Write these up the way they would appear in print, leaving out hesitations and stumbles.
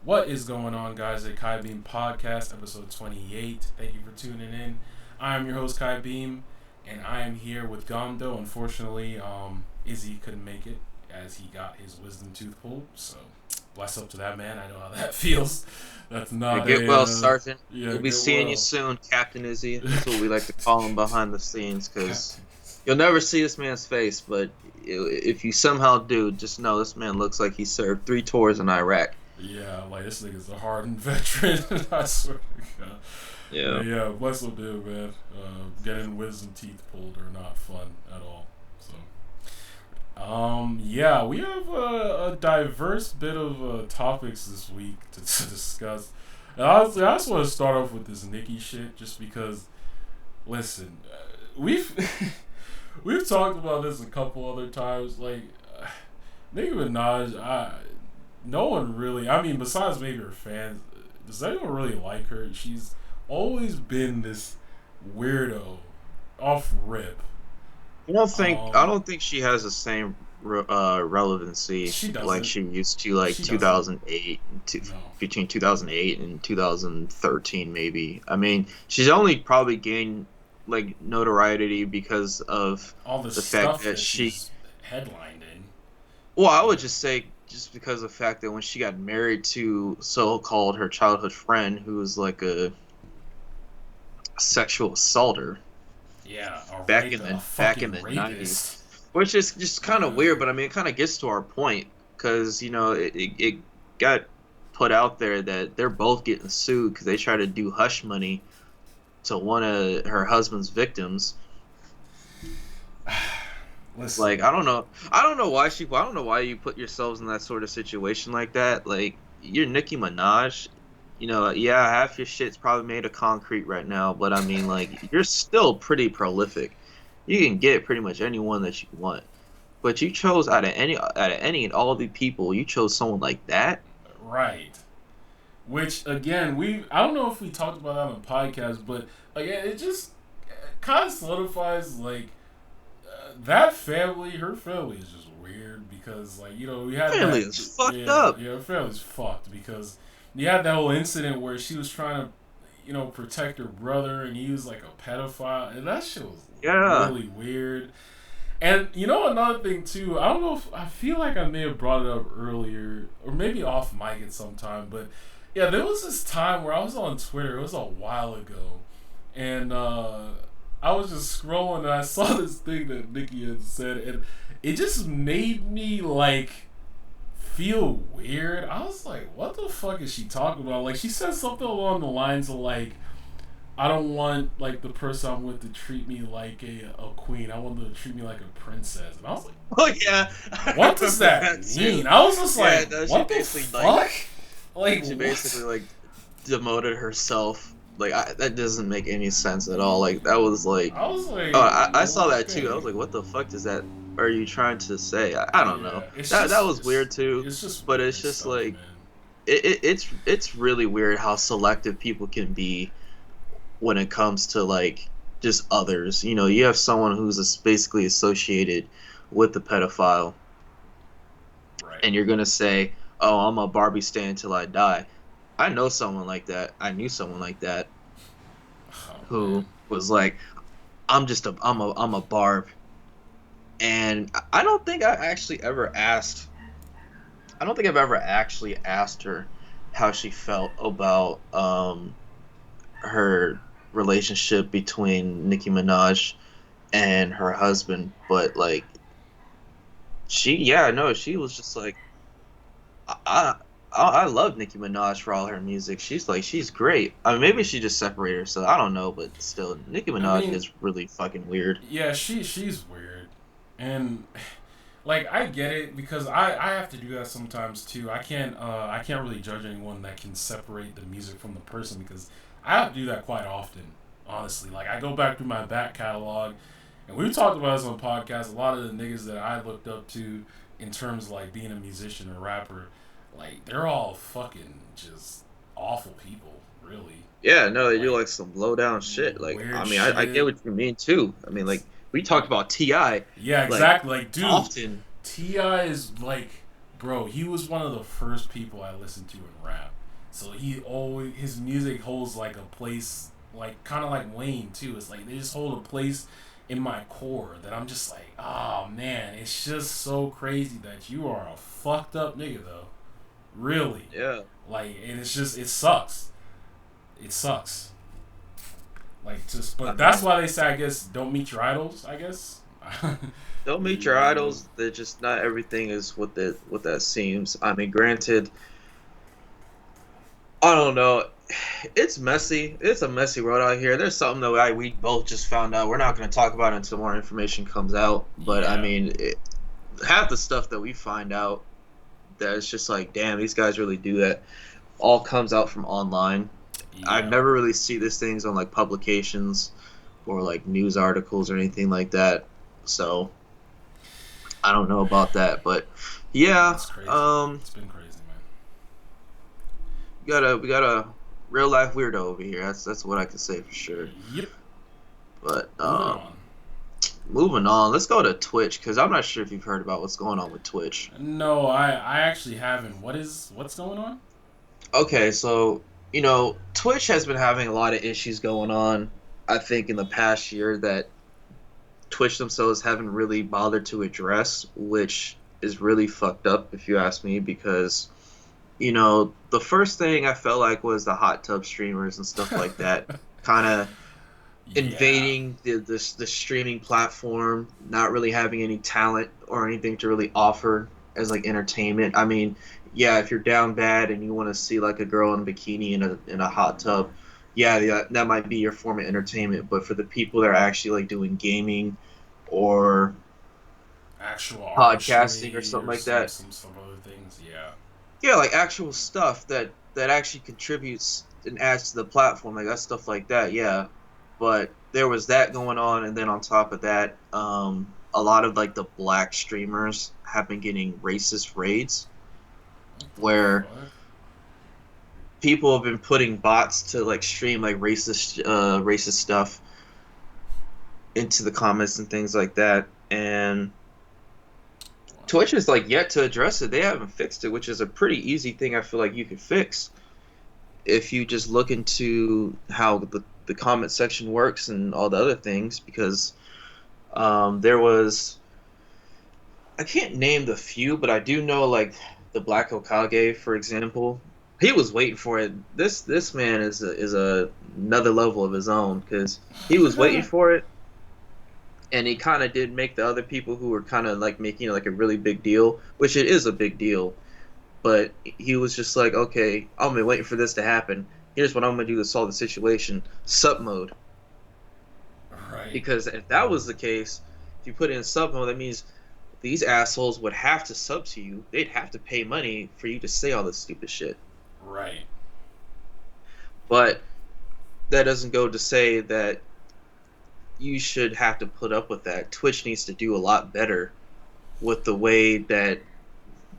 What is going on, guys? At Kai Beam Podcast, episode 28. Thank you for tuning in. I am your host, Kai Beam, and I am here with Gamdo. Unfortunately, Izzy couldn't make it as he got his wisdom tooth pulled. So, bless up to that man. I know how that feels. That's Yeah, not get a well, Sergeant. yeah. We'll be Get seeing you well, soon, Captain Izzy. That's what we like to call him behind the scenes, because Captain. you'll never see this man's face, but if you somehow do, just know this man looks like he served 3 tours in Iraq. Yeah, like this nigga's a hardened veteran. I swear to God. Yeah. But yeah, bless him, dude, man. Getting wisdom teeth pulled are not fun at all. So, yeah, we have a diverse bit of topics this week to discuss. And honestly, I just want to start off with this Nicki shit, just because. Listen, we've we've talked about this a couple other times. Like, Nicki Minaj, no one really. I mean, besides maybe her fans, does anyone really like her? She's always been this weirdo, off rip. I Um, don't think she has the same relevancy she like doesn't. she used to, like She doesn't. 2008 and No. between 2008 and 2013 maybe. I mean, she's only probably gained like notoriety because of All the the fact stuff that that she she's headlined in. well, I would But just say just because of the fact that when she got married to so-called her childhood friend who was like a sexual assaulter yeah, a back in fucking the 90s, rapist. which is just kind of Yeah. weird, but I mean it kind of gets to our point because it got put out there that they're both getting sued because they try to do hush money to one of her husband's victims. Like Listen, I don't know why you put yourselves in that sort of situation like that. Like you're Nicki Minaj, yeah, half your shit's probably made of concrete right now, but I mean like you're still pretty prolific. You can get pretty much anyone that you want. But you chose out of any and all the people, you chose someone like that. right. Which again, I don't know if we talked about that on the podcast, but again, it just kind of solidifies like that family. Her family is just weird because like we had Family that. is fucked Yeah, up. yeah, her family's fucked because you had that whole incident where she was trying to protect her brother and he was like a pedophile and that shit was Yeah. really weird. And another thing too, I don't know if I feel like I may have brought it up earlier or maybe off mic at some time, but yeah, there was this time where I was on Twitter. It was a while ago, and I was just scrolling and I saw this thing that Nikki had said, and it just made me like feel weird. I was like, "What the fuck is she talking about?" Like she said something along the lines of like, "I don't want like the person I'm with to treat me like a queen. I want them to treat me like a princess." And I was like, Oh yeah, I "What does remember that that too. mean?" I was just Yeah, like, no, "What the fuck?" Like she what? basically like demoted herself. Like that doesn't make any sense at all. Like that was like, I was like, oh, I saw that too. I was okay, like, what the fuck does that? Are you trying to say? I don't know. yeah. It's That just was weird too. it's just But it's weird just stuff, like man. it's really weird how selective people can be when it comes to like just others. You have someone who's basically associated with the pedophile, Right. and you're gonna say, "Oh, I'm a Barbie stan until I die." I know someone like that. I knew someone like that Oh who man. was like, I'm a Barb," and I don't think I actually ever asked. I don't think I've ever actually asked her how she felt about her relationship between Nicki Minaj and her husband, but like she was just like I I love Nicki Minaj for all her music. She's great. I mean, maybe she just separated herself. I don't know, but still, Nicki I Minaj mean, is really fucking weird. yeah, she's weird, and like I get it because I have to do that sometimes too. I can't really judge anyone that can separate the music from the person because I have to do that quite often. Honestly, like I go back through my back catalog, and we've talked about this on the podcast. A lot of the niggas that I looked up to in terms of like being a musician or rapper, like they're all fucking just awful people, really. Yeah, no, they do Like like some low down shit. Like, I weird mean, I get shit. what you mean too. I mean, like we talked about Ti Yeah, like exactly. Like, dude, often. Ti is like bro, he was one of the first people I listened to in rap. So his music holds like a place, like kind of like Wayne too. It's like they just hold a place in my core that I'm just like, oh man, it's just so crazy that you are a fucked up nigga though. Really. Yeah. Like, and it's just, it sucks. It sucks. Like, just, I but that's mean, why they say, I guess, don't meet your idols, I guess. don't meet your idols. They're just not everything is what that seems. I mean, granted, I don't know. It's messy. It's a messy world out here. There's something that we both just found out. We're not going to talk about it until more information comes out. But I Yeah. mean, half the stuff that we find out that it's just like, damn, these guys really do that. All comes out from online. I Yeah. never really see these things on like publications or like news articles or anything like that. So I don't know about that, but yeah, It's crazy. It's been crazy, man. we got a real life weirdo over here. That's what I can say for sure. Yep. But Moving on. moving on, let's go to Twitch because I'm not sure if you've heard about what's going on with Twitch. No, I actually haven't. What's going on? Okay, so Twitch has been having a lot of issues going on. I think in the past year that Twitch themselves haven't really bothered to address, which is really fucked up if you ask me, because the first thing I felt like was the hot tub streamers and stuff like that, kind of Yeah. invading the streaming platform, not really having any talent or anything to really offer as like entertainment. I mean, yeah, if you're down bad and you want to see like a girl in a bikini in a hot tub, yeah, that might be your form of entertainment. But for the people that are actually like doing gaming or Actual podcasting or artistry something or like some that, some other things. Yeah. yeah, like actual stuff that actually contributes and adds to the platform, like that stuff like that, yeah. But there was that going on, and then on top of that, a lot of like the black streamers have been getting racist raids What the where fuck? people have been putting bots to like stream like racist stuff into the comments and things like that, and Wow. Twitch is like yet to address it. They haven't fixed it, which is a pretty easy thing I feel like you could fix if you just look into how the comment section works and all the other things, because there was, I can't name the few, but I do know like the Black Hokage, for example. He was waiting for it. This man is another level of his own, because he was waiting for it, and he kind of did make the other people who were kind of like making it like a really big deal, which it is a big deal. But he was just like, okay, I've been waiting for this to happen. Here's what I'm gonna do to solve the situation: sub mode. Right. Because if that was the case, if you put it in sub mode, that means these assholes would have to sub to you. They'd have to pay money for you to say all this stupid shit. Right. But that doesn't go to say that you should have to put up with that. Twitch needs to do a lot better with the way that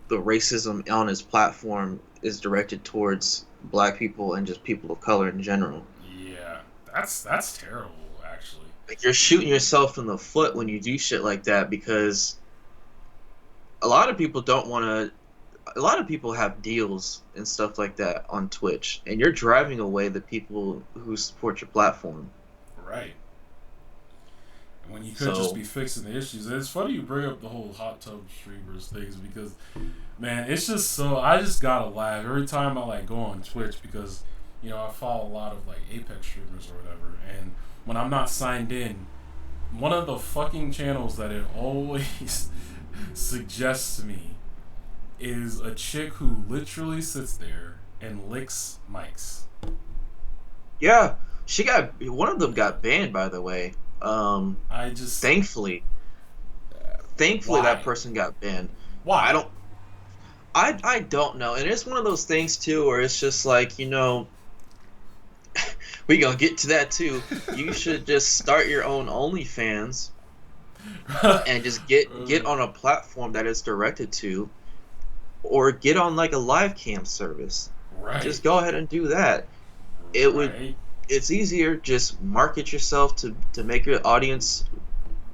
the racism on his platform is directed towards black people and just people of color in general. Yeah. That's terrible, actually. Like, you're shooting yourself in the foot when you do shit like that, because a lot of people don't want to. A lot of people have deals and stuff like that on Twitch, and you're driving away the people who support your platform. Right. When you could just So be fixing the issues. And it's funny you bring up the whole hot tub streamers things because, man, it's just so I just gotta laugh every time I like go on Twitch because I follow a lot of like Apex streamers or whatever, and when I'm not signed in, one of the fucking channels that it always suggests to me is a chick who literally sits there and licks mics. yeah, she got one of them got banned, by the way. I just Thankfully, that why person got banned. I why don't I don't know, and it's one of those things too where it's just like, we gonna get to that too. You should just start your own OnlyFans and just get on a platform that it's directed to, or get on like a live cam service. right Just go ahead and do that. It would right it's easier. Just market yourself to make your audience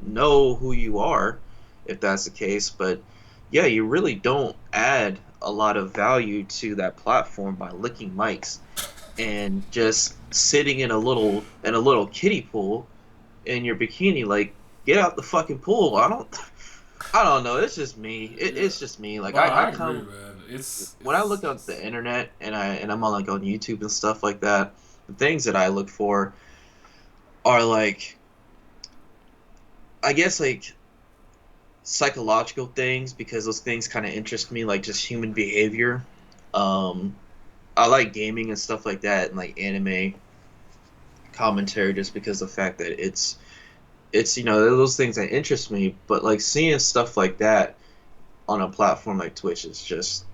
know who you are, if that's the case. But yeah, you really don't add a lot of value to that platform by licking mics and just sitting in a little kiddie pool in your bikini. Like, get out the fucking pool. I don't know. It's just me. Yeah. It's just me. Like, No, I I agree, come man. when I It's look at just the internet and I'm on like on YouTube and stuff like that. The things that I look for are like, I guess like psychological things because those things kind of interest me, like just human behavior. Um, I like gaming and stuff like that, and like anime commentary, just because of the fact that it's those things that interest me. But like seeing stuff like that on a platform like Twitch is just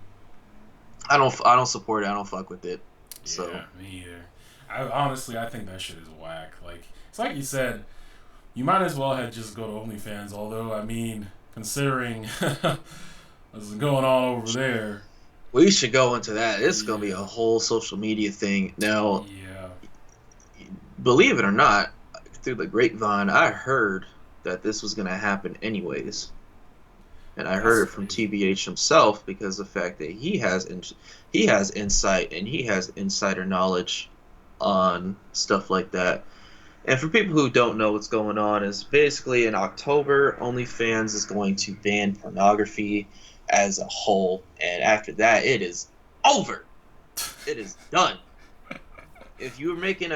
I don't support it. I don't fuck with it. yeah, So me either. I honestly, I think that shit is whack. Like it's like you said, you might as well have just go to OnlyFans. Although, I mean, considering what's going on over there, we should go into that. It's gonna be a yeah, whole social media thing now. yeah, Believe it or not, through the grapevine, I heard that this was gonna happen anyways. And I that's heard it from crazy. TBH himself because of the fact that he has insight and he has insider knowledge on stuff like that. And for people who don't know what's going on, is basically in October, OnlyFans is going to ban pornography as a whole, and after that, it is over. It is done. If you're making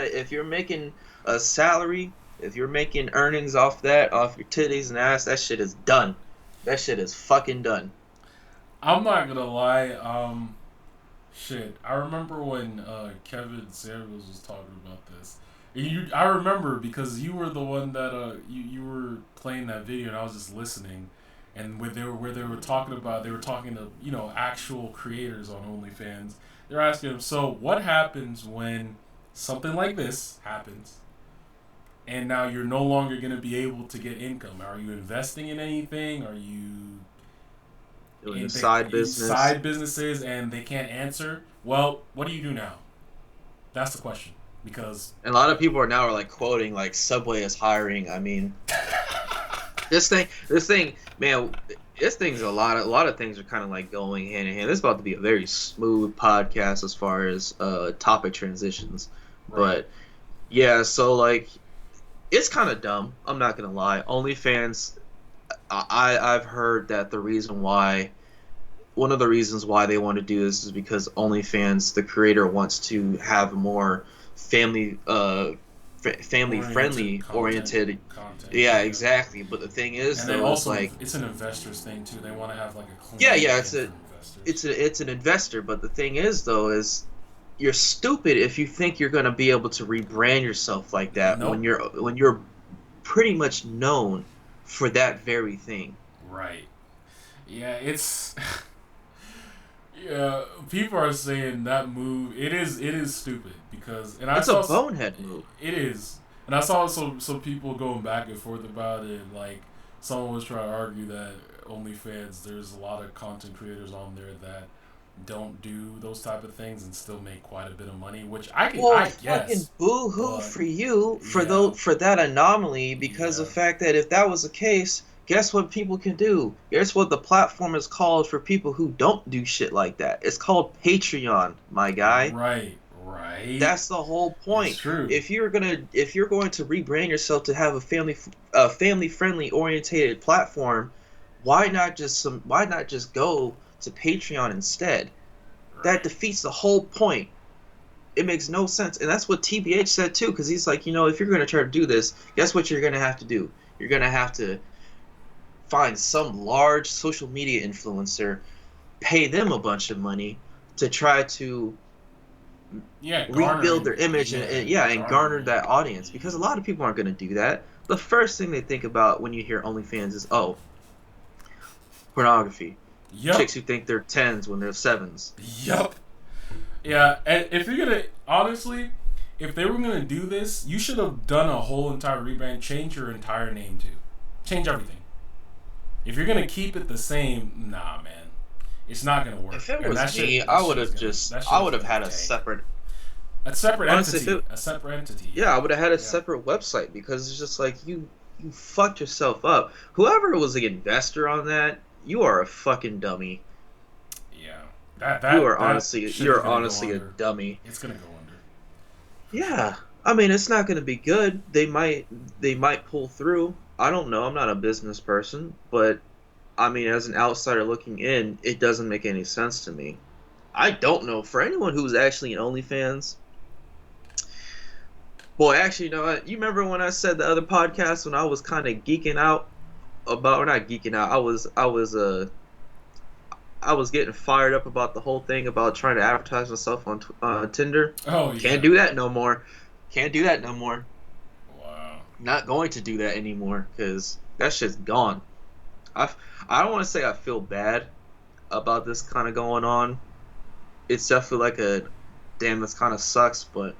a salary, if you're making earnings off that, off your titties and ass, that shit is done. That shit is fucking done. I'm not gonna lie. Shit, I remember when Kevin Samuels was talking about this. I remember because you were the one that you were playing that video and I was just listening, and where they were talking about they were talking to actual creators on OnlyFans. They're asking him, so what happens when something like this happens, and now you're no longer gonna be able to get income? Are you investing in anything? Are you Doing a in side the business. side businesses and they can't answer? Well, what do you do now? That's the question. Because And a lot of people are now like quoting like Subway is hiring. I mean, this thing, man, this thing's a lot of things are kind of like going hand in hand. This is about to be a very smooth podcast as far as topic transitions. right, But yeah, so like it's kind of dumb. I'm not gonna lie. OnlyFans, I've heard that the reason why one of the reasons why they want to do this is because OnlyFans, the creator wants to have more family family oriented friendly oriented. content. Yeah, Yeah, exactly. But the thing is and they though is also like, it's an investors thing too. They want to have like a yeah, clean yeah, lane for investors. it's an investor, but the thing is though is you're stupid if you think you're going to be able to rebrand yourself like that Nope. when you're pretty much known for that very thing. Right. Yeah, it's yeah. People are saying that move. It is stupid because and I It's a saw bonehead move. it is and I saw some people going back and forth about it. Like someone was trying to argue that OnlyFans, there's a lot of content creators on there that don't do those type of things and still make quite a bit of money, which Well, I fucking guess, boo-hoo but for you yeah, for that anomaly because of yeah, the fact that if that was the case, guess what people can do? Guess what the platform is called for people who don't do shit like that? It's called Patreon, my guy. right, right. That's the whole It's point. true. If you're going to rebrand yourself to have a family friendly orientated platform, why not just go to Patreon instead? That Right. defeats the whole point. It makes no sense. And that's what TBH said too, because he's like, if you're going to try to do this, guess what you're going to have to do? You're going to have to find some large social media influencer, pay them a bunch of money to try to Yeah, rebuild their garnering. image Yeah, and yeah, and garner garnering. that audience because a Yeah. lot of people aren't going to do that. The first thing they think about when you hear OnlyFans is, oh, pornography. Yep. Chicks who think they're tens when they're sevens. Yep. Yeah, and if you're gonna honestly, if they were gonna do this, you should have done a whole entire rebrand, change your entire name too, change everything. If you're gonna keep it the same, nah, man, it's not gonna work. If it And was me, that I shit is would have gonna had a tank. separate. A separate Honestly, entity, a separate entity. yeah, Yeah, I would have had a yeah, separate website because it's just like you fucked yourself up. Whoever was the investor on that, you are a fucking dummy. Yeah, that shit is You're gonna go honestly a under. dummy. It's gonna go under for sure. Yeah. I mean, it's not going to be good. They might pull through. I don't know. I'm not a business person, but I mean, as an outsider looking in, it doesn't make any sense to me. I don't know. For anyone who's actually in OnlyFans, boy, actually, you know what? You remember when I said the other podcast when I was kind of geeking out about, or not geeking out, I was getting fired up about the whole thing about trying to advertise myself on Tinder. Oh Can't yeah. do that no more. Can't do that no more. Wow. Not going to do that anymore because that shit's gone. I I don't want to say I feel bad about this kind of going on. It's definitely like a damn. This kind of sucks, but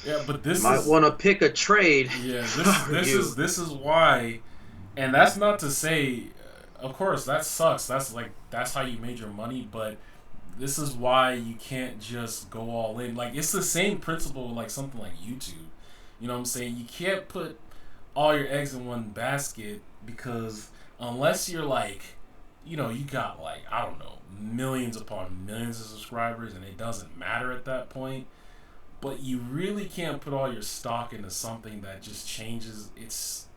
Yeah, but you this might is want to pick a trade yeah. if I were you. This is why, and that's not to say. Of course, that sucks. That's how you made your money, but this is why you can't just go all in. Like it's the same principle like something like YouTube. You know what I'm saying? You can't put all your eggs in one basket because unless you're like, you got like I don't know, millions upon millions of subscribers and it doesn't matter at that point. But you really can't put all your stock into something that just changes its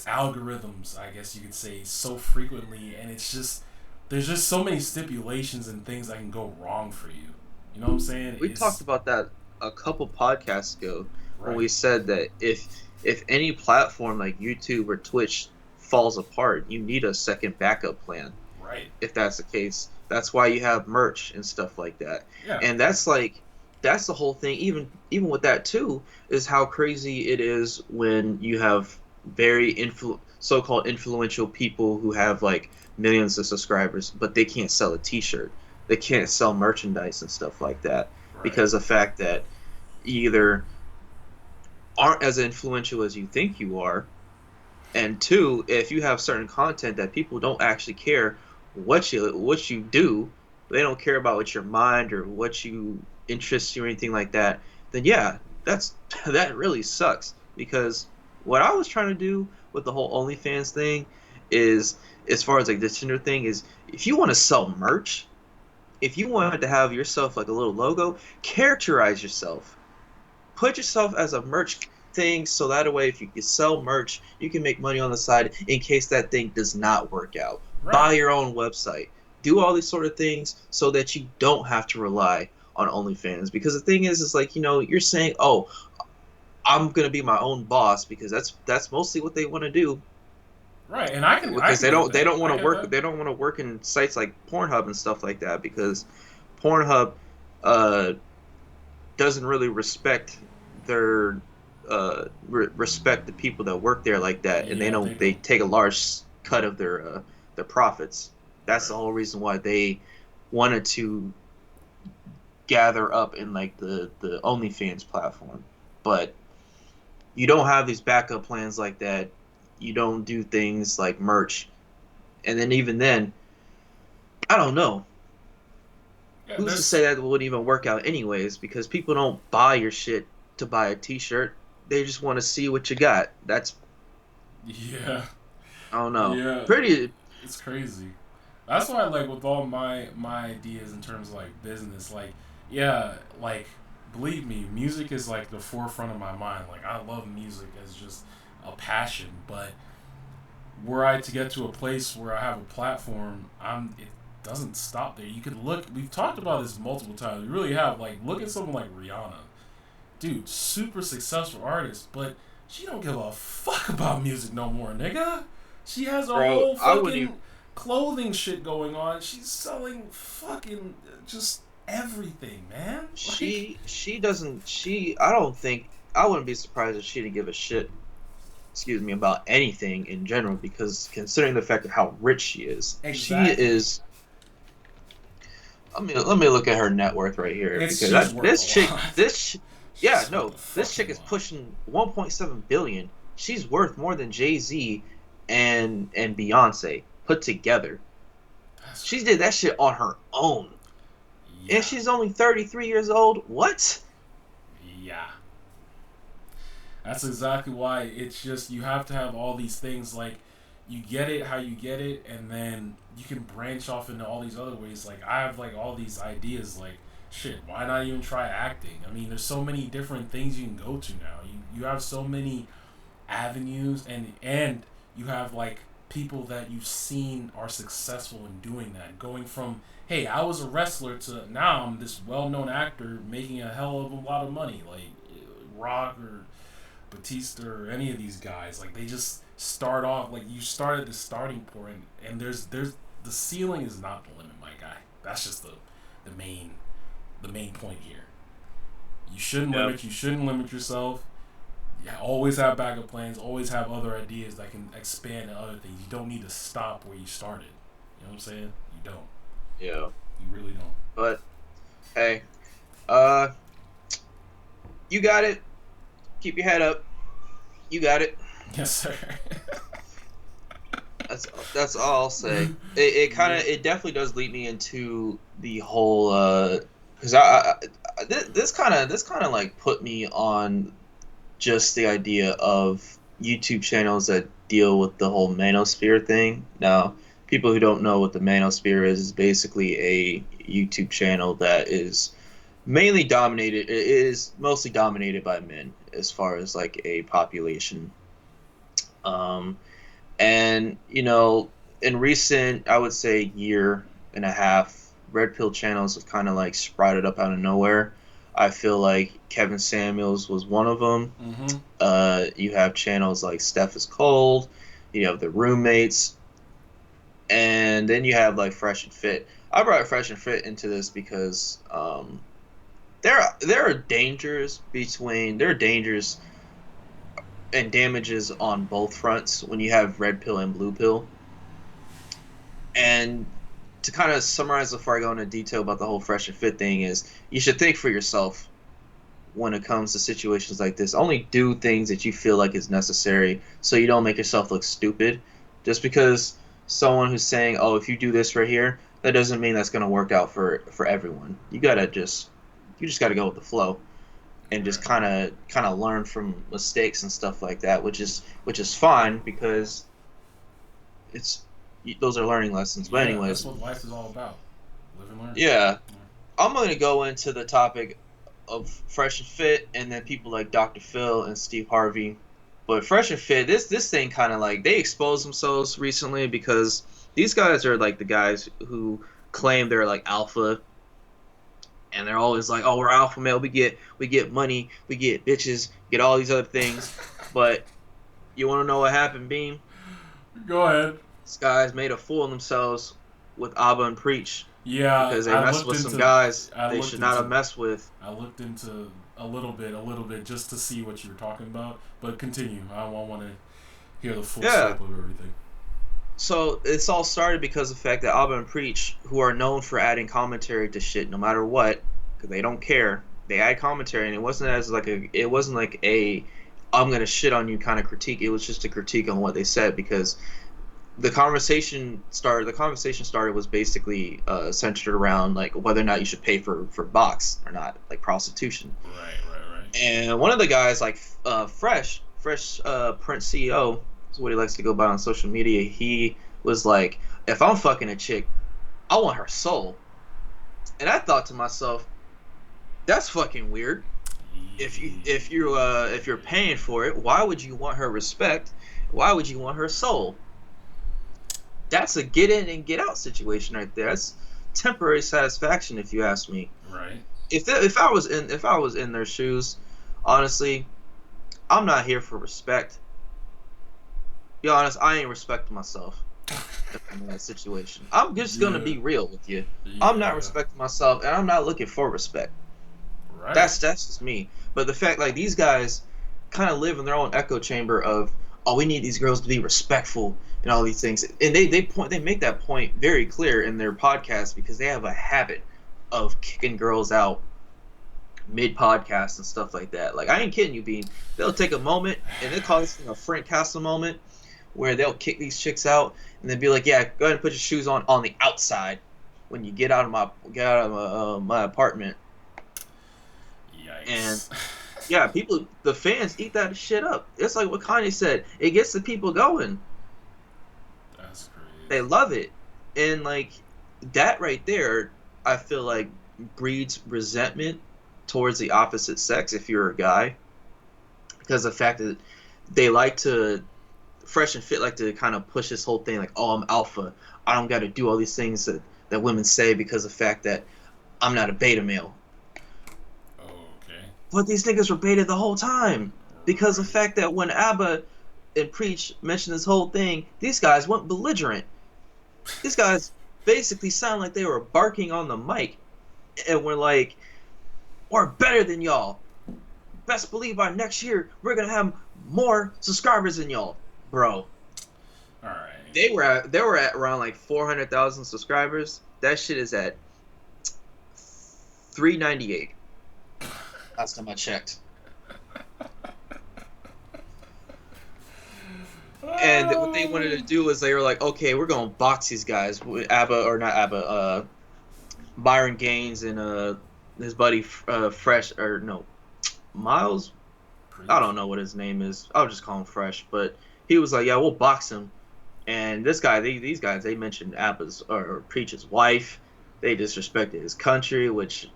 algorithms, I guess you could say, so frequently, and it's just there's just so many stipulations and things that can go wrong for you. You know what I'm saying? We talked It's about that a couple podcasts ago when right, we said that if any platform like YouTube or Twitch falls apart, you need a second backup plan. right, If that's the case. That's why you have merch and stuff like that. yeah, And that's the whole thing. Even with that too, is how crazy it is when you have so-called influential people who have like millions of subscribers, but they can't sell a T-shirt. They can't sell merchandise and stuff like that right, because of the fact that you either aren't as influential as you think you are, and two, if you have certain content that people don't actually care what you do, they don't care about what your mind or what you interests you or anything like that, then yeah, that's that really sucks. Because what I was trying to do with the whole OnlyFans thing is, as far as like the Tinder thing, is if you want to sell merch, if you want to have yourself like a little logo, characterize yourself, put yourself as a merch thing so that way if you can sell merch you can make money on the side in case that thing does not work out. right. Buy your own website, do all these sort of things so that you don't have to rely on OnlyFans. Because the thing is like, you're saying, oh, I'm gonna be my own boss, because that's mostly what they want to do. Right, and I Because can get they that. don't want I to get work that. they don't want to work in sites like Pornhub and stuff like that, because Pornhub uh doesn't really respect their respect the people that work there like that, and Yeah, they they don't. take a large cut of their profits. That's Right. the whole reason why they wanted to gather up in like the OnlyFans platform. But you don't have these backup plans like that. You don't do things like merch, and then even then, I don't know. Yeah, Who's to say that's that wouldn't even work out anyways? Because people don't buy your shit to buy a T-shirt. They just want to see what you got. That's, yeah, I don't know. yeah. Pretty. It's crazy. That's why, like, with all my ideas in terms of like business, like, yeah, like, believe me, music is like the forefront of my mind. Like, I love music as just a passion, but were I to get to a place where I have a platform, it doesn't stop there. You could look. We've talked about this multiple times. We really have. Like, look at someone like Rihanna, dude, super successful artist, but she don't give a fuck about music no more, nigga. She has a Bro, whole I wouldn't even. fucking clothing shit going on. She's selling fucking just everything, man. Like, She doesn't. I don't think. I wouldn't be surprised if she didn't give a shit. Excuse me, about anything in general, because considering the fact of how rich she exactly. is. Let me look at her net worth right here, because She's worth a lot. yeah, She's worth no, a this chick fucking is lot. pushing 1.7 billion. She's worth more than Jay-Z and Beyonce put together. That's She did that shit on her own, and yeah, she's only 33 years old. What? yeah. That's exactly why it's just you have to have all these things like you get it how you get it, and then you can branch off into all these other ways. Like I have like all these ideas. Like shit, why not even try acting? I mean, there's so many different things you can go to now. You have so many avenues, and you have like people that you've seen are successful in doing that, going from hey, I was a wrestler to now I'm this well-known actor making a hell of a lot of money, like Rock or Batista or any of these guys. Like they just start off like you start at the starting point, and there's the ceiling is not the limit, my guy. That's just the main the main point here. Yep. You shouldn't limit yourself. Yeah, always have backup plans. Always have other ideas that can expand to other things. You don't need to stop where you started. You know what I'm saying? You don't. Yeah. You really don't. But hey, uh, you got it. Keep your head up. You got it. Yes, sir. That's that's all I'll say. It kind of it definitely does lead me into the whole because this kind of like put me on just the idea of YouTube channels that deal with the whole manosphere thing. Now, people who don't know what the manosphere is basically a YouTube channel that is mainly dominated. It is mostly dominated by men as far as like a population. Um, and in recent, I would say year and a half, red pill channels have kind of like sprouted up out of nowhere. I feel like Kevin Samuels was one of them. Mm-hmm. You have channels like Steph is Cold. You have the roommates, and then you have like Fresh and Fit. I brought Fresh and Fit into this because there are dangers and damages on both fronts when you have red pill and blue pill. And to kind of summarize before I go into detail about the whole Fresh and Fit thing is you should think for yourself when it comes to situations like this. Only do things that you feel like is necessary so you don't make yourself look stupid. Just because someone who's saying, "Oh, if you do this right here," that doesn't mean that's going to work out for everyone. You just got to go with the flow and just Right. kind of learn from mistakes and stuff like that, which is fine because it's those are learning lessons. But Yeah, that's anyways, what life is all about. Live and learn. yeah, Yeah. I'm going to go into the topic of Fresh and Fit, and then people like Dr. Phil and Steve Harvey. But Fresh and Fit, this thing kind of like they exposed themselves recently because these guys are like the guys who claim they're like alpha, and they're always like, "Oh, we're alpha male. We get money, we get bitches, get all these other things." But you want to know what happened, Beam? Go ahead. These guys made a fool of themselves with Abba and Preach Yeah, because they messed with some guys they should not have messed with. I looked into a little bit just to see what you were talking about. But continue. I want to hear the full Yeah. scope of everything. So it's all started because of the fact that Abba and Preach, who are known for adding commentary to shit no matter what, because they don't care, they add commentary, and it wasn't like a I'm gonna shit on you kind of critique. It was just a critique on what they said because the conversation started was basically centered around like whether or not you should pay for box or not, like prostitution. Right. And one of the guys, like Fresh Prince CEO, is what he likes to go by on social media. He was like, if I'm fucking a chick, I want her soul. And I thought to myself, that's fucking weird. If you're paying for it, why would you want her respect? Why would you want her soul? That's a get in and get out situation right there. That's temporary satisfaction, if you ask me. Right. If I was in their shoes, honestly, I'm not here for respect. Be honest, I ain't respecting myself in that situation. I'm just gonna Yeah. be real with you. I'm not Yeah. respecting myself, and I'm not looking for respect. Right. That's just me. But the fact, like these guys, kind of live in their own echo chamber of, oh, we need these girls to be respectful and all these things, and they make that point very clear in their podcast because they have a habit of kicking girls out mid podcast and stuff like that. Like I ain't kidding you, Bean. They'll take a moment and they call this thing a Frank Castle moment where they'll kick these chicks out and then be like, "Yeah, go ahead and put your shoes on the outside when you get out of my apartment." And Yikes. yeah, the fans eat that shit up. It's like what Kanye said. It gets the people going. They love it. And like that right there, I feel like breeds resentment towards the opposite sex if you're a guy, because the fact that they like to fresh and fit like to kind of push this whole thing like, oh, I'm alpha. I don't got to do all these things that women say because of the fact that I'm not a beta male. Okay. But these niggas were beta the whole time because of the Right. fact that when Abba and Preach mentioned this whole thing, these guys went belligerent. These guys basically sound like they were barking on the mic and were like, we're better than y'all. Best believe by next year we're gonna have more subscribers than y'all, bro. All right. They were at around like 400,000 subscribers. That shit is at 398. Last time I checked. And what they wanted to do was they were like, okay, we're gonna box these guys, Abba or not Abba, Byron Gaines and his buddy Fresh or no Miles. I don't know what his name is. I'll just call him Fresh. But he was like, yeah, we'll box him. And this guy, these guys, they mentioned Abba's or Preach's wife. They disrespected his country, which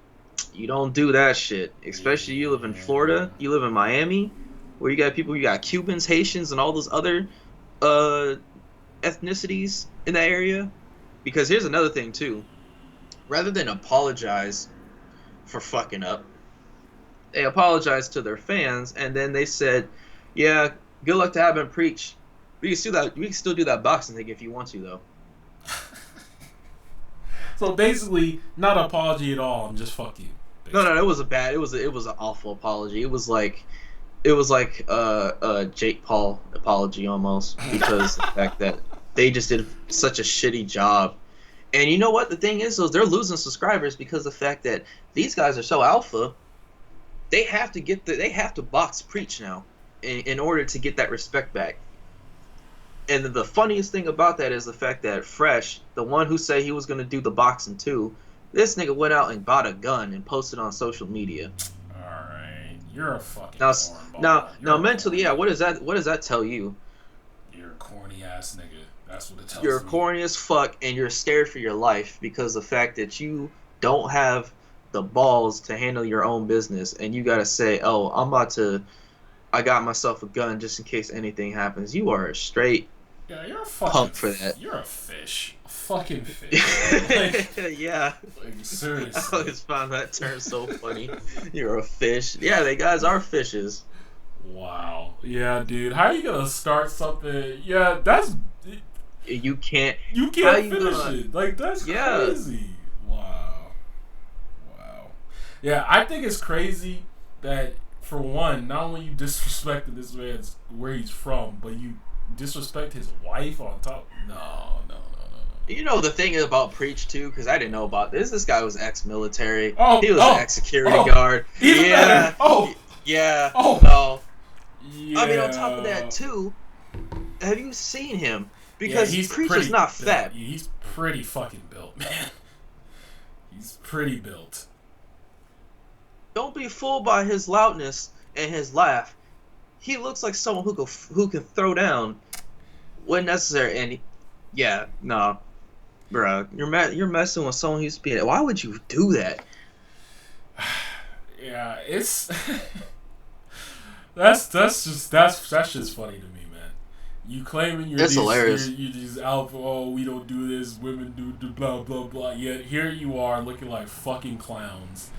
you don't do that shit. Especially you live in Florida, you live in Miami, where you got people, you got Cubans, Haitians, and all those other uh, ethnicities in that area. Because here's another thing too. Rather than apologize for fucking up, they apologized to their fans, and then they said, "Yeah, good luck to have him preach. We can still that. We can still do that boxing thing if you want to, though." So basically, not an apology at all, and just fuck you. No, Basically. no, it was a bad. It was an awful apology. It was like a Jake Paul apology almost because the fact that they just did such a shitty job. And you know what? The thing is, they're losing subscribers because the fact that these guys are so alpha. They have to box Preach now in order to get that respect back. And the funniest thing about that is the fact that Fresh, the one who said he was going to do the boxing too, this nigga went out and bought a gun and posted on social media. All right, you're a fucking Now, now, cornball. now, You're a mentally, corny. yeah. What does that tell you? You're a corny ass nigga. That's what it You're tells me. corny as fuck, and you're scared for your life because the fact that you don't have the balls to handle your own business, and you gotta say, "Oh, I got myself a gun just in case anything happens." You are a straight Yeah, you're a punk for that. You're a fish. A fucking fish. Yeah, like I seriously. always found that term so funny. You're a fish. Yeah, they guys are fishes. Wow. Yeah, dude. How you gonna start something? Yeah, that's You can't. you How can't you finish gonna? it. Like that's Yeah, crazy. Wow. Wow. Yeah, I think it's crazy that for one, not only you disrespected this man's where he's from, but you disrespect his wife on top. No, no, no, no, no. you know the thing about Preach too, because I didn't know about this. This guy was ex-military. Oh, He was an oh, ex-security oh, guard. even better. Yeah, Oh, yeah. oh, No, I mean on top of that yeah. too. Have you seen him? Yeah, Because he's Preach is pretty not built. fat. He's pretty fucking built, man. He's pretty built. Don't be fooled by his loudness and his laugh. He looks like someone who can throw down when necessary. And yeah, no, bro, you're messing with someone who's being. Why would you do that? Yeah, it's that's just funny to me, man. You claiming It's hilarious. you're these alpha. Oh, we don't do this. Women do blah blah blah. Yet here you are looking like fucking clowns.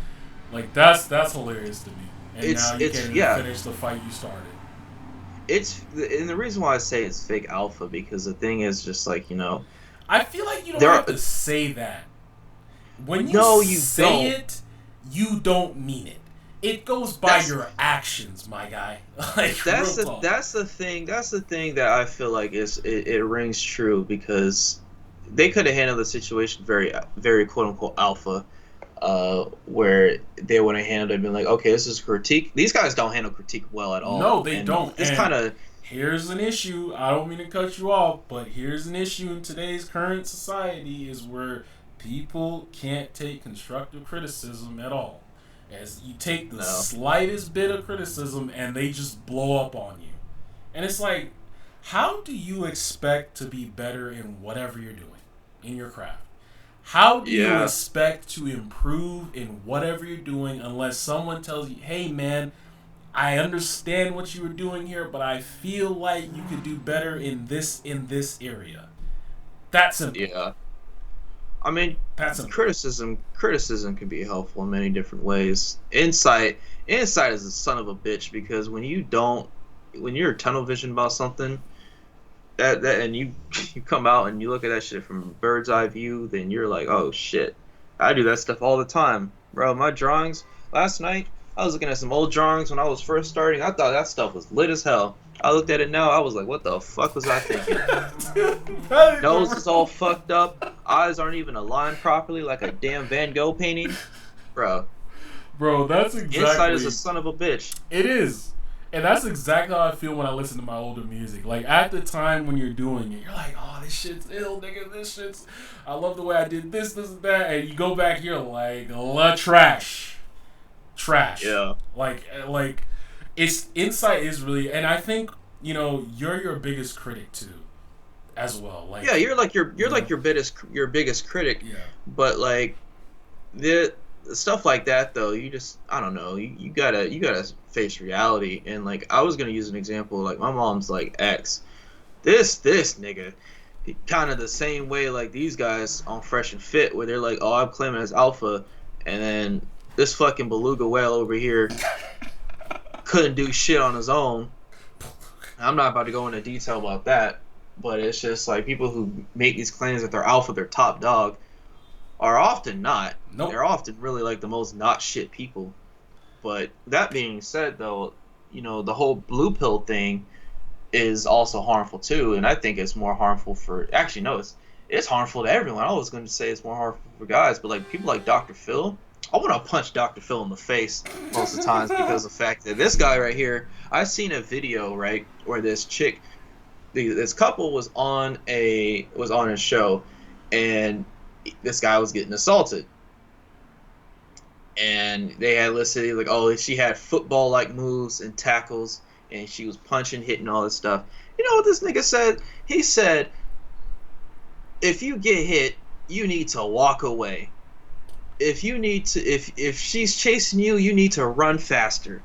Like that's hilarious to me. And now you It's can't even yeah. finish the fight you started. And the reason why I say it's fake alpha because the thing is just like I feel like you don't there have are to say that. When you no you say don't. it, you don't mean it. It goes by That's your actions, my guy. Like real talk. that's the thing that I feel like it rings true because they could have handled the situation very quote unquote alpha, where they would have handled it and been like, okay, this is critique. These guys don't handle critique well at all, No, they and don't. it's And kind of here's an issue. I don't mean to cut you off, but here's an issue in today's current society is where people can't take constructive criticism at all. As you take the no. slightest bit of criticism and they just blow up on you. And it's like, how do you expect to be better in whatever you're doing in your craft? How do you Yeah. expect to improve in whatever you're doing unless someone tells you, hey man, I understand what you were doing here, but I feel like you could do better in this area. That simple. Yeah. I mean, That simple. criticism can be helpful in many different ways. Insight is a son of a bitch because when you're tunnel vision about something and you come out and you look at that shit from a bird's eye view, then you're like, oh shit, I do that stuff all the time, bro. My drawings last night, I was looking at some old drawings when I was first starting. I thought that stuff was lit as hell. I looked at it now, I was like, what the fuck was I thinking? Nose is all fucked up. Eyes aren't even aligned properly like a damn Van Gogh painting. Bro, Bro, that's Insight is exactly a son of a bitch. it is. And that's exactly how I feel when I listen to my older music. Like at the time when you're doing it, you're like, oh, this shit's ill, nigga. This shit's I love the way I did this, and that. And you go back here like trash. Trash. Yeah. Like it's insight is really, and I think, you're your biggest critic too as well. Like, Yeah, you're know, like your biggest critic, yeah. but like the stuff like that though, you just I don't know, you gotta face reality. And like I was gonna use an example, like my mom's like ex, this nigga, kind of the same way like these guys on Fresh and Fit, where they're like, oh, I'm claiming as alpha, and then this fucking beluga whale over here couldn't do shit on his own. I'm not about to go into detail about that, but it's just like people who make these claims that they're alpha, they're top dog, are often not. Nope. They're often really like the most not shit people. But that being said, though, the whole blue pill thing is also harmful too, and I think it's more harmful for. Actually, no, it's harmful to everyone. I was going to say it's more harmful for guys, but like people like Dr. Phil, I want to punch Dr. Phil in the face most of the times because of the fact that this guy right here, I've seen a video right where this chick, this couple was on a show, and this guy was getting assaulted, and they had listed like, oh, she had football like moves and tackles, and she was punching, hitting, all this stuff. You know what this nigga said? He said, if you get hit, you need to walk away. If she's chasing you, you need to run faster.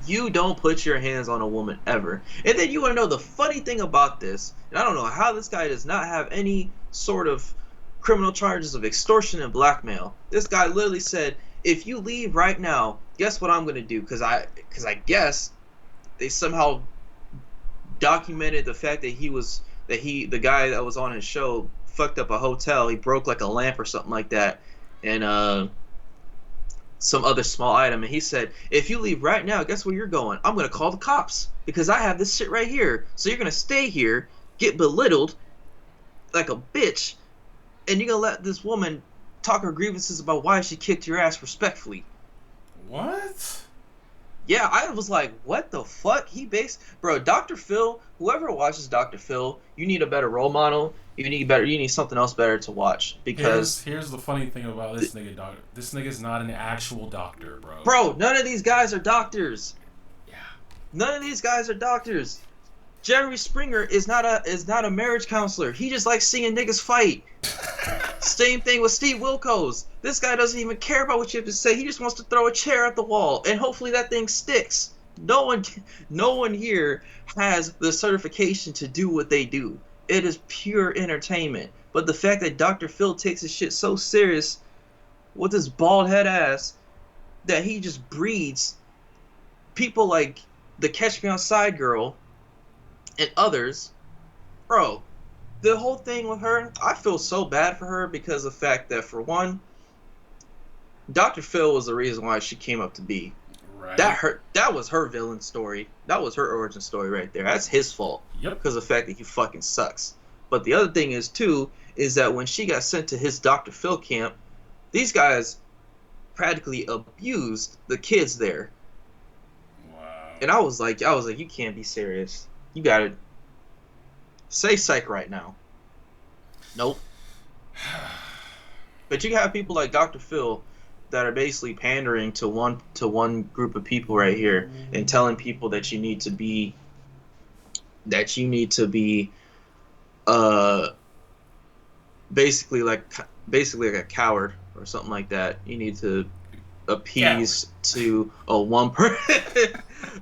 You don't put your hands on a woman ever. And then you want to know the funny thing about this, and I don't know how this guy does not have any sort of criminal charges of extortion and blackmail. This guy literally said, if you leave right now, guess what I'm going to do? Because I guess they somehow documented the fact that the guy that was on his show fucked up a hotel. He broke like a lamp or something like that, and some other small item. And he said, if you leave right now, guess where you're going? I'm going to call the cops because I have this shit right here. So you're going to stay here, get belittled like a bitch, and you're going to let this woman talk her grievances about why she kicked your ass respectfully. What? Yeah, I was like, what the fuck? Bro, Dr. Phil, whoever watches Dr. Phil, you need a better role model. You need something else better to watch, because here's the funny thing about this nigga, doctor. This nigga's not an actual doctor, bro. Bro, none of these guys are doctors. Yeah. None of these guys are doctors. Jerry Springer is not a marriage counselor. He just likes seeing niggas fight. Same thing with Steve Wilkos. This guy doesn't even care about what you have to say. He just wants to throw a chair at the wall, and hopefully that thing sticks. No one here has the certification to do what they do. It is pure entertainment. But the fact that Dr. Phil takes his shit so serious with his bald head ass that he just breeds people like the Catch Me Outside girl and others, bro, the whole thing with her, I feel so bad for her because of the fact that, for one, Dr. Phil was the reason why she came up to be. Right. That was her villain story. That was her origin story right there. That's his fault. Yep. Because of the fact that he fucking sucks. But the other thing is, too, is that when she got sent to his Dr. Phil camp, these guys practically abused the kids there. Wow. And I was like, you can't be serious. You gotta say psych right now. Nope. But you have people like Dr. Phil that are basically pandering to one group of people right here and telling people that you need to be that you need to be uh basically like a coward or something like that. You need to Coward. appease to a one per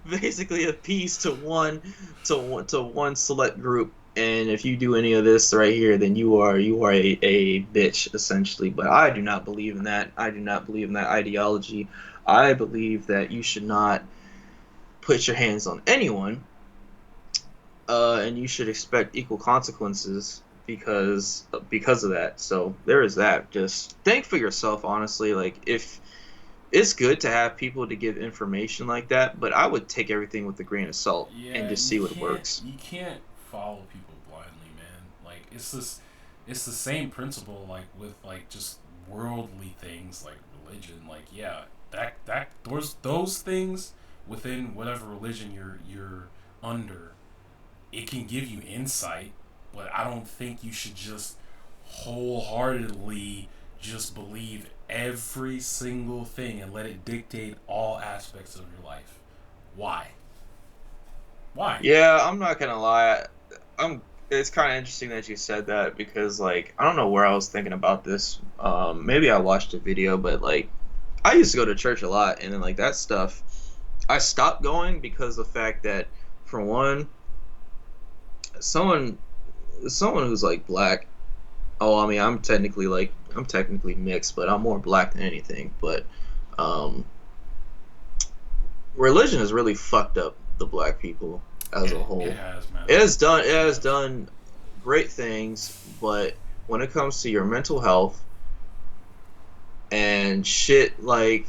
basically appease to one select group. And if you do any of this right here, then you are a bitch essentially. But I do not believe in that. I do not believe in that ideology. I believe that you should not put your hands on anyone, and you should expect equal consequences because of that. So there is that. Just think for yourself, honestly. Like if it's good to have people to give information like that, but I would take everything with a grain of salt Yeah, and just and see what works. you can't follow people blindly, man. Like it's the same principle like with like just worldly things like religion. Like yeah, that those things within whatever religion you're under, it can give you insight, but I don't think you should just wholeheartedly just believe every single thing and let it dictate all aspects of your life. Why? Why? Yeah, I'm not gonna lie. I'm. It's kind of interesting that you said that because like I don't know where I was thinking about this. Maybe I watched a video, but like I used to go to church a lot, and then like that stuff, I stopped going because of the fact that for one, someone someone who's like black. Oh, I mean, I'm technically mixed, but I'm more black than anything. But um, religion has really fucked up the black people as a It whole. has, man. It It has has. done great things, but when it comes to your mental health and shit like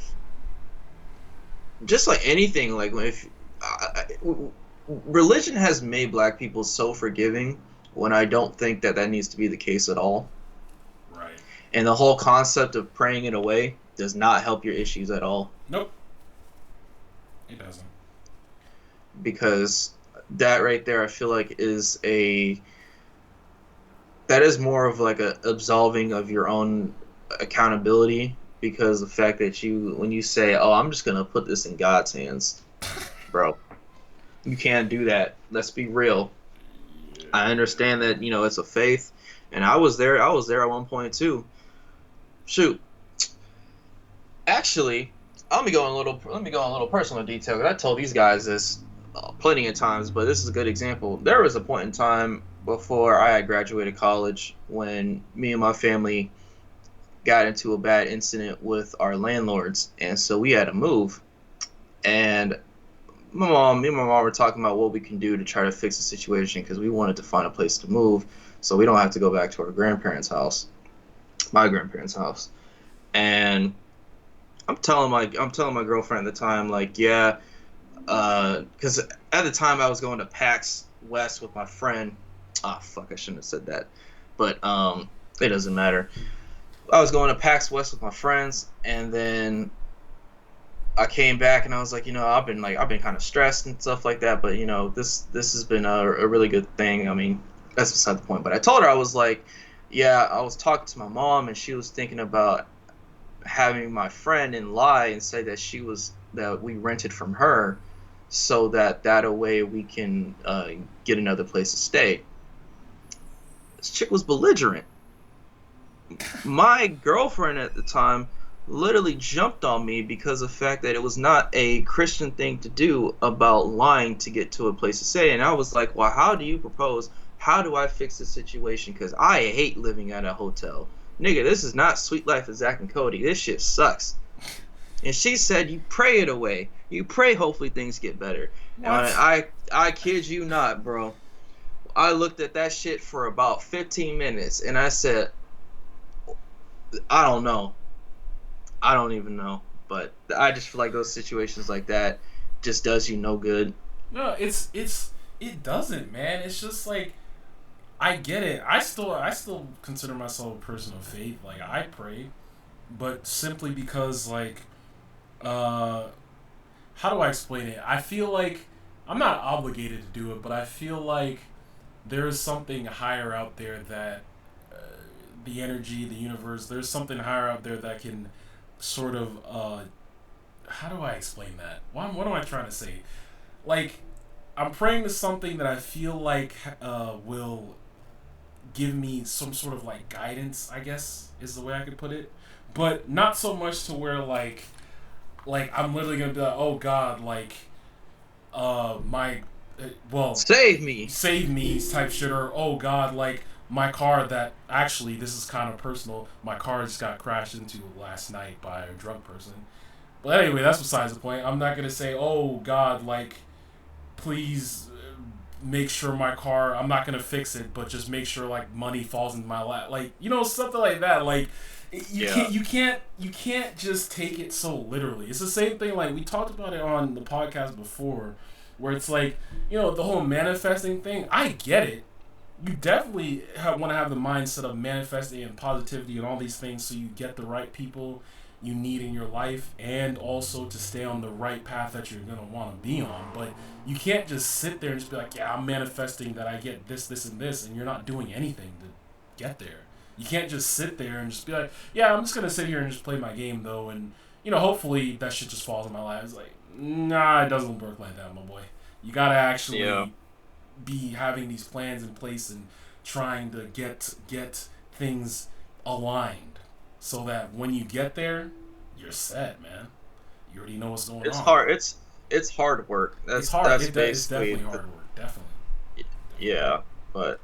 just like anything like if religion has made black people so forgiving when I don't think that that needs to be the case at all. Right. And the whole concept of praying it away does not help your issues at all Nope. It doesn't. because that right there I feel like is a that is more of like a absolving of your own accountability because the fact that you when you say, "Oh, I'm just going to put this in God's hands." Bro, you can't do that. Let's be real. I understand that, it's a faith and I was there at one point too. Shoot. Actually, let me go in a little personal detail. 'Cause I told these guys this plenty of times, but this is a good example. There was a point in time before I had graduated college when me and my family got into a bad incident with our landlords, and so we had to move. And me and my mom were talking about what we can do to try to fix the situation because we wanted to find a place to move so we don't have to go back to our grandparents' house, my grandparents' house. And I'm telling my girlfriend at the time like yeah, because at the time I was going to PAX West with my friend. Ah, fuck, I shouldn't have said that, but it doesn't matter. I was going to PAX West with my friends, and then I came back and I was like, I've been kind of stressed and stuff like that, but this has been a really good thing. I mean, that's beside the point. But I told her I was like, yeah, I was talking to my mom and she was thinking about having my friend in lie and say that we rented from her, so that a way we can get another place to stay. This chick was belligerent. My girlfriend at the time literally jumped on me because of the fact that it was not a Christian thing to do about lying to get to a place to stay. And I was like, well, how do you propose? How do I fix this situation? Because I hate living at a hotel. Nigga, this is not Sweet Life of Zach and Cody. This shit sucks. And she said, you pray it away. You pray hopefully things get better. And What? I kid you not, bro. I looked at that shit for about 15 minutes and I said, I don't know. I don't even know. But I just feel like those situations like that just does you no good. No, it doesn't, man. It's just like I get it. I still consider myself a person of faith. Like I pray, but simply because like uh how do I explain it? I feel like I'm not obligated to do it, but I feel like there's something higher out there that uh, the energy, the universe, there's something higher out there that can sort of how do I explain that? What am I trying to say? Like I'm praying to something that I feel like will give me some sort of like guidance, I guess is the way I could put it, but not so much to where like I'm literally gonna be like, oh God, like my well, Save me. save me type shit, or oh God, like my car that actually this is kind of personal. My car just got crashed into last night by a drunk person. But anyway, that's besides the point. I'm not gonna say, oh God, like please make sure my car. I'm not gonna fix it, but just make sure like money falls into my lap, like something like that. Like Yeah. you can't just take it so literally. It's the same thing like we talked about it on the podcast before, where it's like the whole manifesting thing. I get it. You definitely want to have the mindset of manifesting and positivity and all these things, so you get the right people you need in your life, and also to stay on the right path that you're gonna want to be on. But you can't just sit there and just be like, yeah, I'm manifesting that I get this, this, and this, and you're not doing anything to get there. You can't just sit there and just be like, yeah, I'm just gonna sit here and just play my game though, and hopefully that shit just falls in my lap. It's like, nah, it doesn't work like that, my boy. You gotta actually Yeah. be having these plans in place and trying to get things aligned, so that when you get there, you're set, man. You already know what's going It's on. hard. It's hard work. It's That's hard. that's It's basically definitely hard work. Definitely. yeah. But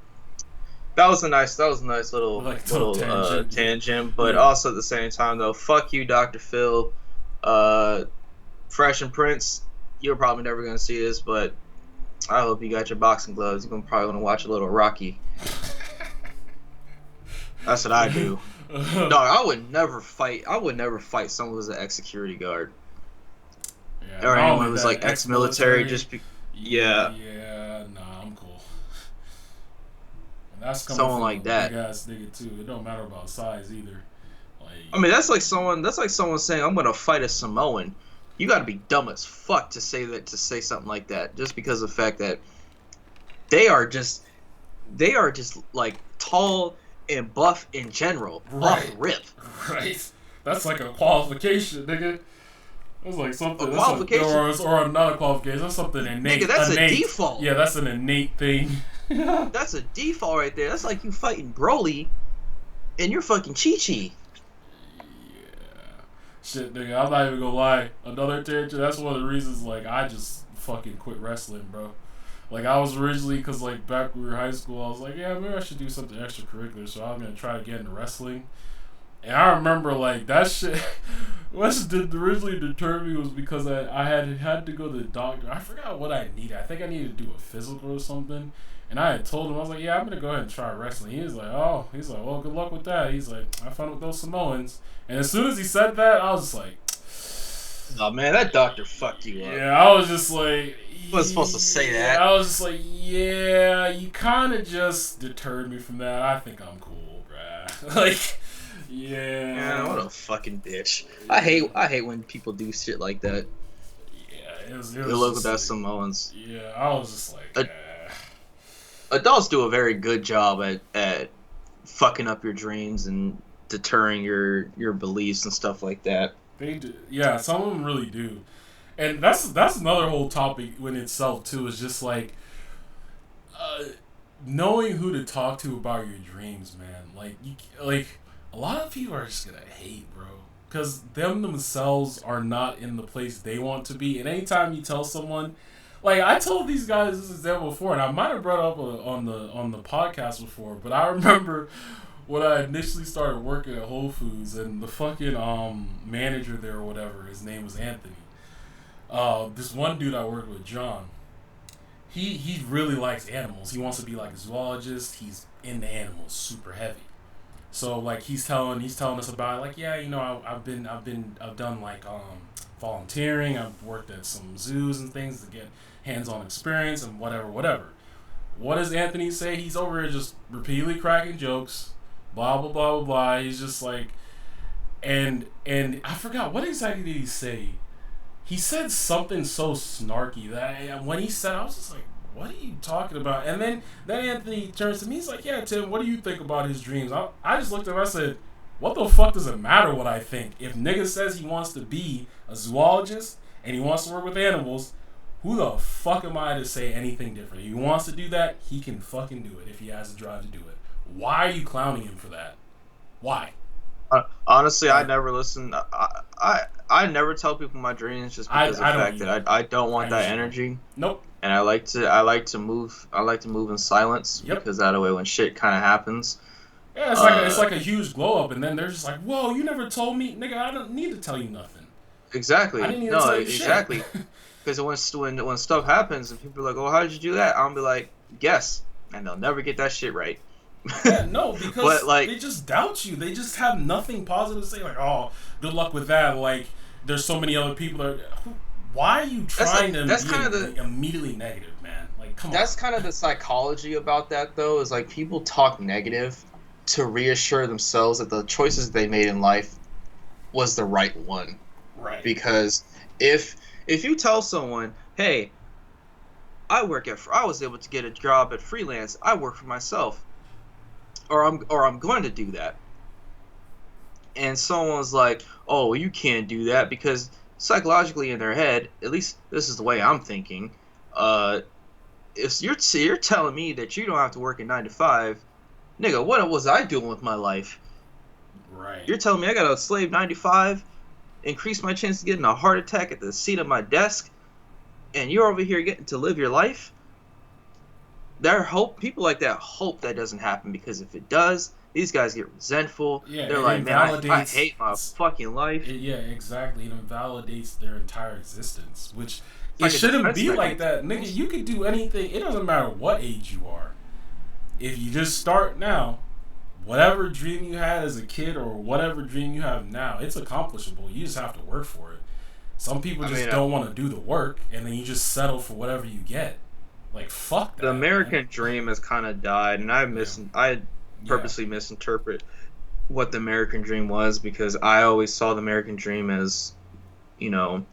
that was a nice Like little tangent. tangent. But Yeah. also at the same time though, fuck you, Dr. Phil. Uh, Fresh and Prince. You're probably never gonna see this, but I hope you got your boxing gloves. You're probably gonna watch a little Rocky. That's what I do. Dog, I would never fight. I would never fight someone who's an ex-security guard Yeah. or Not anyone only who's that, like ex-military. ex-military. Yeah, Yeah. Nah, I'm cool. And that's coming someone from like a that. big ass nigga too. It don't matter about size either. Like, I mean, that's like someone. That's like someone saying, "I'm gonna fight a Samoan." You got to be dumb as fuck to say that. To say something like that, just because of the fact that they are just, they are just like tall and buff in general, off right. rip. Right. That's like a qualification, nigga. That's like something. A That's qualification? or not a qualification. That's something innate. Nigga, that's a innate. default. Yeah, that's an innate thing. Yeah. That's a default right there. That's like you fighting Broly, and you're fucking Chi-Chi. Shit, nigga. I'm not even gonna lie. Another tangent. That's one of the reasons. Like, I just fucking quit wrestling, bro. Like, I was originally, because like back when we were in high school, I was like, yeah, maybe I should do something extracurricular. So I was gonna try to get into wrestling. And I remember like that shit. What originally deterred me was because I had to go to the doctor. I forgot what I needed. I think I needed to do a physical or something. And I had told him, I was like, yeah, I'm gonna go ahead and try wrestling. He was like, oh, well, good luck with that. He's like, have fun with those Samoans. And as soon as he said that, I was just like, Oh man, that doctor fucked you up. yeah, I was just like, I wasn't supposed to say that. I was just like, yeah, you kind of just deterred me from that. I think I'm cool, bruh. Like, yeah. Man, what a fucking bitch. I hate when people do shit like that. Yeah, it was Good luck with just that like, Samoans. yeah, I was just like, Adults do a very good job at fucking up your dreams and deterring your beliefs and stuff like that. they do. Yeah, some of them really do. And that's another whole topic in itself too. Is just like uh, knowing who to talk to about your dreams, man. Like a lot of people are just gonna hate, bro, because them themselves are not in the place they want to be. And anytime you tell someone, like I told these guys this example before, and I might have brought it up on the podcast before, but I remember when I initially started working at Whole Foods, and the fucking manager there or whatever, his name was Anthony. This one dude I worked with, John, he really likes animals. He wants to be like a zoologist. He's into animals, super heavy. So like he's telling us about it, like, yeah, I've done like volunteering. I've worked at some zoos and things to get hands-on experience and whatever. What does Anthony say? He's over here just repeatedly cracking jokes, blah blah blah blah blah. He's just like, and I forgot what exactly did he say. He said something so snarky that when he said, I was just like, what are you talking about? And then Anthony turns to me. He's like, yeah, Tim, what do you think about his dreams? I just looked at him. I said, what the fuck does it matter what I think? If nigga says he wants to be a zoologist and he wants to work with animals, Who the fuck am I to say anything different? If he wants to do that, he can fucking do it if he has the drive to do it. Why are you clowning him for that? Why? Honestly, I Like, never listen. I never tell people my dreams just because of I the don't fact either. that I don't I want that usually don't. energy, Nope. and I like to move in silence Yep. because that way when shit kind of happens, Yeah, it's uh, like a huge glow up, and then they're just like, "Whoa, you never told me, nigga. I don't need to tell you nothing. I exactly, didn't need to no, tell you shit." exactly, because when stuff happens and people are like, "Oh, how did you do that?" I'll be like, "Guess," and they'll never get that shit right. Yeah, no, But because like, they just doubt you. They just have nothing positive to say. Like, "Oh, good luck with that." Like, there's so many other people that. Why are you trying to that's be kind of the immediately negative, man? Like, come on. that's kind of the psychology about that though, is like people talk negative to reassure themselves that the choices they made in life was the right one. Right. Because if if you tell someone, "Hey, I was able to get a job at freelance. I work for myself, or I'm going to do that," and someone's like, "Oh, well, you can't do that because psychologically in their head, at least this is the way I'm thinking, uh, if you're telling me that you don't have to work a 9 to 5, nigga, what was I doing with my life? Right. You're telling me I got to slave 9 to 5, increase my chance of getting a heart attack at the seat of my desk, and you're over here getting to live your life?" People like that hope that doesn't happen, because if it does, these guys get resentful. Yeah, They're it like, "Man, I invalidates. hate my fucking life." Yeah, exactly. It invalidates their entire existence, which It's it like a shouldn't defense be like mechanism that, nigga. almost. You could do anything. It doesn't matter what age you are. If you just start now, whatever dream you had as a kid or whatever dream you have now, it's accomplishable. You just have to work for it. Some people I just mean, don't want to do the work, and then you just settle for whatever you get. Like, fuck the that, man. American dream has kind of died, and Yeah, I yeah, purposely misinterpret what the American dream was, because I always saw the American dream as, you know,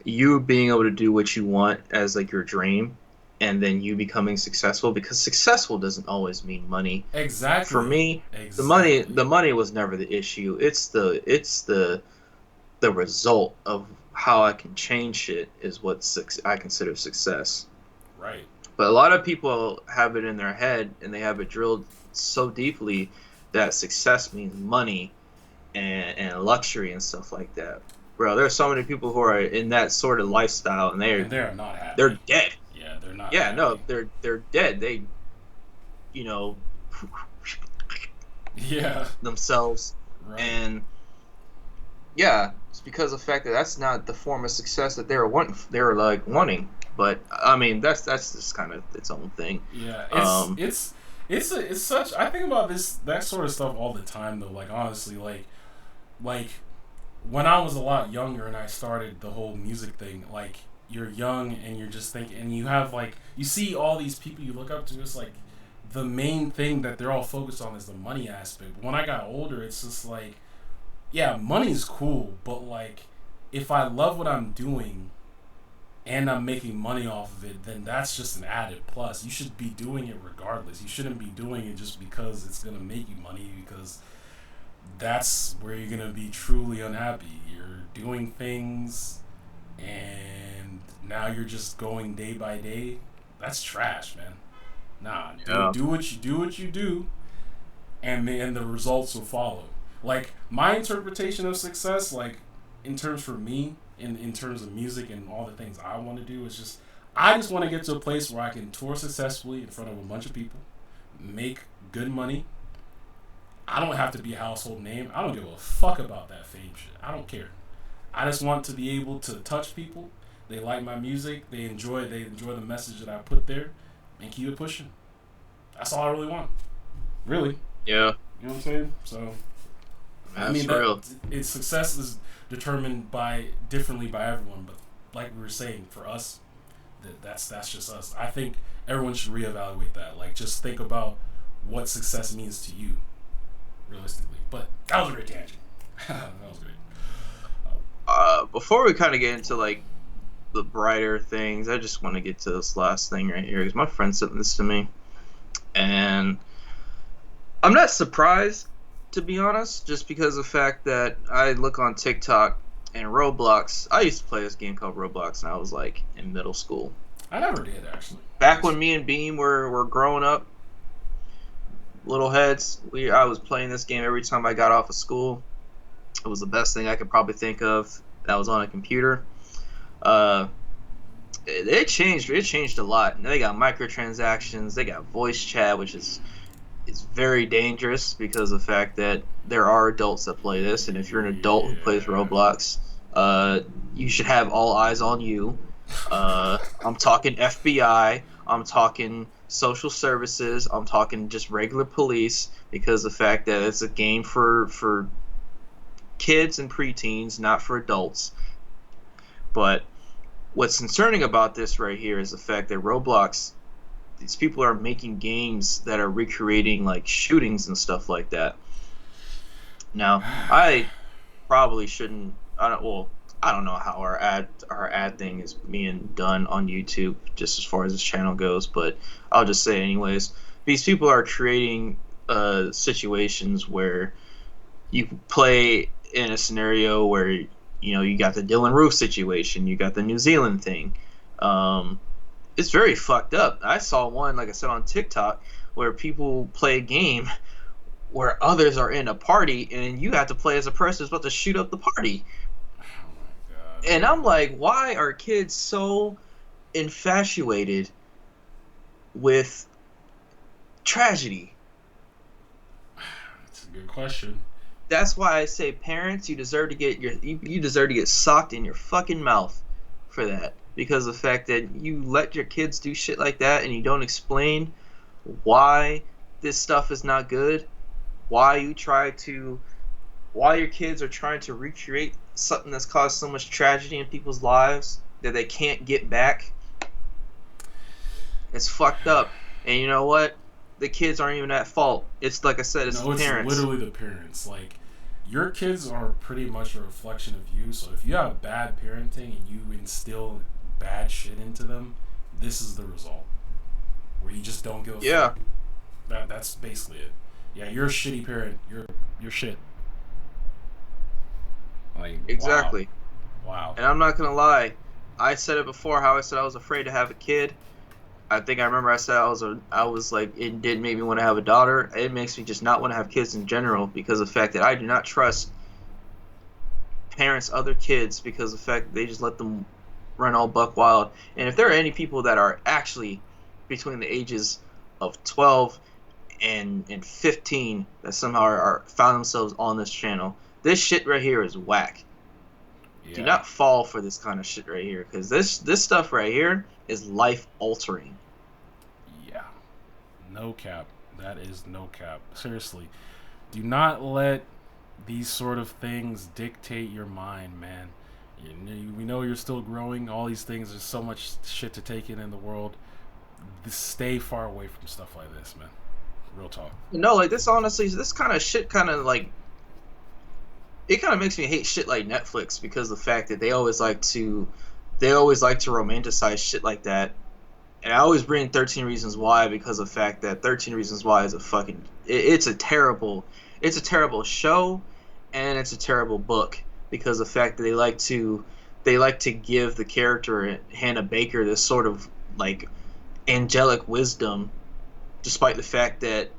you being able to do what you want as like your dream, and then you becoming successful, because successful doesn't always mean money. For exactly, me, exactly. the money was never the issue. It's the result of how I can change shit is what I consider success. Right. But a lot of people have it in their head, and they have it drilled so deeply that success means money and luxury and stuff like that. Bro, there's so many people who are in that sort of lifestyle, and And they're not they're happy. dead. Yeah, they're not Yeah, no, happy. they're dead. They, you know, Yeah. themselves. Right. And yeah, it's because of the fact that that's not the form of success that they were wanting. They were like wanting. But I mean, that's just kind of its own thing. Yeah. Um, It's such. I think about that sort of stuff all the time though. Like honestly, like when I was a lot younger and I started the whole music thing, like you're young and you're just thinking, and you have like you see all these people you look up to. It's like the main thing that they're all focused on is the money aspect. But when I got older, it's just like, yeah, money's cool, but like if I love what I'm doing and I'm making money off of it, then that's just an added plus. You should be doing it regardless. You shouldn't be doing it just because it's gonna make you money, because that's where you're gonna be truly unhappy. You're doing things and now you're just going day by day. That's trash, man. Nah, yeah. do what you do, and the results will follow. Like my interpretation of success, like in terms for me, in terms of music and all the things I want to do, is just I just want to get to a place where I can tour successfully in front of a bunch of people, make good money. I don't have to be a household name. I don't give a fuck about that fame shit. I don't care. I just want to be able to touch people. They like my music. They enjoy the message that I put there, and keep it pushing. That's all I really want. Really. Yeah, You know what I'm saying? So I that's mean that real. its success is determined by differently by everyone, but like we were saying, for us, that's just us. I think everyone should reevaluate that. Like just think about what success means to you, realistically. But that was a great tangent. That was great. Before we kind of get into like the brighter things, I just want to get to this last thing right here, because my friend sent this to me, and I'm not surprised, to be honest, just because of the fact that I look on TikTok And Roblox, I used to play this game called Roblox, and I was like in middle school. I never did actually. Back when me and Beam were growing up, little heads, I was playing this game every time I got off of school. It was the best thing I could probably think of that was on a computer. Uh, it changed. It changed a lot. They got microtransactions. They got voice chat, which is very dangerous because of the fact that there are adults that play this, and if you're an adult who plays Yeah. Roblox, you should have all eyes on you. I'm talking FBI. I'm talking social services. I'm talking just regular police because of the fact that it's a game for kids and preteens, not for adults. But what's concerning about this right here is the fact that Roblox, these people are making games that are recreating like shootings and stuff like that. Now, I probably shouldn't. I don't. Well, I don't know how our ad thing is being done on YouTube, just as far as this channel goes. But I'll just say anyways. These people are creating situations where you play in a scenario where you got the Dylan Roof situation, you got the New Zealand thing. Um, it's very fucked up. I saw one, like I said, on TikTok where people play a game where others are in a party and you have to play as a person who's about to shoot up the party. Oh my god. And I'm like, why are kids so infatuated with tragedy? That's a good question. That's why I say, parents, you deserve to get you deserve to get socked in your fucking mouth for that, because of the fact that you let your kids do shit like that and you don't explain why this stuff is not good, why your kids are trying to recreate something that's caused so much tragedy in people's lives that they can't get back. It's fucked up. And you know what? The kids aren't even at fault. It's like I said, it's No, the it's parents. literally the parents. Like, your kids are pretty much a reflection of you. So if you have bad parenting and you instill bad shit into them, this is the result. Where you just don't give a Yeah, fuck. That's basically it. Yeah, you're a shitty parent. You're shit. Like, wow, exactly. wow. And I'm not gonna lie, I said it before. How I said I was afraid to have a kid. I think I remember I said I was like, it did make me want to have a daughter. It makes me just not want to have kids in general because of the fact that I do not trust parents other kids because of the fact that they just let them run all buck wild. And if there are any people that are actually between the ages of 12 and 15 that somehow are found themselves on this channel, this shit right here is whack. Do Yeah, not fall for this kind of shit right here, because this stuff right here is life altering. yeah. No cap. That is no cap. Seriously, do not let these sort of things dictate your mind, man. We know you're still growing. All these things, there's so much shit to take in the world. Stay far away from stuff like this, man. Real talk. No, like this honestly, this kind of shit kind of like it kind of makes me hate shit like Netflix because of the fact that they always like to romanticize shit like that. And I always bring 13 Reasons Why because of the fact that 13 Reasons Why is a fucking it's a terrible show and it's a terrible book because of the fact that they like to give the character Hannah Baker this sort of like angelic wisdom despite the fact that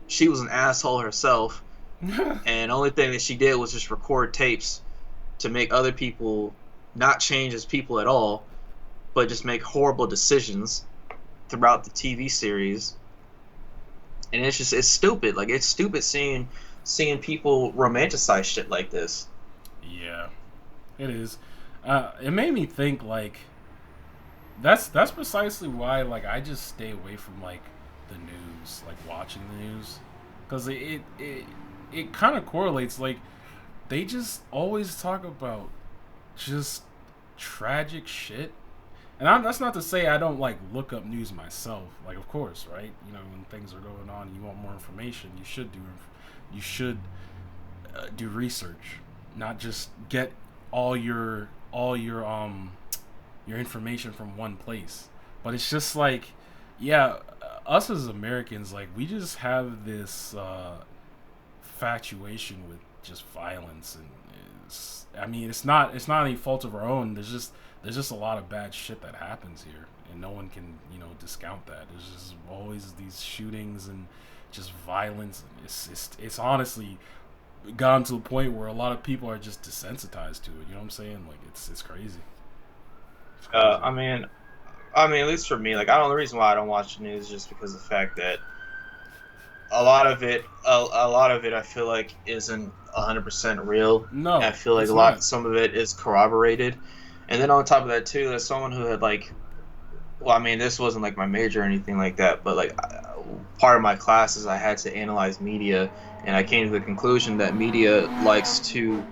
she was an asshole herself, and the only thing that she did was just record tapes to make other people not change as people at all, but just make horrible decisions throughout the TV series. And it's stupid. Like it's stupid seeing people romanticize shit like this. Yeah, it is. It made me think like that's precisely why like I just stay away from like the news, like watching the news, because it kind of correlates. Like they just always talk about just tragic shit. And that's not to say I don't like look up news myself. Like, of course, right? You know, when things are going on, and you want more information. You should do research, not just get all your information from one place. But it's just like, yeah, us as Americans, like we just have this infatuation with just violence, and I mean, it's not any fault of our own. There's just a lot of bad shit that happens here, and no one can discount that. There's just always these shootings and just violence. It's honestly gotten to the point where a lot of people are just desensitized to it. You know what I'm saying? Like it's crazy. It's crazy. I mean, at least for me, like, the reason why I don't watch the news is just because of the fact that a lot of it, I feel like isn't 100% real. No, I feel like some of it is corroborated, and then on top of that too, there's someone who had like, well, I mean, this wasn't like my major or anything like that, but like part of my classes, I had to analyze media, and I came to the conclusion that media likes to,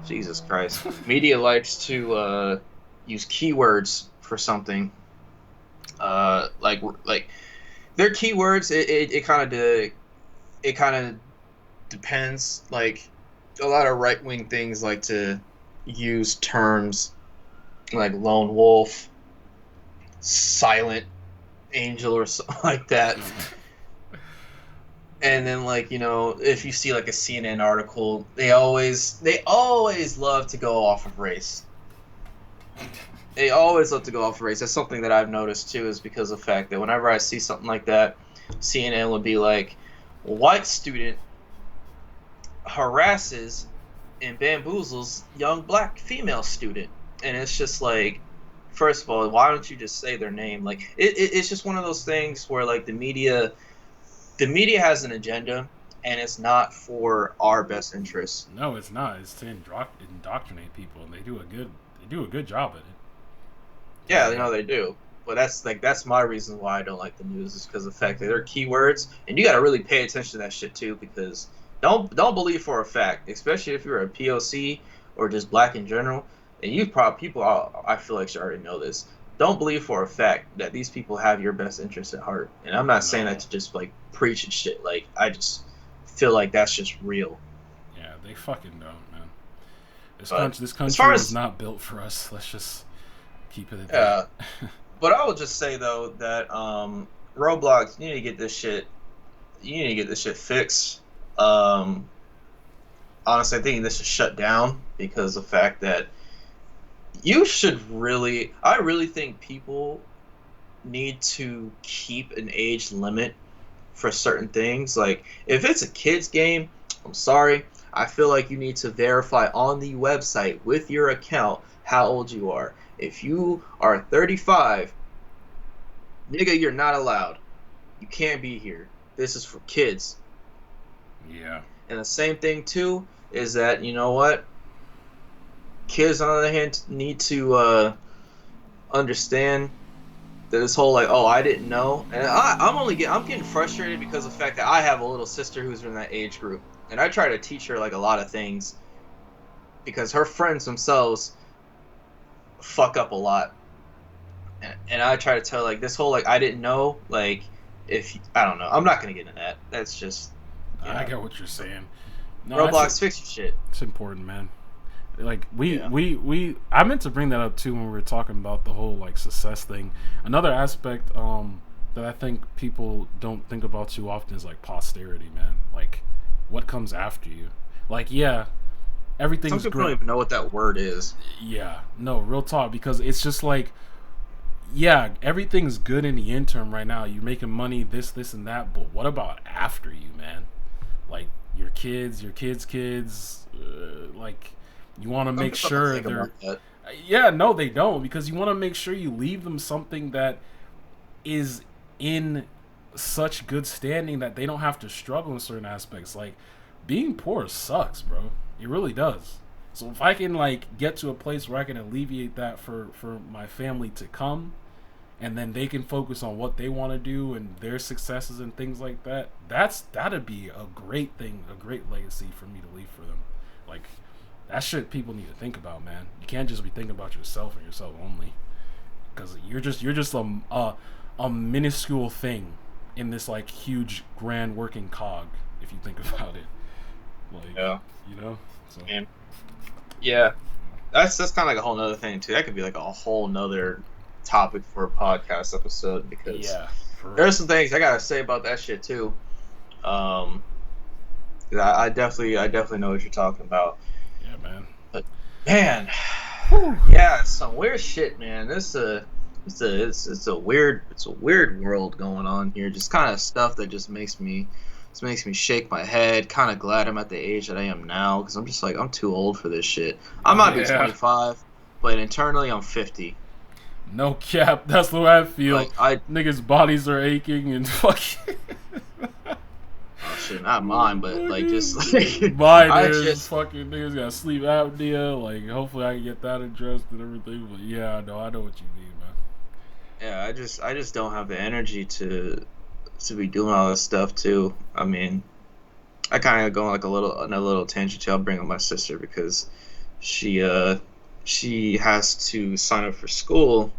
Jesus Christ, media likes to use keywords for something, like their keywords. It kind of depends. Like a lot of right wing things like to use terms like lone wolf, silent angel, or something like that. And then, like, if you see like a CNN article, they always love to go off of race. They always love to go off of race. That's something that I've noticed too, is because of the fact that whenever I see something like that, CNN would be like, white student harasses and bamboozles young black female student. And it's just like, first of all, why don't you just say their name? Like, it's just one of those things where, like, the media has an agenda, and it's not for our best interests. No, it's not. It's to indoctrinate people, and they do a good job at it. Yeah, they do. But that's my reason why I don't like the news, is because of the fact that they're keywords, and you got to really pay attention to that shit too. Because don't believe for a fact, especially if you're a POC or just black in general, and I feel like should already know this. Don't believe for a fact that these people have your best interests at heart. And I'm not saying that to just like preach and shit. Like, I just feel like that's just real. Yeah, they fucking don't, man. This country is not built for us. Let's just keep it at that. But I will just say though that Roblox, you need to get this shit fixed. Honestly, I think this should shut down because of the fact that I really think people need to keep an age limit for certain things. Like, if it's a kid's game, I'm sorry, I feel like you need to verify on the website with your account how old you are. If you are 35, nigga, you're not allowed. You can't be here. This is for kids. Yeah. And the same thing too is that, you know what? Kids, on the other hand, need to understand that this whole like, oh, I didn't know, and I'm getting frustrated because of the fact that I have a little sister who's in that age group, and I try to teach her like a lot of things because her friends themselves fuck up a lot, and I try to tell her, like, this whole like I didn't know, like, if I don't know, I'm not gonna get into that. That's just I get what you're saying. No, Roblox, fix your shit. It's important, man. Like I meant to bring that up too when we were talking about the whole like success thing. Another aspect that I think people don't think about too often is like posterity, man. Like, what comes after you? Like, yeah, everything's Some people great. don't even know what that word is. Yeah, no, real talk, because it's just like, yeah, everything's good in the interim right now. You're making money, this and that, but what about after you, man? Like your kids, like. You want to make sure they're... Yeah, no, they don't, because you want to make sure you leave them something that is in such good standing that they don't have to struggle in certain aspects. Like, being poor sucks, bro. It really does. So if I can, like, get to a place where I can alleviate that for my family to come, and then they can focus on what they want to do and their successes and things like that, that'd be a great thing, a great legacy for me to leave for them. Like... That's shit people need to think about, man. You can't just be thinking about yourself and yourself only, because you're just a minuscule thing in this like huge grand working cog. If you think about it, like, yeah, you know. So. Yeah, that's kind of like a whole nother thing too. That could be like a whole nother topic for a podcast episode, because yeah, there's some things I gotta say about that shit too. I definitely know what you're talking about. Yeah, man. But man, Whew. yeah, it's some weird shit, man. It's a weird world going on here. Just kind of stuff that just makes me shake my head. Kind of glad I'm at the age that I am now, because I'm just like, I'm too old for this shit. I might be 25, but internally I'm 50. No cap. That's the way I feel. Like I Niggas' bodies are aching and fucking. Oh shit, not mine, but like just like mine I is just fucking niggas got sleep apnea. Like, hopefully I can get that addressed and everything. But yeah, I know what you mean, man. yeah, I just don't have the energy to be doing all this stuff too. I mean, I kind of go like on a little tangent. I'll bring up my sister because she has to sign up for school,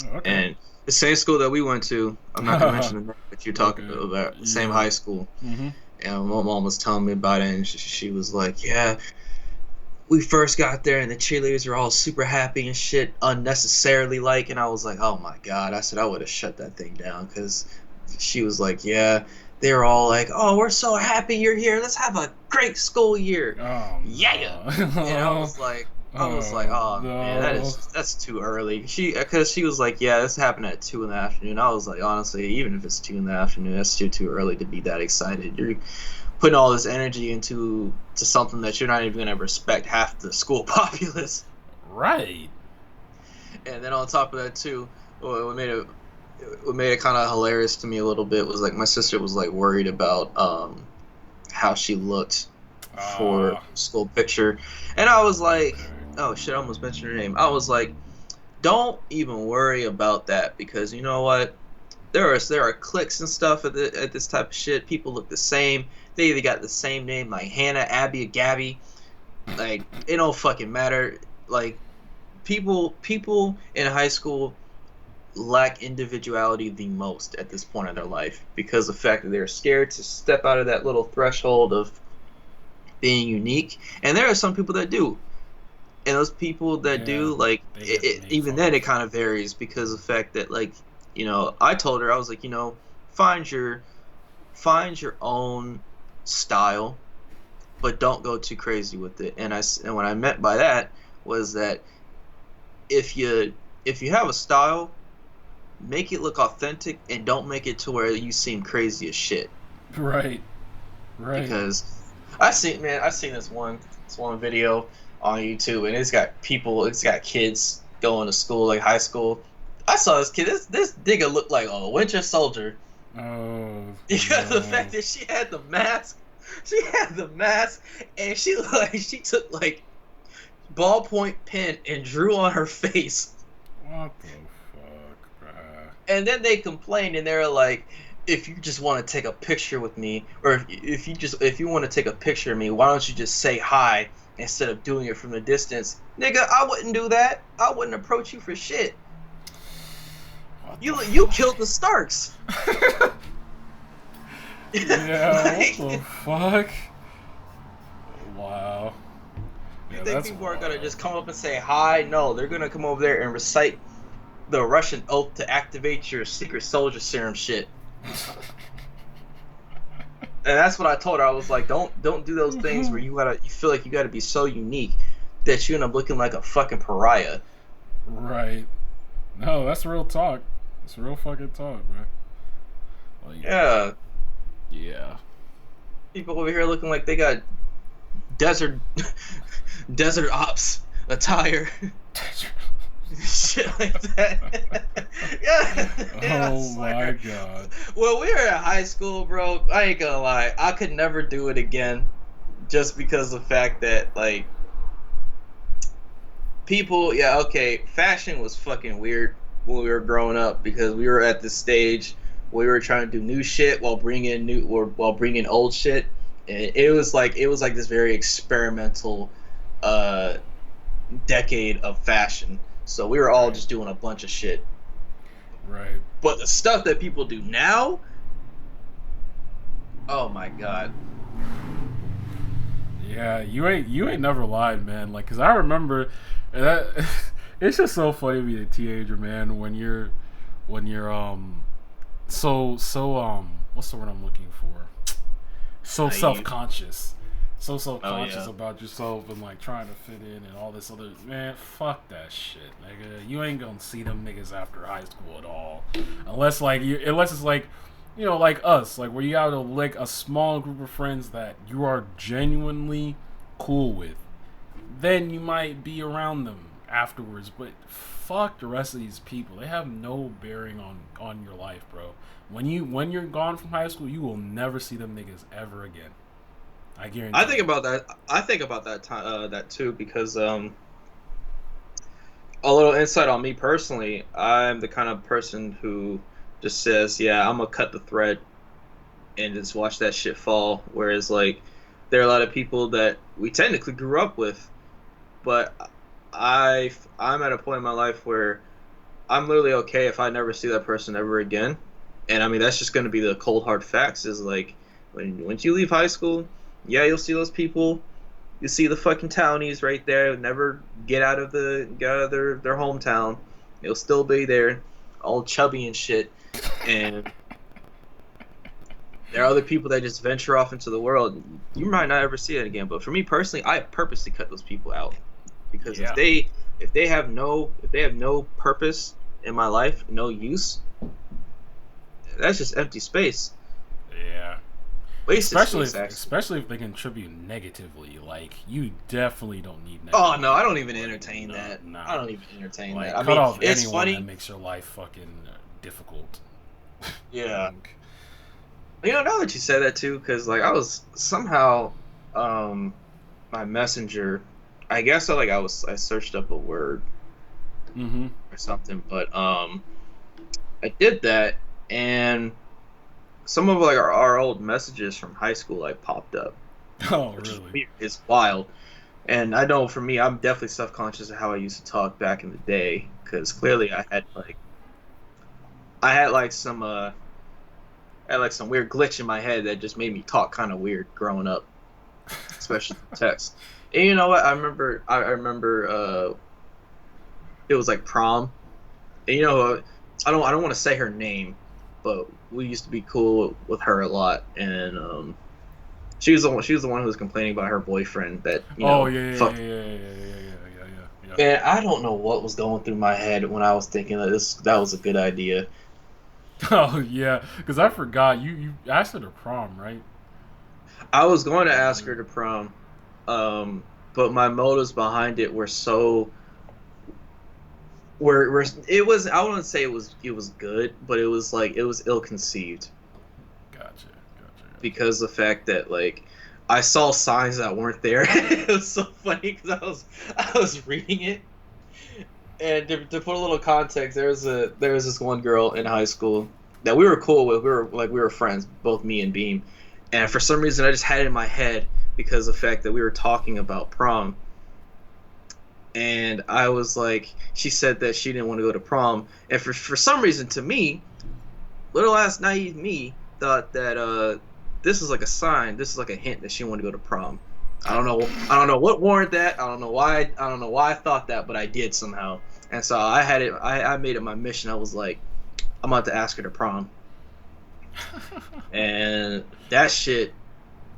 Oh, okay. and the same school that we went to. I'm not gonna mention the name, but you're talking Okay. about the same Yeah. high school. Mm-hmm. And my mom was telling me about it, and she was like, "Yeah, we first got there, and the cheerleaders were all super happy and shit, unnecessarily like." And I was like, "Oh my god!" I said I would have shut that thing down, because she was like, "Yeah, they were all like, oh, we're so happy you're here. Let's have a great school year, Oh, yeah." no. And I was like, oh no. man, that's too early. Because she was like, yeah, this happened at 2 in the afternoon. I was like, honestly, even if it's 2 in the afternoon, that's too early to be that excited. You're putting all this energy into something that you're not even gonna respect half the school populace. Right. And then on top of that too, what made it kind of hilarious to me a little bit was like my sister was like worried about how she looked for school picture, and I was like, oh shit, I almost mentioned her name. I was like, don't even worry about that, because you know what? There are cliques and stuff at this type of shit. People look the same. They either got the same name, like Hannah, Abby, or Gabby. Like, it don't fucking matter. Like, people in high school lack individuality the most at this point in their life, because of the fact that they're scared to step out of that little threshold of being unique. And there are some people that do. And those people that do, like, even then it kind of varies, because of the fact that, like, you know, I told her, I was like, you know, find your own style, but don't go too crazy with it. And what I meant by that was that if you have a style, make it look authentic, and don't make it to where you seem crazy as shit. Right. Because I've seen this one video on YouTube, and it's got kids going to school, like high school. I saw this kid. This nigga looked like a Winter Soldier. Oh. Because no. the fact that she had the mask, and she took like ballpoint pen and drew on her face. What the fuck, bruh? And then they complained, and they're like, if you just want to take a picture with me, or if you want to take a picture of me, why don't you just say hi instead of doing it from a distance? Nigga, I wouldn't do that. I wouldn't approach you for shit. You killed the Starks. Yeah, like, what the fuck? Wow. You think people are gonna just come up and say hi? No, they're gonna come over there and recite the Russian oath to activate your secret soldier serum shit. And that's what I told her. I was like, don't do those things where you feel like you gotta be so unique that you end up looking like a fucking pariah. Right. No, that's real talk. It's real fucking talk, bro. Like, Yeah. Yeah. People over here looking like they got desert ops attire. Shit like that. Yeah. Oh my god. Well, we were in high school, bro. I ain't gonna lie. I could never do it again, just because of the fact that, like, people, yeah, okay, fashion was fucking weird when we were growing up, because we were at this stage where we were trying to do new shit while bringing old shit. And it was like this very experimental decade of fashion. So we were all just doing a bunch of shit. Right. But the stuff that people do now, oh my god. Yeah, you ain't never lied, man. Like, cause I remember, and that it's just so funny to be a teenager, man. When you're so what's the word I'm looking for? so naive. self-conscious. So Oh self-conscious yeah. about yourself and like trying to fit in and all this other, man, fuck that shit, nigga. You ain't gonna see them niggas after high school at all. Unless it's like, you know, like us, like where you have like a small group of friends that you are genuinely cool with. Then you might be around them afterwards, but fuck the rest of these people. They have no bearing on your life, bro. When you're gone from high school, you will never see them niggas ever again. I guarantee. I think about that. I think about that time, that too, because a little insight on me personally. I'm the kind of person who just says, "Yeah, I'm gonna cut the thread and just watch that shit fall." Whereas, like, there are a lot of people that we technically grew up with, but I'm at a point in my life where I'm literally okay if I never see that person ever again. And I mean, that's just going to be the cold hard facts. Is like, once you leave high school, yeah, you'll see those people. You see the fucking townies right there. Never get out of their hometown. They'll still be there, all chubby and shit. And there are other people that just venture off into the world. You might not ever see it again. But for me personally, I purposely cut those people out, because Yeah. if they have no purpose in my life, no use, that's just empty space. Yeah. Wasted Especially space, actually. especially if they contribute negatively. Like you definitely don't need. Oh no, I don't even entertain No, that. no. I don't even entertain Like that. I cut mean, off it's anyone funny. that makes your life fucking difficult. Yeah. Like, You know, now that you said that too, because like I was somehow, my messenger, I guess I searched up a word mm-hmm. or something, but I did that, and some of like our old messages from high school like popped up, Oh which is really? weird. It's wild. And I know for me, I'm definitely self-conscious of how I used to talk back in the day, because clearly I had like some weird glitch in my head that just made me talk kind of weird growing up, especially text. And you know what? I remember it was like prom. And you know, I don't want to say her name, but we used to be cool with her a lot, and she was the one who was complaining about her boyfriend that Oh yeah fucked. yeah. Man, I don't know what was going through my head when I was thinking that was a good idea. Oh yeah, because I forgot you asked her to prom, right? I was going to ask her to prom, but my motives behind it were so were it was I wouldn't say it was good, but it was ill conceived, Gotcha. because the fact that like I saw signs that weren't there. It was so funny because I was reading it, and to put a little context, there was this one girl in high school that we were cool with. We were friends, both me and Beam, and for some reason I just had it in my head because of the fact that we were talking about prom. And I was like, she said that she didn't want to go to prom, and for some reason, to me, little ass naive me thought that this is like a sign, this is like a hint that she wanted to go to prom. I don't know what warranted that. I don't know why I thought that, but I did somehow. And so I made it my mission. I was like, I'm about to ask her to prom, and that shit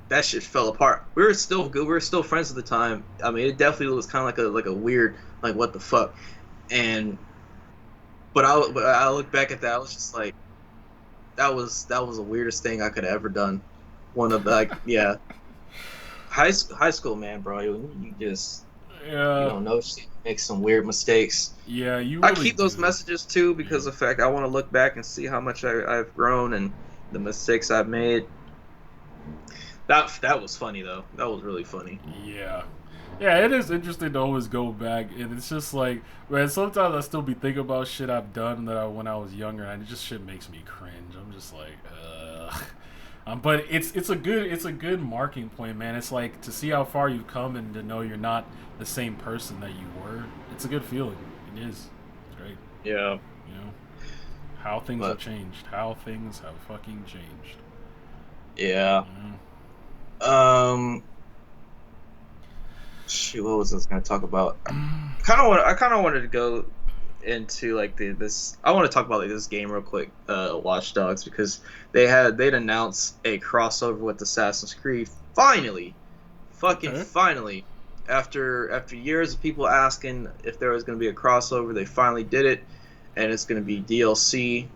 fell apart. We were still good. We were still friends at the time. I mean, it definitely was kind of like a weird, like, what the fuck. And but I look back at that. I was just like, that was the weirdest thing I could have ever done. One of the, like, yeah, high school, man, bro. You just you Yeah, don't know shit. Make some weird mistakes. yeah. You I really keep those do. messages too Yeah. because of the fact I want to look back and see how much I've grown and the mistakes I've made. That was funny though. That was really funny. Yeah. Yeah, it is interesting to always go back, and it's just like, man, sometimes I still be thinking about shit I've done when I was younger, and it just shit makes me cringe. I'm just like, ugh. But it's a good marking point, man. It's like to see how far you've come and to know you're not the same person that you were. It's a good feeling. It is. It's great. Yeah, You know how things have but changed. How things have fucking changed. yeah. You know? Um, Shoot, what was I going to talk about? I kind of wanted to go into like this. I want to talk about like this game real quick, Watch Dogs, because they'd announced a crossover with Assassin's Creed. Finally, fucking Okay. finally, after years of people asking if there was going to be a crossover, they finally did it, and it's going to be DLC.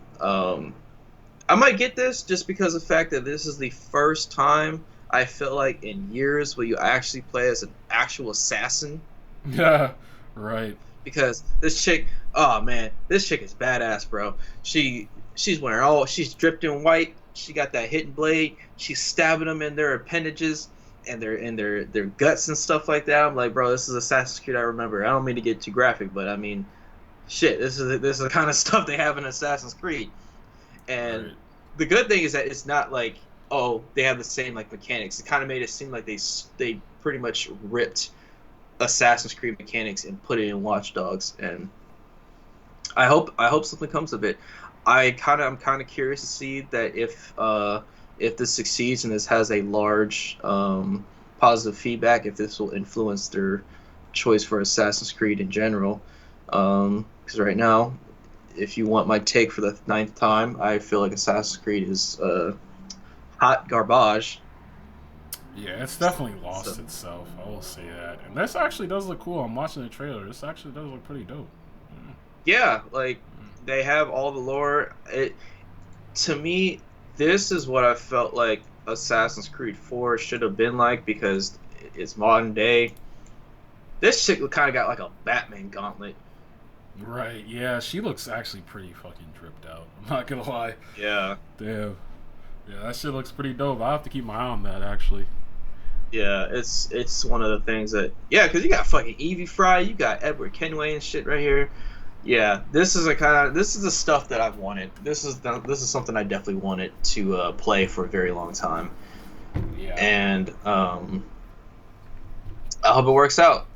I might get this just because of the fact that this is the first time I feel like in years where you actually play as an actual assassin. Yeah. Right. Because this chick, oh man, this chick is badass, bro. She's wearing she's dripped in white. She got that hidden blade. She's stabbing them in their appendages and their guts and stuff like that. I'm like, bro, this is Assassin's Creed I remember. I don't mean to get too graphic, but I mean, shit, this is the kind of stuff they have in Assassin's Creed. And Right. the good thing is that it's not like, oh, they have the same like mechanics. It kind of made it seem like they pretty much ripped Assassin's Creed mechanics and put it in Watch Dogs, and I hope something comes of it. I'm kind of curious to see that if this succeeds and this has a large positive feedback, if this will influence their choice for Assassin's Creed in general. Because right now, if you want my take for the ninth time, I feel like Assassin's Creed is hot garbage. Yeah, it's definitely lost So, itself. I will say that. And this actually does look cool. I'm watching the trailer. This actually does look pretty dope. yeah, like they have all the lore. To me, this is what I felt like Assassin's Creed 4 should have been like because it's modern day. This chick kind of got like a Batman gauntlet. Right. Yeah, she looks actually pretty fucking dripped out. I'm not gonna lie. Yeah, Damn. Yeah, that shit looks pretty dope. I have to keep my eye on that actually. yeah, it's one of the things that because you got fucking Evie Fry, you got Edward Kenway and shit right here. Yeah, this is the stuff that I've wanted. This is something I definitely wanted to play for a very long time, Yeah. and I hope it works out.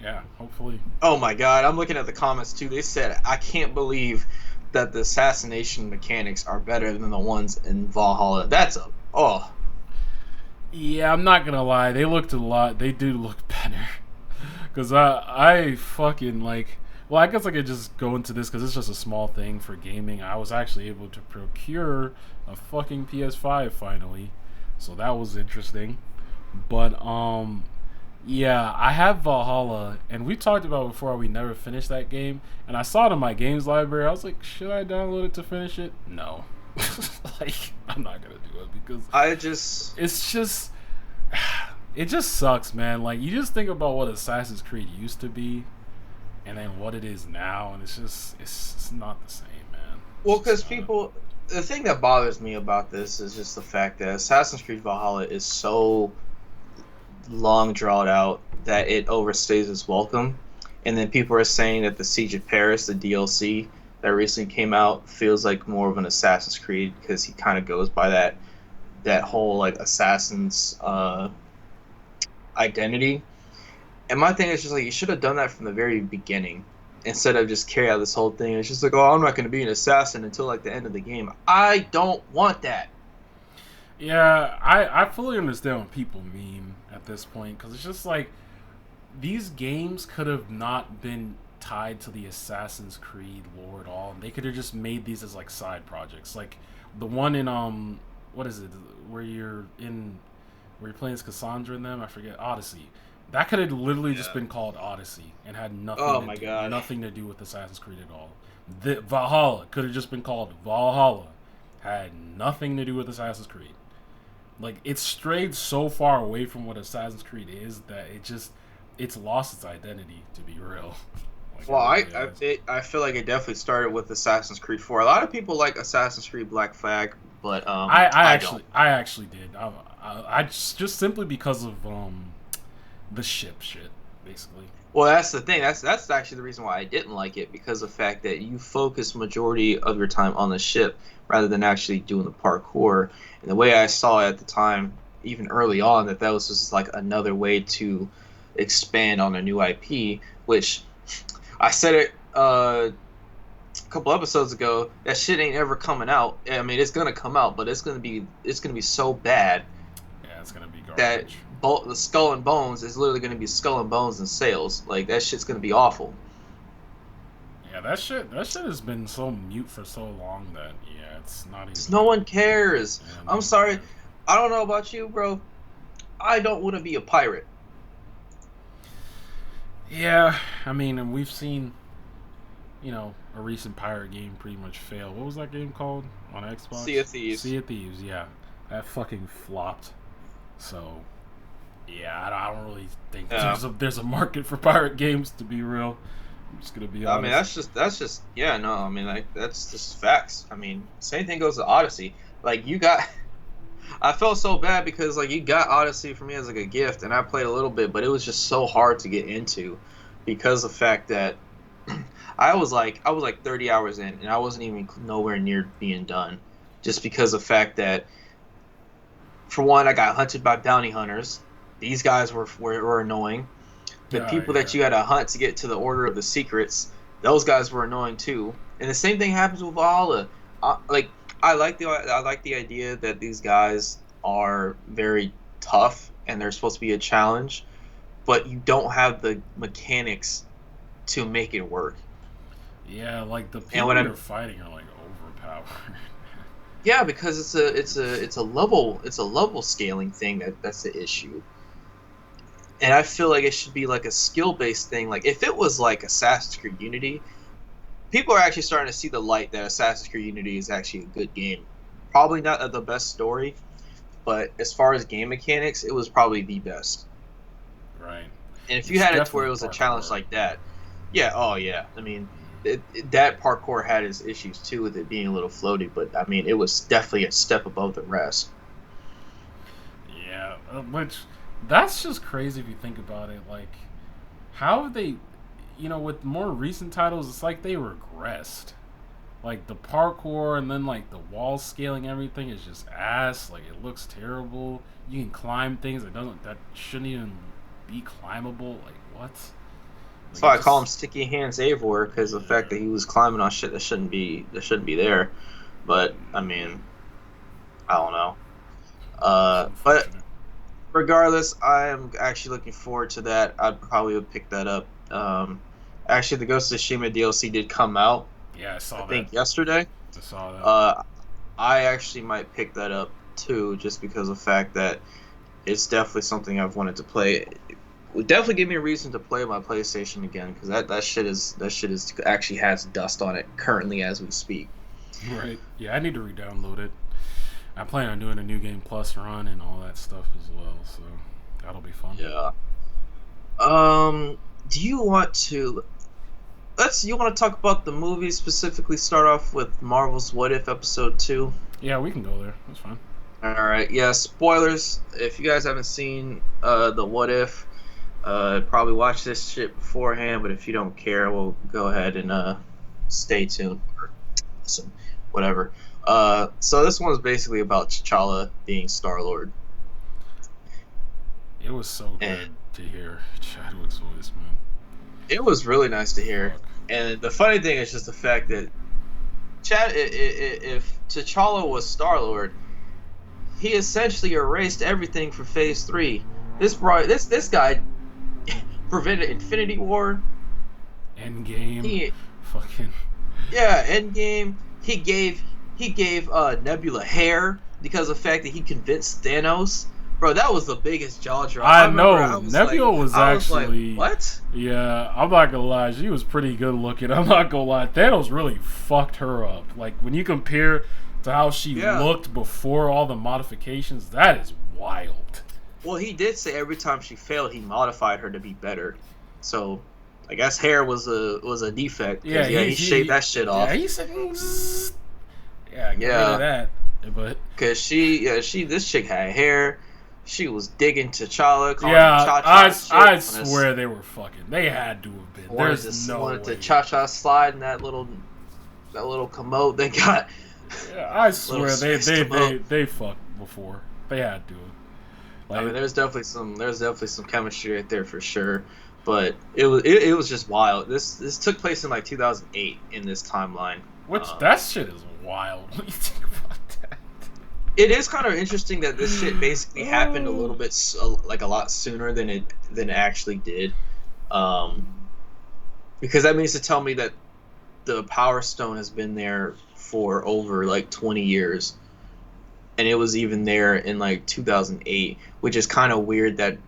Yeah. Hopefully. Oh my god, I'm looking at the comments too. They said, I can't believe that the assassination mechanics are better than the ones in Valhalla. Oh. Yeah, I'm not gonna lie. They looked a lot. They do look better. Cause I fucking like. Well, I guess I could just go into this because it's just a small thing for gaming. I was actually able to procure a fucking PS5 finally, so that was interesting. But yeah, I have Valhalla, and we talked about before we never finished that game. And I saw it in my games library. I was like, should I download it to finish it? No, like I'm not gonna do it because it's just it just sucks, man. Like you just think about what Assassin's Creed used to be, and then what it is now, and it's not the same, man. Well, because the thing that bothers me about this is just the fact that Assassin's Creed Valhalla is so long drawn out that it overstays its welcome. And then people are saying that the Siege of Paris, the DLC that recently came out, feels like more of an Assassin's Creed because he kind of goes by that whole like assassin's identity. And my thing is just like you should have done that from the very beginning instead of just carry out this whole thing. It's just like, oh, I'm not going to be an assassin until like the end of the game. I don't want that. Yeah, I fully understand when people meme at this point because it's just like these games could have not been tied to the Assassin's Creed lore at all. They could have just made these as like side projects, like the one in what is it where you're playing as Cassandra in them? I forget. Odyssey. That could have literally just been called Odyssey and had nothing to do with Assassin's Creed at all. The Valhalla could have just been called Valhalla, had nothing to do with Assassin's Creed. Like it's strayed so far away from what Assassin's Creed is that it's lost its identity. To be real. Like, Well, really I feel like it definitely started with Assassin's Creed 4. A lot of people like Assassin's Creed Black Flag, but I don't. actually did. I just simply because of the shit, basically. Well, that's the thing. That's actually the reason why I didn't like it because of the fact that you focus majority of your time on the ship rather than actually doing the parkour. And the way I saw it at the time, even early on, that was just like another way to expand on a new IP. Which I said it a couple episodes ago. That shit ain't ever coming out. I mean, it's gonna come out, but it's gonna be so bad. Yeah, it's gonna be garbage. That the Skull and Bones is literally going to be Skull and Bones and sales. Like that shit's going to be awful. Yeah, Yeah, that shit has been so mute for so long that it's not even. No one cares. Yeah, I'm sorry. I don't know about you, bro. I don't want to be a pirate. Yeah, I mean, and we've seen, a recent pirate game pretty much fail. What was that game called on Xbox? Sea of Thieves. Sea of Thieves, yeah. That fucking flopped. So, yeah, I don't really think there's a market for pirate games, to be real. I'm just gonna be honest. I mean, that's just yeah, no. I mean, like that's just facts. I mean, same thing goes to Odyssey. Like you got, I felt so bad because like you got Odyssey for me as like a gift, and I played a little bit, but it was just so hard to get into because of the fact that I was like 30 hours in, and I wasn't even nowhere near being done, just because of the fact that, for one, I got hunted by bounty hunters. These guys were annoying. The people that you had to hunt to get to the Order of the Secrets, those guys were annoying too. And the same thing happens with Valhalla. I like the idea that these guys are very tough and they're supposed to be a challenge, but you don't have the mechanics to make it work. Yeah, like the people you're fighting are like overpowered. Yeah, because it's a level scaling thing that's the issue. And I feel like it should be like a skill-based thing. Like, if it was like Assassin's Creed Unity, people are actually starting to see the light that Assassin's Creed Unity is actually a good game. Probably not the best story, but as far as game mechanics, it was probably the best. Right. And if you had it to where it was a challenge like that, yeah, oh yeah. I mean, that parkour had its issues too with it being a little floaty, but I mean, it was definitely a step above the rest. Yeah, which... That's just crazy if you think about it. Like, how have they, with more recent titles, it's like they regressed. Like, the parkour and then, like, the wall scaling, everything is just ass. Like, it looks terrible. You can climb things that shouldn't even be climbable. Like, what? That's why I call him Sticky Hands Eivor, because the fact that he was climbing on shit that shouldn't be there. But, I mean, I don't know. But... regardless, I am actually looking forward to that. I probably would pick that up. Actually, the Ghost of Tsushima DLC did come out. Yeah, I saw that. I think yesterday. I saw that. I actually might pick that up too, just because of the fact that it's definitely something I've wanted to play. It would definitely give me a reason to play my PlayStation again, because that shit is actually has dust on it currently as we speak. Right. Yeah, I need to re-download it. I plan on doing a New Game Plus run and all that stuff as well, so that'll be fun. Yeah. Do you want to... You want to talk about the movie, specifically start off with Marvel's What If Episode 2? Yeah, we can go there. That's fine. Alright, yeah, spoilers. If you guys haven't seen the What If, probably watch this shit beforehand, but if you don't care, we'll go ahead and stay tuned. Or listen, whatever. So this one is basically about T'Challa being Star-Lord. It was so good to hear Chadwick's voice, man. It was really nice to hear. And the funny thing is just the fact that if T'Challa was Star-Lord, he essentially erased everything for Phase 3. This guy prevented Infinity War. Endgame. Fucking. Yeah, Endgame. He gave Nebula hair because of the fact that he convinced Thanos. Bro, that was the biggest jaw drop. I know. Nebula was actually... what? Yeah, I'm not gonna lie. She was pretty good looking. I'm not gonna lie. Thanos really fucked her up. Like, when you compare to how she looked before all the modifications, that is wild. Well, he did say every time she failed, he modified her to be better. So, I guess hair was a defect. Yeah, he shaved that shit off. Yeah, he said... get rid of that. But... because this chick had hair... She was digging T'Challa. I swear they were fucking. They had to have been. There's no way. Wanted to cha-cha slide in that little commode they got. Yeah, I swear they fucked before. They had to. Like, I mean, there's definitely some chemistry right there for sure. But it was just wild. This took place in like 2008 in this timeline. Which that shit is wild when you think about that. It is kind of interesting that this shit basically happened a little bit, like a lot sooner than it actually did, because that means to tell me that the Power Stone has been there for over like 20 years, and it was even there in like 2008, which is kind of weird that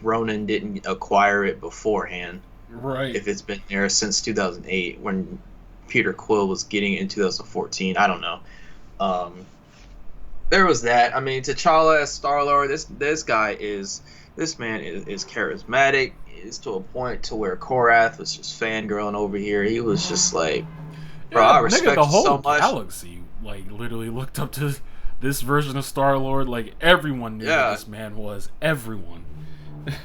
Ronan didn't acquire it beforehand. Right. If it's been there since 2008 when Peter Quill was getting it in 2014, I don't know. There was that. I mean, T'Challa as Star-Lord, this man is charismatic. Is to a point to where Korath was just fangirling over here. He was just like, bro, I respect the you whole so much. galaxy like literally looked up to this version of Star-Lord. Like everyone knew who this man was. Everyone.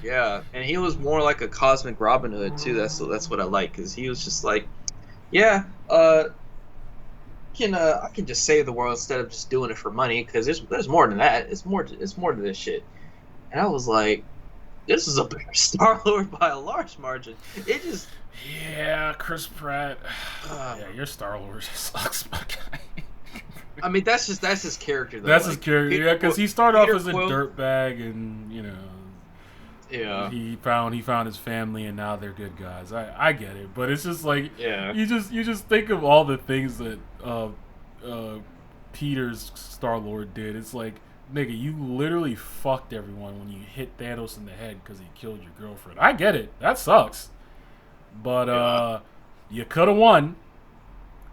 Yeah, and he was more like a cosmic Robin Hood too. That's what I like, because he was just like, yeah, I can just save the world instead of just doing it for money, because there's more than that. It's more to this shit. And I was like, this is a better Star-Lord by a large margin. It just... Yeah, Chris Pratt. Yeah, your Star-Lord sucks, my guy. I mean, that's his character, though. That's his character, yeah, because he started off as a dirtbag, and, you know... Yeah. He found his family, and now they're good guys. I get it, but it's just like... Yeah. You just think of all the things that Peter's Star-Lord did. It's like... Nigga, you literally fucked everyone when you hit Thanos in the head because he killed your girlfriend. I get it. That sucks. But you could have won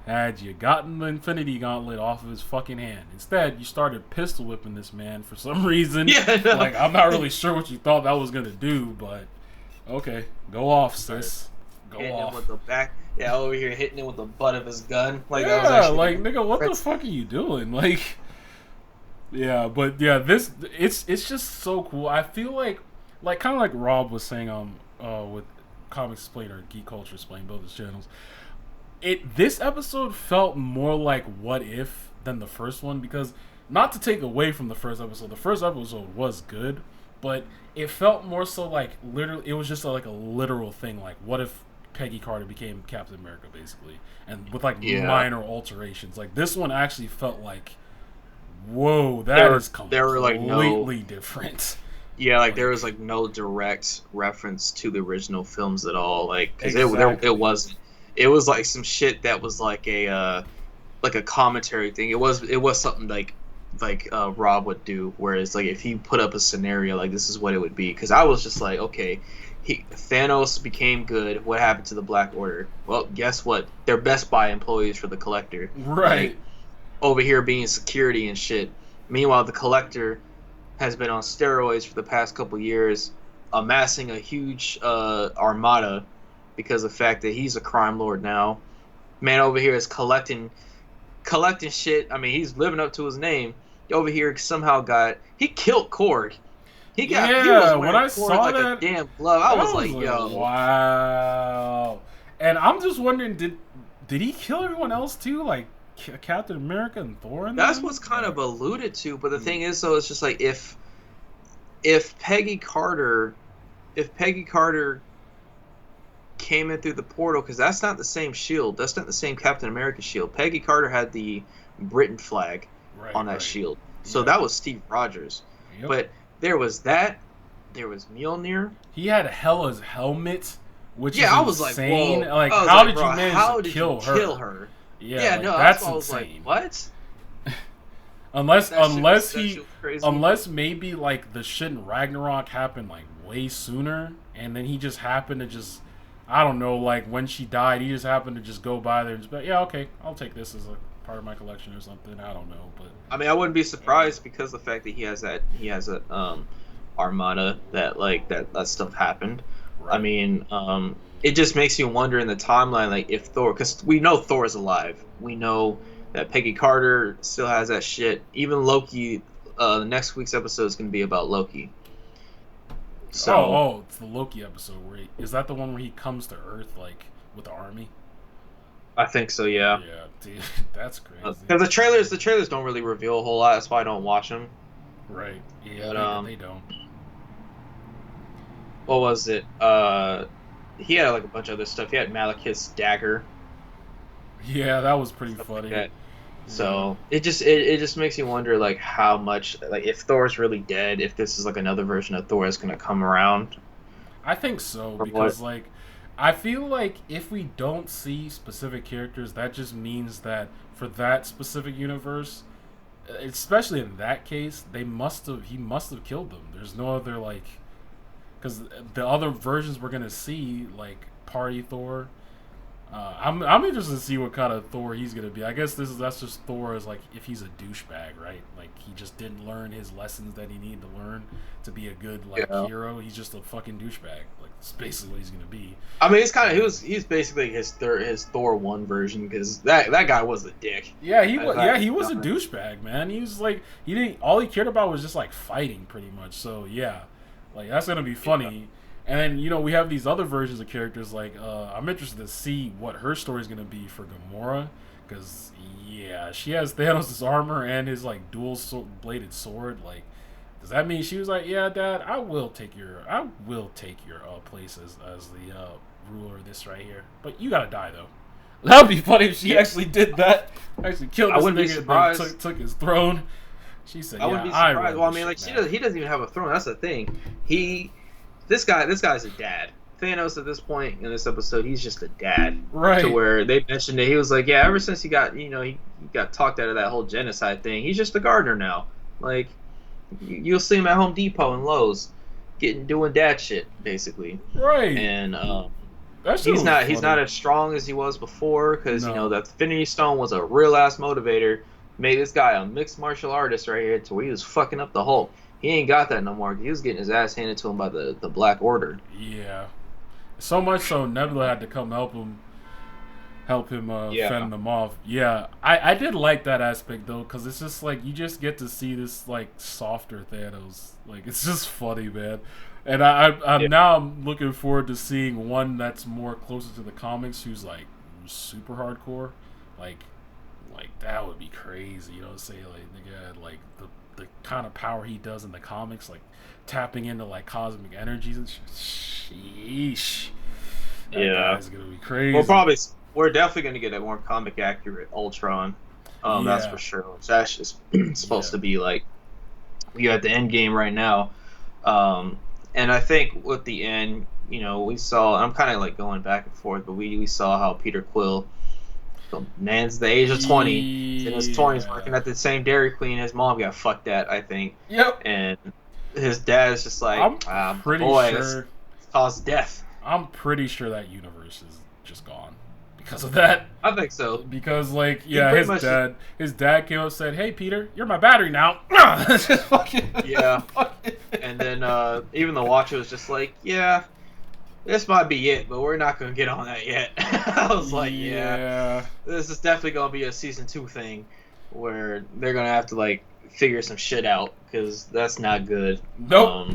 had you gotten the Infinity Gauntlet off of his fucking hand. Instead, you started pistol whipping this man for some reason. Yeah, no. Like, I'm not really sure what you thought that was going to do, but okay. Go off, sis. Go hitting off. him with the back. Yeah, over here hitting him with the butt of his gun. Like, yeah, that was actually, like, nigga, what the fuck are you doing? Like... Yeah, but yeah, it's just so cool. I feel like kind of like Rob was saying with Comics Explained or Geek Culture Explained, both his channels. This episode felt more like What If than the first one, because not to take away from the first episode was good, but it felt more so like literally it was just like a literal thing, like what if Peggy Carter became Captain America basically, and with like minor alterations. Like this one actually felt like, whoa, that is completely different. Yeah, like there was like no direct reference to the original films at all. Like, because it wasn't. It was like some shit that was like a commentary thing. It was something like Rob would do, whereas like if he put up a scenario like this is what it would be. Because I was just like, okay, Thanos became good. What happened to the Black Order? Well, guess what? They're Best Buy employees for the Collector. Right. Like, over here being security and shit. Meanwhile, the Collector has been on steroids for the past couple years, amassing a huge armada because of the fact that he's a crime lord now. Man over here is collecting shit. I mean, he's living up to his name. Over here somehow he killed Korg. He was when I Korg saw like that, a damn glove. I was like, yo, wow. And I'm just wondering, did he kill everyone else too? Like Captain America and Thor? That's what's kind of alluded to, but the thing is, though, it's just like if Peggy Carter came in through the portal, because that's not the same shield, that's not the same Captain America shield. Peggy Carter had the Britain flag on that shield, so that was Steve Rogers. Yep. But there was Mjolnir. He had Hela's helmet, which is I was insane. Like, whoa. Like, how did you manage to kill her? Yeah, no, that's I was insane. Like, what? unless maybe like the shit in Ragnarok happened like way sooner, and then he just happened to I don't know, like when she died, he just happened to just go by there and just be like, yeah, okay, I'll take this as a part of my collection or something. I don't know, but I mean, I wouldn't be surprised because the fact that he has a armada that stuff happened. Right. I mean, it just makes you wonder in the timeline, like if Thor, because we know Thor is alive. We know that Peggy Carter still has that shit. Even Loki, next week's episode is going to be about Loki. So, it's the Loki episode is that the one where he comes to Earth like with the army? I think so, yeah. Yeah, dude, that's crazy. Because the trailers don't really reveal a whole lot. That's why I don't watch them. Right. Yeah, they don't. What was it? He had like a bunch of other stuff. He had Malekith's dagger. Yeah, that was pretty funny. Like so it just makes you wonder like how much, like if Thor's really dead, if this is like another version of Thor that's gonna come around. I think so, because like I feel like if we don't see specific characters, that just means that for that specific universe, especially in that case, he must have killed them. There's no other like, because the other versions we're gonna see like Party Thor. I'm interested to see what kind of Thor he's gonna be. I guess that's just Thor as like if he's a douchebag, right? Like he just didn't learn his lessons that he needed to learn to be a good like hero. He's just a fucking douchebag. Like that's basically what he's gonna be. I mean, it's kind of he's basically his Thor 1 version because that guy was a dick. Yeah, he was. Yeah, he was a douchebag, man. He was like he didn't. All he cared about was just like fighting, pretty much. So yeah, like that's gonna be funny. Yeah. And then, you know, we have these other versions of characters. Like, I'm interested to see what her story is going to be for Gamora. Because, yeah, she has Thanos' armor and his, like, dual-bladed sword. Like, does that mean she was like, yeah, Dad, I will take your place as the ruler of this right here. But you got to die, though. That would be funny if she actually did that. Actually killed this nigga and took his throne. She said, I wouldn't be surprised. Well, I mean, like, he doesn't even have a throne. That's the thing. This guy's a dad. Thanos at this point in this episode, he's just a dad. Right. To where they mentioned it, he was like, yeah, ever since he got, he got talked out of that whole genocide thing, he's just a gardener now. Like, you'll see him at Home Depot and Lowe's, doing dad shit, basically. Right. And he's not as strong as he was before because the Infinity Stone was a real ass motivator. Made this guy a mixed martial artist right here to where he was fucking up the Hulk. He ain't got that no more. He was getting his ass handed to him by the Black Order. Yeah. So much so Nebula had to come help him fend them off. Yeah. I did like that aspect, though, because it's just like you just get to see this, like, softer Thanos. Like, it's just funny, man. And I'm looking forward to seeing one that's more closer to the comics who's, like, super hardcore. Like that would be crazy, you know, say, like, nigga, like, the kind of power he does in the comics, like tapping into like cosmic energies and shit. Sheesh. That guy's gonna be crazy. We're definitely gonna get a more comic accurate Ultron. That's for sure. That's just supposed to be like you at the end game right now. And I think with the end, we saw. I'm kind of like going back and forth, but we saw how Peter Quill. The man's the age of 20. He's in his 20s working at the same Dairy Queen. His mom got fucked at, I think. Yep. And his dad is just like, I'm pretty sure this caused death. I'm pretty sure that universe is just gone because of that. I think so. Because, like, his dad came up and said, hey, Peter, you're my battery now. Just fucking... Yeah. And then even the Watcher was just like, yeah. This might be it, but we're not going to get on that yet. I was like, yeah, this is definitely going to be a season 2 thing where they're going to have to, like, figure some shit out because that's not good. Nope.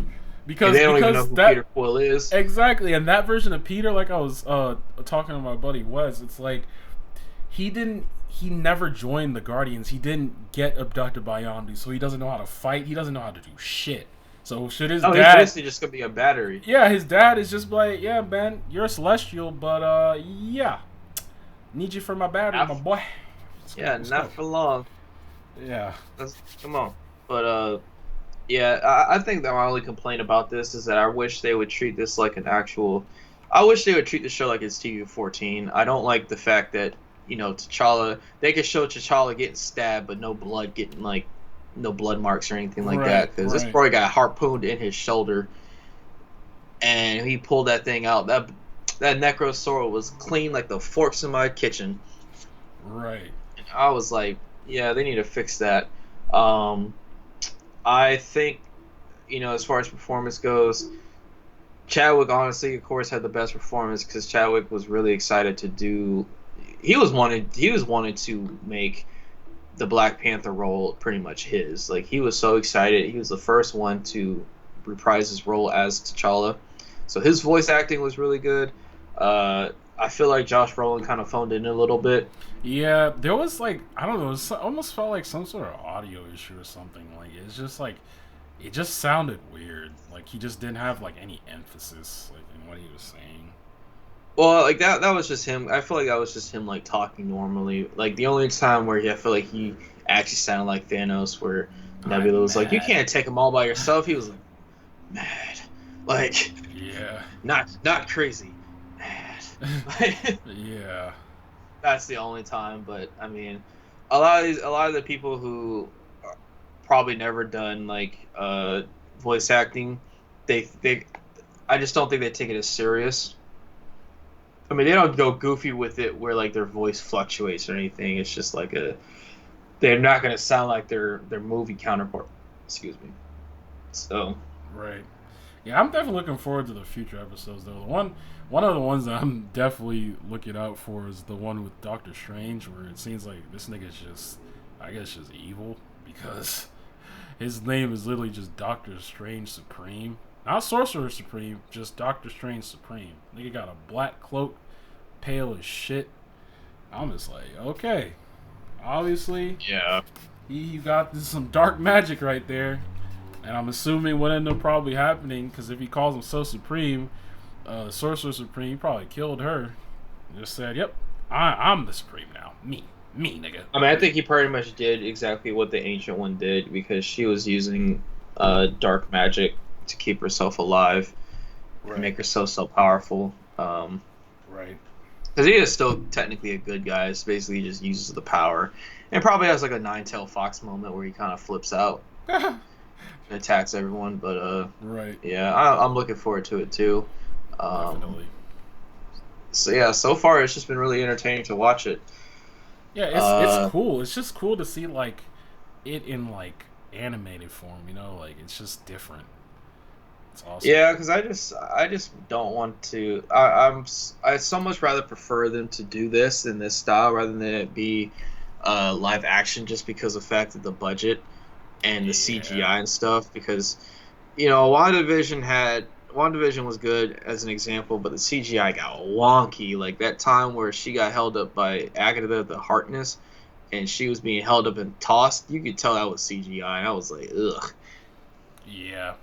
Because they don't even know who Peter Quill is. Exactly. And that version of Peter, like I was talking to my buddy Wes, it's like he never joined the Guardians. He didn't get abducted by Yondu, so he doesn't know how to fight. He doesn't know how to do shit. So should his dad... he's basically just going to be a battery. Yeah, his dad is just like, yeah, man, you're a Celestial, but, yeah. Need you for my battery, my boy. Let's go. For long. Yeah. Come on. But, I think that my only complaint about this is that I wish they would treat this like an actual... I wish they would treat the show like it's TV-14. I don't like the fact that, T'Challa... They could show T'Challa getting stabbed, but no blood getting, like... No blood marks or anything like that because this boy got harpooned in his shoulder, and he pulled that thing out. That Necro sword was clean like the forks in my kitchen. Right. And I was like, yeah, they need to fix that. I think, as far as performance goes, Chadwick honestly, of course, had the best performance because Chadwick was really excited to do. He was wanted to make the Black Panther role pretty much his. Like, he was so excited. He was the first one to reprise his role as T'Challa. So his voice acting was really good. I feel like Josh Brolin kind of phoned in a little bit. Yeah, there was like, I don't know, it almost felt like some sort of audio issue or something. Like, it's just like, it just sounded weird. Like, he just didn't have like any emphasis like in what he was saying. Well, like that was just him. I feel like that was just him like talking normally. Like the only time where I feel like he actually sounded like Thanos, where Nebula was like, "You can't take them all by yourself." He was like, mad, like, yeah, not crazy, mad. Yeah. That's the only time. But I mean, a lot of the people who are probably never done like voice acting, they I just don't think they take it as serious. I mean, they don't go goofy with it where like their voice fluctuates or anything. It's just like a they're not gonna sound like their movie counterpart. Excuse me. So Right. Yeah, I'm definitely looking forward to the future episodes though. One of the ones that I'm definitely looking out for is the one with Doctor Strange, where it seems like this nigga's just, I guess, just evil because his name is literally just Doctor Strange Supreme, not Sorcerer Supreme, just Doctor Strange Supreme. Nigga got a black cloak, pale as shit. I'm just like, okay, obviously yeah, he got some dark magic right there. And I'm assuming what ended up probably happening, because if he calls himself Supreme, Sorcerer Supreme, he probably killed her. Just said, yep, I'm the Supreme now. Me, nigga. I mean, I think he pretty much did exactly what the ancient one did because she was using dark magic to keep herself alive and make herself so powerful. Right. Because he is still technically a good guy. It's basically he just uses the power, and probably has like a nine-tailed fox moment where he kind of flips out and attacks everyone. But right. yeah, I'm looking forward to it too. Definitely. So yeah, so far it's just been really entertaining to watch it. Yeah, it's cool. It's just cool to see like it in like animated form. You know, like it's just different. It's awesome. Yeah, because I just don't want to. I so much rather prefer them to do this in this style rather than it be live action, just because of the fact of the budget and the CGI and stuff. Because WandaVision was good as an example, but the CGI got wonky. Like that time where she got held up by Agatha the Harkness, and she was being held up and tossed. You could tell that was CGI, and I was like, ugh. Yeah.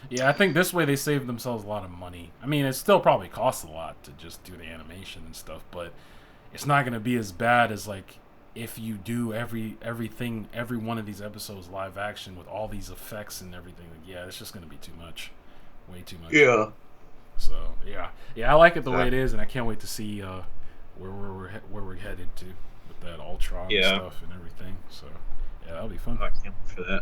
Yeah, I think this way they save themselves a lot of money. I mean, it still probably costs a lot to just do the animation and stuff, but it's not going to be as bad as like if you do every one of these episodes live action with all these effects and everything. Yeah, it's just going to be too much. Way too much. Yeah. So, yeah, I like it the way it is, and I can't wait to see where we're headed to with that Ultron stuff and everything. So, yeah, that'll be fun. I can't wait for that.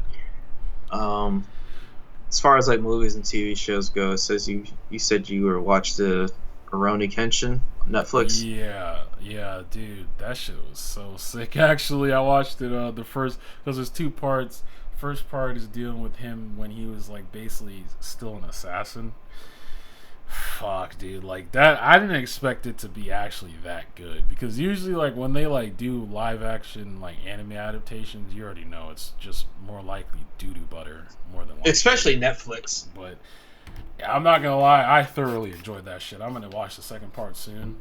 As far as like movies and TV shows go, it says you said you were watched the Rurouni Kenshin on Netflix. Yeah, dude, that shit was so sick. Actually, I watched it the first because there's two parts. First part is dealing with him when he was like basically still an assassin. Fuck, dude, like that. I didn't expect it to be actually that good because usually like when they like do live action like anime adaptations, you already know it's just more likely doo-doo butter more than especially Netflix. But yeah, I'm not gonna lie, I thoroughly enjoyed that shit. I'm gonna watch the second part soon.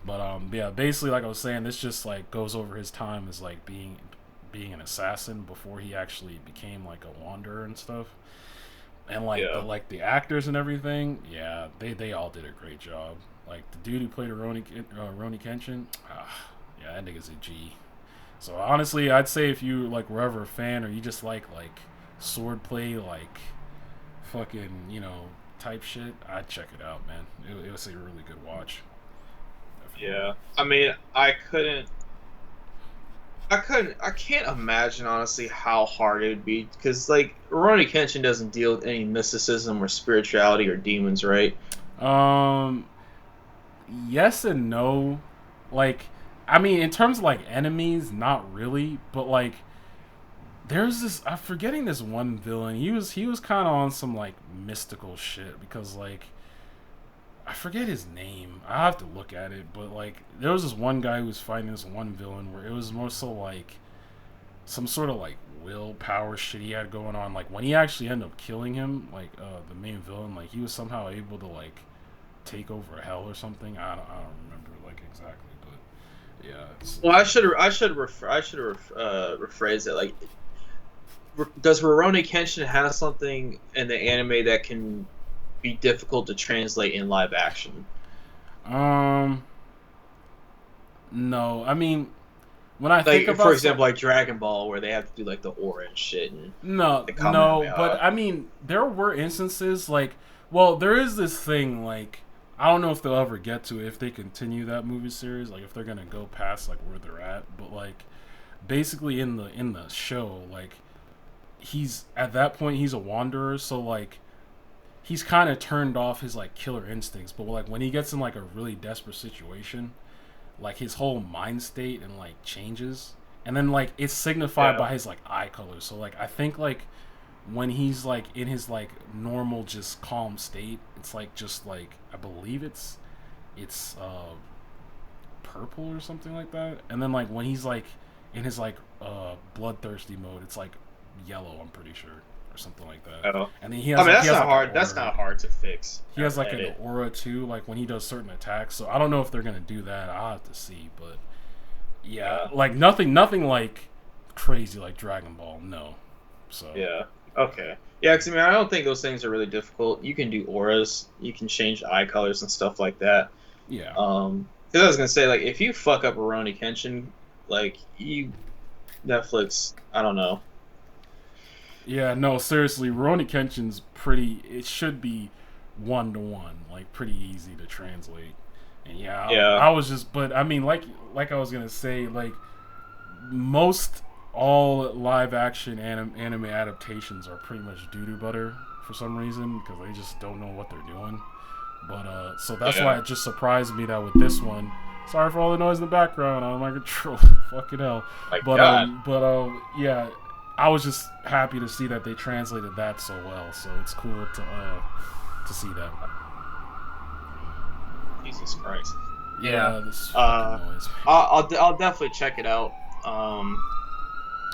But yeah, basically like I was saying, this just like goes over his time as like being an assassin before he actually became like a wanderer and stuff. And like the actors and everything, yeah, they all did a great job. Like the dude who played Rurouni Kenshin, yeah, that nigga's a G. So honestly, I'd say if you like were ever a fan or you just like swordplay, like fucking type shit, I'd check it out, man. It was a really good watch. Definitely. Yeah, I mean, I can't imagine honestly how hard it would be because like Rurouni Kenshin doesn't deal with any mysticism or spirituality or demons, right? Yes and no. Like, I mean, in terms of like enemies, not really, but like there's this, I'm forgetting this one villain. He was kind of on some like mystical shit because like I forget his name. I have to look at it, but like there was this one guy who was fighting this one villain where it was more so like some sort of like willpower shit he had going on. Like when he actually ended up killing him, like the main villain, like he was somehow able to like take over hell or something. I don't remember like exactly, but yeah. Well, I should rephrase it. Like, does Rurouni Kenshin have something in the anime that can be difficult to translate in live action? No. I mean, when I like, think about for example, like Dragon Ball, where they have to do like the aura and shit. And no, but I mean, there were instances like, well, there is this thing like, I don't know if they'll ever get to it if they continue that movie series, like if they're gonna go past like where they're at. But like basically in the show, like he's at that point he's a wanderer, so like he's kind of turned off his like killer instincts. But like when he gets in like a really desperate situation, like his whole mind state and like changes, and then like it's signified by his like eye color. So like I think like when he's like in his like normal just calm state, it's like just like I believe it's purple or something like that. And then like when he's like in his like bloodthirsty mode, it's like yellow, I'm pretty sure, or something like that. Oh. And then he has that's he has, not like, hard. That's not hard to fix. He has like an aura too, like when he does certain attacks. So I don't know if they're gonna do that. I'll have to see, but yeah, like nothing like crazy like Dragon Ball. No. So yeah. Okay. Yeah, because I mean, I don't think those things are really difficult. You can do auras, you can change eye colors and stuff like that. Yeah. Because I was gonna say, like, if you fuck up Rurouni Kenshin, like, Netflix, I don't know. Yeah, no, seriously, Rurouni Kenshin's pretty. It should be 1-to-1, like pretty easy to translate. And yeah, I was just, but I mean, like I was gonna say, like most all live action anime adaptations are pretty much doo-doo butter for some reason because they just don't know what they're doing. But so that's why it just surprised me that with this one. Sorry for all the noise in the background. I'm out of my control. Fucking hell. Yeah, I was just happy to see that they translated that so well. So it's cool to see that. Jesus Christ. Yeah. This fucking noise. I'll definitely check it out.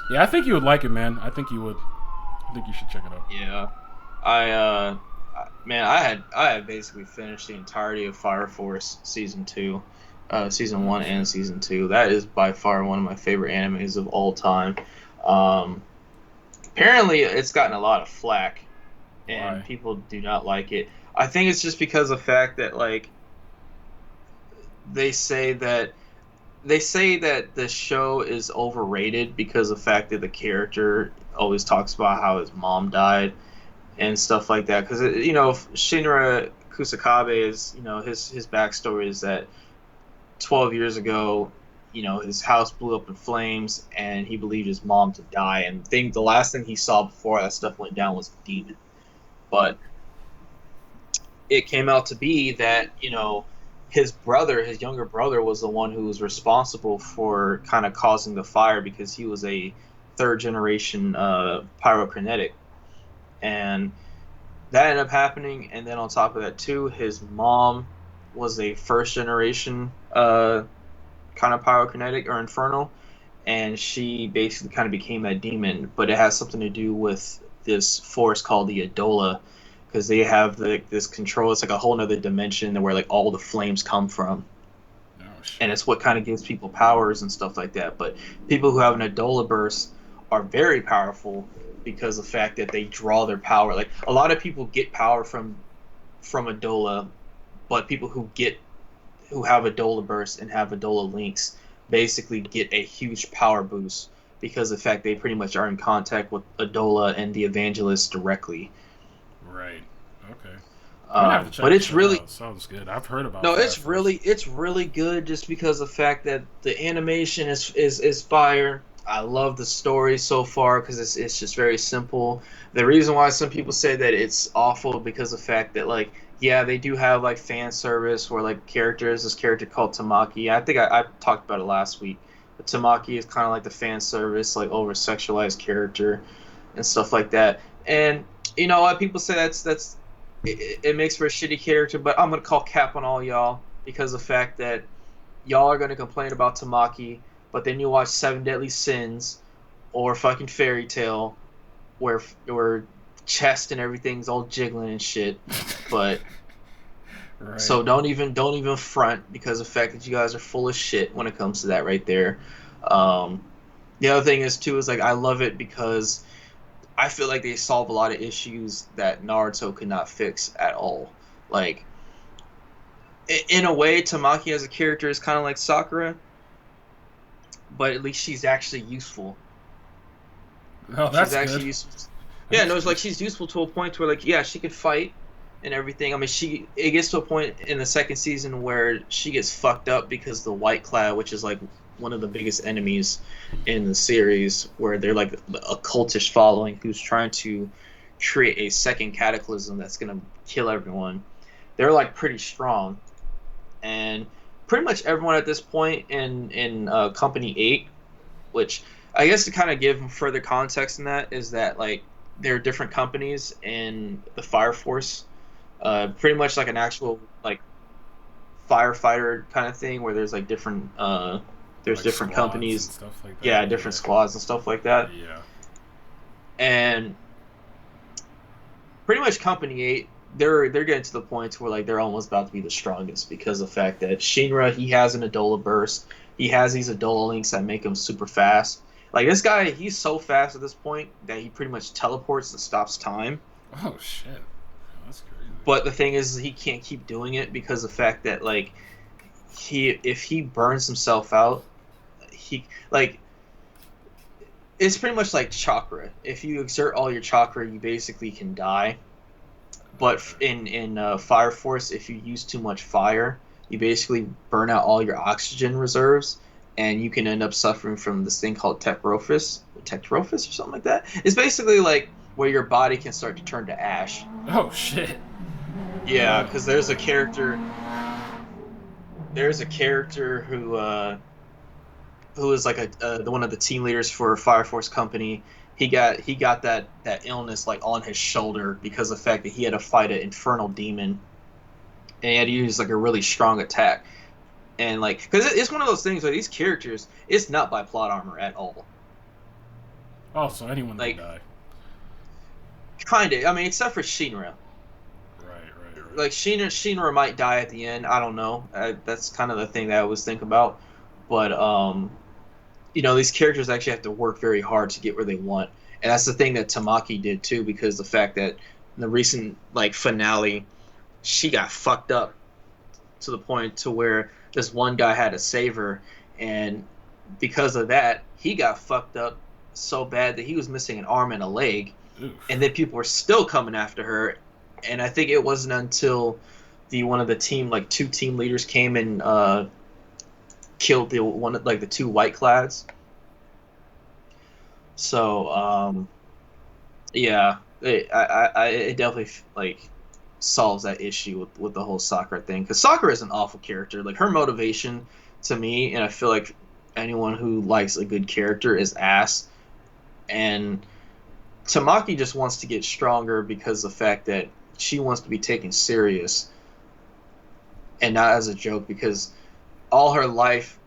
Yeah, I think you would like it, man. I think you would. I think you should check it out. Yeah, I had basically finished the entirety of Fire Force season 2, season 1 and season 2. That is by far one of my favorite animes of all time. Apparently, it's gotten a lot of flack, and people do not like it. I think it's just because of the fact that like they say that the show is overrated because of the fact that the character always talks about how his mom died and stuff like that. Because Shinra Kusakabe is his backstory is that 12 years ago, his house blew up in flames and he believed his mom to die. And the last thing he saw before that stuff went down was a demon. But it came out to be that his younger brother, was the one who was responsible for kind of causing the fire because he was a third generation pyrokinetic. And that ended up happening. And then on top of that, too, his mom was a first generation kind of pyrokinetic or infernal. And she basically kind of became that demon. But it has something to do with this force called the Adola, because they have this control. It's like a whole nother dimension where like all the flames come from. Oh, and it's what kind of gives people powers and stuff like that. But people who have an Adola burst are very powerful because of the fact that they draw their power. Like a lot of people get power from Adola, but people who have Adola bursts and have Adola links basically get a huge power boost because of the fact they pretty much are in contact with Adola and the Evangelist directly. Right. Okay. But it's really sounds good. I've heard about. No, it's really good just because of the fact that the animation is fire. I love the story so far because it's just very simple. The reason why some people say that it's awful because of the fact that like they do have like fan service where like this character called Tamaki. I think I talked about it last week. But Tamaki is kind of like the fan service like over sexualized character and stuff like that. And you know what? People say it makes for a shitty character, but I'm gonna call cap on all y'all because of the fact that y'all are gonna complain about Tamaki, but then you watch Seven Deadly Sins or fucking Fairy Tail, where chest and everything's all jiggling and shit. But right. So don't even front because of the fact that you guys are full of shit when it comes to that right there. The other thing is too is like I love it because I feel like they solve a lot of issues that Naruto could not fix at all. Like, in a way, Tamaki as a character is kind of like Sakura, but at least she's actually useful. Oh, that's she's actually good. Useful. Yeah, no, it's like she's useful to a point where, like, yeah, she could fight, and everything. I mean, it gets to a point in the second season where she gets fucked up because the White Cloud, which is like one of the biggest enemies in the series, where they're like a cultish following who's trying to create a second cataclysm that's gonna kill everyone. They're like pretty strong, and pretty much everyone at this point in Company 8, which I guess to kind of give further context in that is that like there are different companies in the Fire Force, pretty much like an actual like firefighter kind of thing where there's like different there's Like different squads and companies, stuff like yeah, that. different squads and stuff like that, Yeah. and pretty much Company 8, they're getting to the point where like they're almost about to be the strongest because of the fact that Shinra, he has an Adola burst. He has these Adola links that make him super fast. Like this guy, he's so fast at this point that he pretty much teleports and stops time. Oh shit. That's crazy. But the thing is, he can't keep doing it because of the fact that like if he burns himself out, he like it's pretty much like chakra. If you exert all your chakra, you basically can die. But in Fire Force, if you use too much fire, you basically burn out all your oxygen reserves, and you can end up suffering from this thing called Tectrophis or something like that. It's basically like where your body can start to turn to ash. Oh shit. Yeah, because there's a character who is like one of the team leaders for Fire Force Company. He got that illness like on his shoulder because of the fact that he had to fight an infernal demon, and he had to use like a really strong attack. And like, because it's one of those things where these characters, it's not by plot armor at all. Oh, so anyone Like, can die. Kinda. I mean, except for Shinra. Right. Like Shinra might die at the end. I don't know. That's kind of the thing that I always think about. But these characters actually have to work very hard to get where they want, and that's the thing that Tamaki did too, because the fact that in the recent like finale, she got fucked up to the point to where this one guy had to save her, and because of that, he got fucked up so bad that he was missing an arm and a leg, Oof. and then people were still coming after her, and I think it wasn't until one of the team like two team leaders came and killed the two white clads. So yeah, it definitely like solves that issue with the whole Sakura thing, because Sakura is an awful character. Like her motivation to me, and I feel like anyone who likes a good character, is ass. And Tamaki just wants to get stronger because of the fact that she wants to be taken serious and not as a joke, because all her life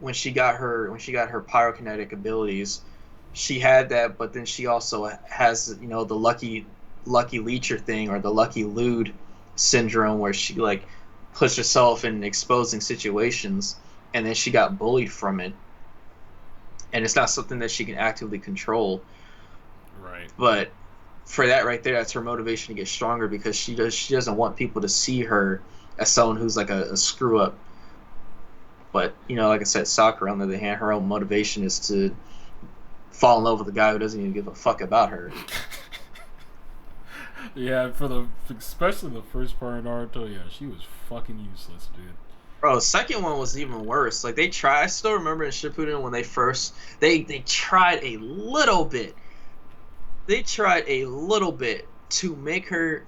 when she got her pyrokinetic abilities, she had that, but then she also has the lucky leecher thing, or the lucky lewd syndrome, where she like puts herself in exposing situations and then she got bullied from it, and it's not something that she can actively control. Right. But for that right there, that's her motivation to get stronger, because she doesn't want people to see her as someone who's like a screw up. But like I said, Sakura, on the other hand, her own motivation is to fall in love with a guy who doesn't even give a fuck about her. Yeah, especially the first part of Naruto, yeah, she was fucking useless, dude. Bro, the second one was even worse. Like I still remember in Shippuden when they first they tried a little bit. They tried a little bit to make her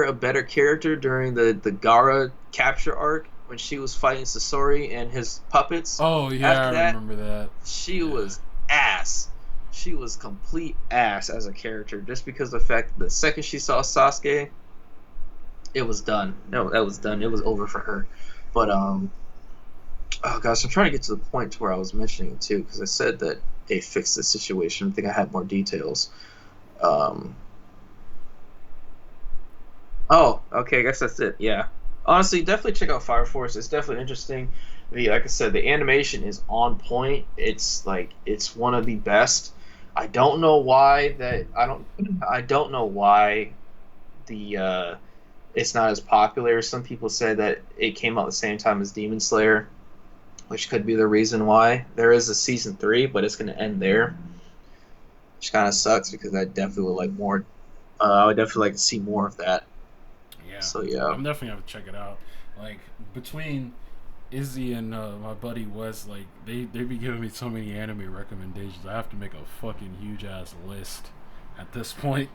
a better character during the Gaara capture arc, when she was fighting Sasori and his puppets. Oh yeah, After that, I remember that. She was ass. She was complete ass as a character, just because of the fact that the second she saw Sasuke, it was done. No, that was done. It was over for her. But oh gosh, I'm trying to get to the point where I was mentioning it too, because I said that they fixed the situation. I think I had more details. Oh, okay, I guess that's it. Yeah, honestly, definitely check out Fire Force. It's definitely interesting. Like I said, the animation is on point. It's one of the best. I don't know why the it's not as popular. Some people say that it came out the same time as Demon Slayer, which could be the reason why. There is a season 3, but it's going to end there, which kind of sucks, because I definitely would like more. I would definitely like to see more of that. Yeah, So yeah, I'm definitely gonna check it out. Like between Izzy and my buddy Wes, like they be giving me so many anime recommendations. I have to make a fucking huge ass list at this point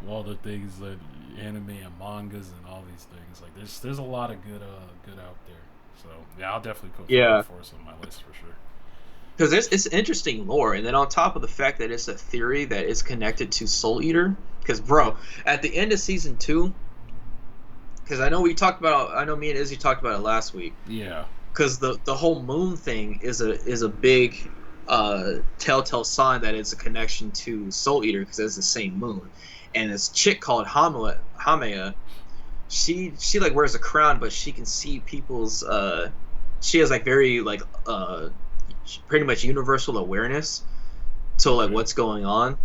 of all the things that anime and mangas and all these things. Like there's a lot of good out there. So yeah, I'll definitely put Fire Force on my list for sure. because it's interesting lore, and then on top of the fact that it's a theory that is connected to Soul Eater. Because bro, at the end of season 2, because I know me and Izzy talked about it last week. Yeah. Because the whole moon thing is a big telltale sign that it's a connection to Soul Eater because it's the same moon. And this chick called Hamea, she like wears a crown, but she can see people's. She has like very like pretty much universal awareness to like what's going on.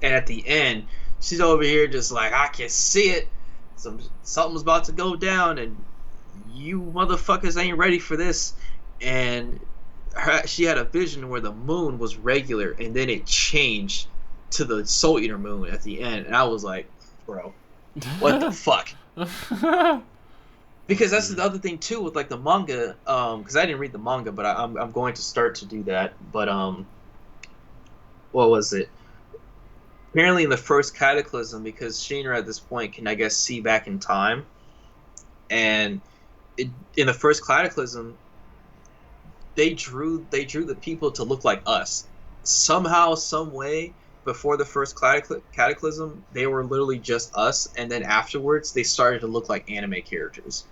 And at the end, she's over here just like, I can see it. Something's about to go down, and you motherfuckers ain't ready for this. And she had a vision where the moon was regular, and then it changed to the Soul Eater moon at the end. And I was like, bro, what the fuck? Because that's the other thing too with like the manga. Because I didn't read the manga, but I'm going to start to do that. But what was it? Apparently in the first Cataclysm, because Shinra at this point can, I guess, see back in time, and in the first Cataclysm, they drew the people to look like us. Somehow, some way, before the first Cataclysm, they were literally just us, and then afterwards, they started to look like anime characters.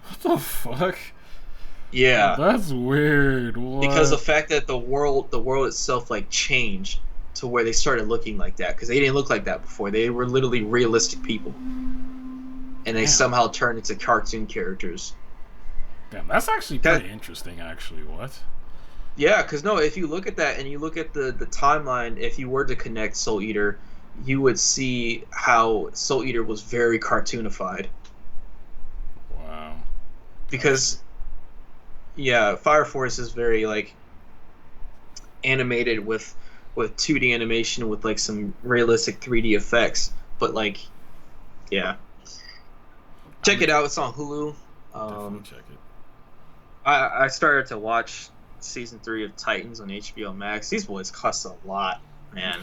What the fuck? Yeah, that's weird. What? Because the fact that the world itself like changed to where they started looking like that, because they didn't look like that before. They were literally realistic people, and they somehow turned into cartoon characters. Damn, that's actually pretty interesting. Actually, what? Yeah, because no, if you look at that and you look at the timeline, if you were to connect Soul Eater, you would see how Soul Eater was very cartoonified. Wow. Because, yeah, Fire Force is very like animated with 2D animation with like some realistic 3D effects, but like, yeah, check it out. It's on Hulu. Definitely check it. I started to watch season 3 of Titans on HBO Max. These boys cuss a lot, man.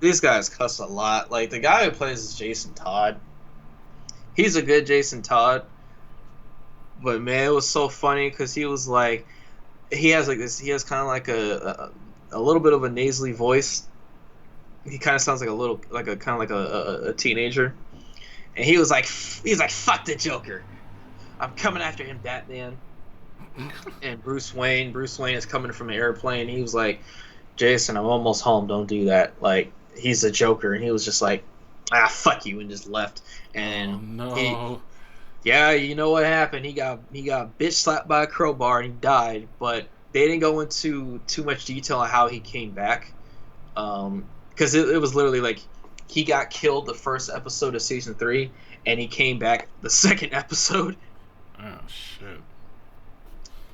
These guys cuss a lot. Like the guy who plays is Jason Todd. He's a good Jason Todd, but man, it was so funny because he was like, he has kind of like a little bit of a nasally voice. He kind of sounds like a teenager, and he was like, fuck the Joker, I'm coming after him, Batman. And Bruce Wayne is coming from an airplane. He was like, Jason, I'm almost home, don't do that. Like, he's a Joker. And he was just like, fuck you, and just left. And no. Yeah, you know what happened? He got bitch slapped by a crowbar and he died. But they didn't go into too much detail on how he came back, because it was literally like he got killed the first episode of season 3, and he came back the second episode. Oh shit.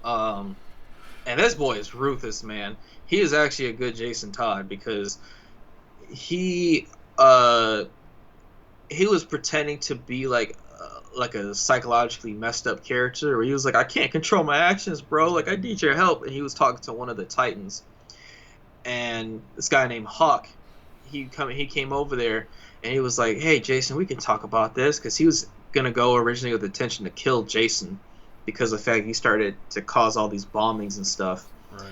And this boy is ruthless, man. He is actually a good Jason Todd because he was pretending to be like a psychologically messed up character where he was like, I can't control my actions, bro. Like, I need your help. And he was talking to one of the Titans, and this guy named Hawk, he came over there and he was like, hey, Jason, we can talk about this, because he was gonna go originally with the intention to kill Jason because of the fact he started to cause all these bombings and stuff. Right.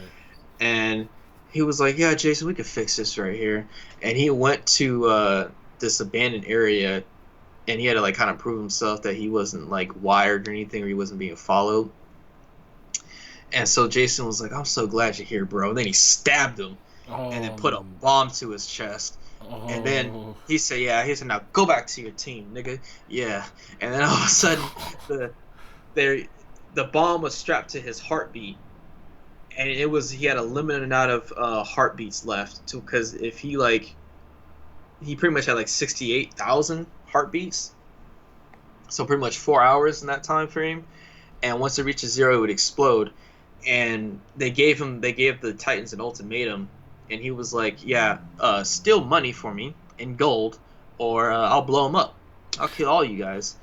And he was like, yeah, Jason, we could fix this right here. And he went to this abandoned area, and he had to like kind of prove himself that he wasn't like wired or anything, or he wasn't being followed. And so Jason was like, I'm so glad you're here, bro. And then he stabbed him and then put a bomb to his chest. And then he said, now go back to your team, nigga. Yeah. And then all of a sudden the bomb was strapped to his heartbeat, and he had a limited amount of heartbeats left, because if he pretty much had like 68,000 heartbeats, so pretty much 4 hours in that time frame, and once it reaches 0 it would explode. And they gave the Titans an ultimatum, and he was like, steal money for me in gold, or I'll blow him up. I'll kill all you guys.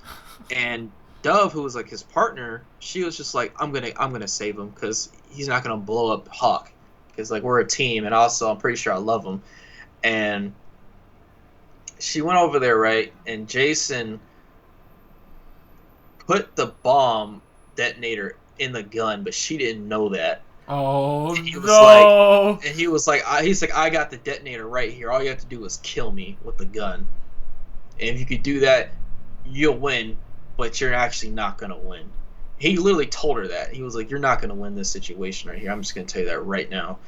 And Dove, who was like his partner, she was just like, I'm gonna save him because he's not gonna blow up Hawk because like we're a team, and also I'm pretty sure I love him. And she went over there, right? And Jason put the bomb detonator in the gun, but she didn't know that. Oh And he was no! he's like, I got the detonator right here. All you have to do is kill me with the gun. And if you could do that, you'll win, but you're actually not gonna win. He literally told her that. He was like, you're not gonna win this situation right here. I'm just gonna tell you that right now.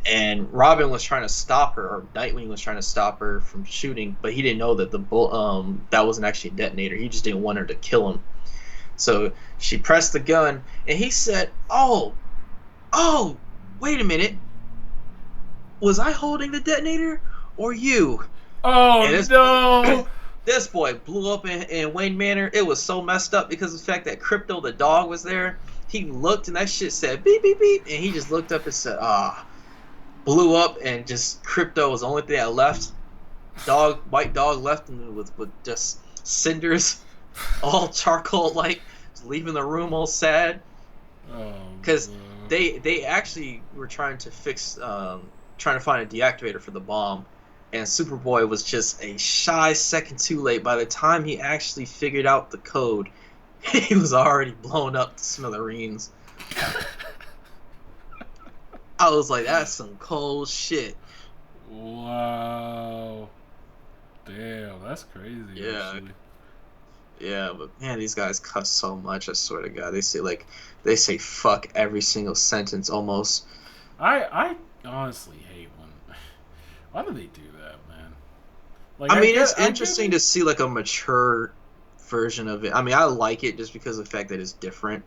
And Robin was trying to stop her, or Nightwing was trying to stop her from shooting, but he didn't know that that wasn't actually a detonator. He just didn't want her to kill him. So she pressed the gun, and he said, "Oh, wait a minute. Was I holding the detonator, or you?" Oh And no! this boy blew up in Wayne Manor. It was so messed up because of the fact that Crypto the dog was there. He looked, and that shit said beep beep beep, and he just looked up and said, blew up, and just Crypto was the only thing that left. White dog left him with just cinders, all charcoal like, leaving the room all sad. Because they actually were trying to trying to find a deactivator for the bomb, and Superboy was just a shy second too late. By the time he actually figured out the code, he was already blown up to smithereens. I was like, that's some cold shit. Wow. Damn, that's crazy. Yeah. Actually. Yeah, but man, these guys cuss so much. I swear to God, they say fuck every single sentence almost. I honestly hate when. Why do they do that, man? Like, I mean, it's interesting to see like a mature version of it. I mean, I like it just because of the fact that it's different.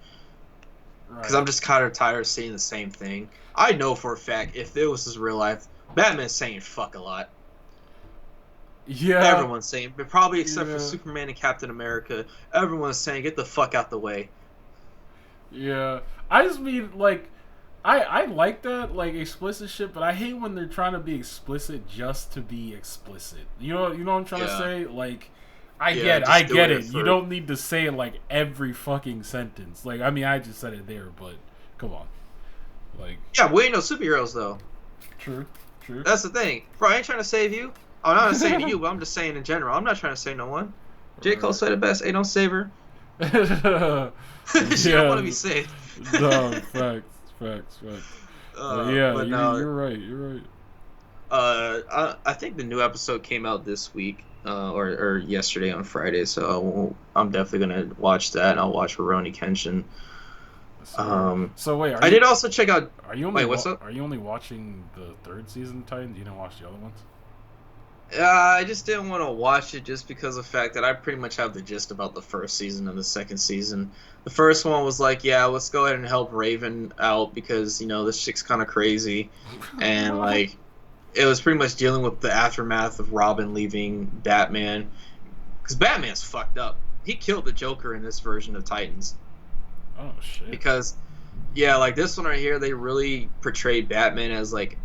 Because I'm just kind of tired of seeing the same thing. I know for a fact if there was this real life, Batman's saying fuck a lot. Yeah. Everyone's saying, but probably except for Superman and Captain America, everyone's saying get the fuck out the way. Yeah. I just mean, like, I like that, like, explicit shit, but I hate when they're trying to be explicit just to be explicit. You know what I'm trying to say? Like, I get it. You don't need to say it like every fucking sentence. Like, I mean, I just said it there, but come on. Like, yeah, we ain't no superheroes though. True. That's the thing, bro. I ain't trying to save you. I'm not saying you, but I'm just saying in general. I'm not trying to save no one. J. Cole said it best. Hey, don't save her. She don't want to be saved. No, facts. Yeah, but you're right. I think the new episode came out this week, or yesterday on Friday. So I'm definitely gonna watch that, and I'll watch Rurouni Kenshin. So wait, I did also check out. Are you only what's up? Are you only watching the third season of Titans? You didn't watch the other ones? I just didn't want to watch it just because of the fact that I pretty much have the gist about the first season and the second season. The first one was like, yeah, let's go ahead and help Raven out because, this chick's kind of crazy. And, like, it was pretty much dealing with the aftermath of Robin leaving Batman. Because Batman's fucked up. He killed the Joker in this version of Titans. Oh, shit. Because, yeah, like, this one right here, they really portrayed Batman as, like,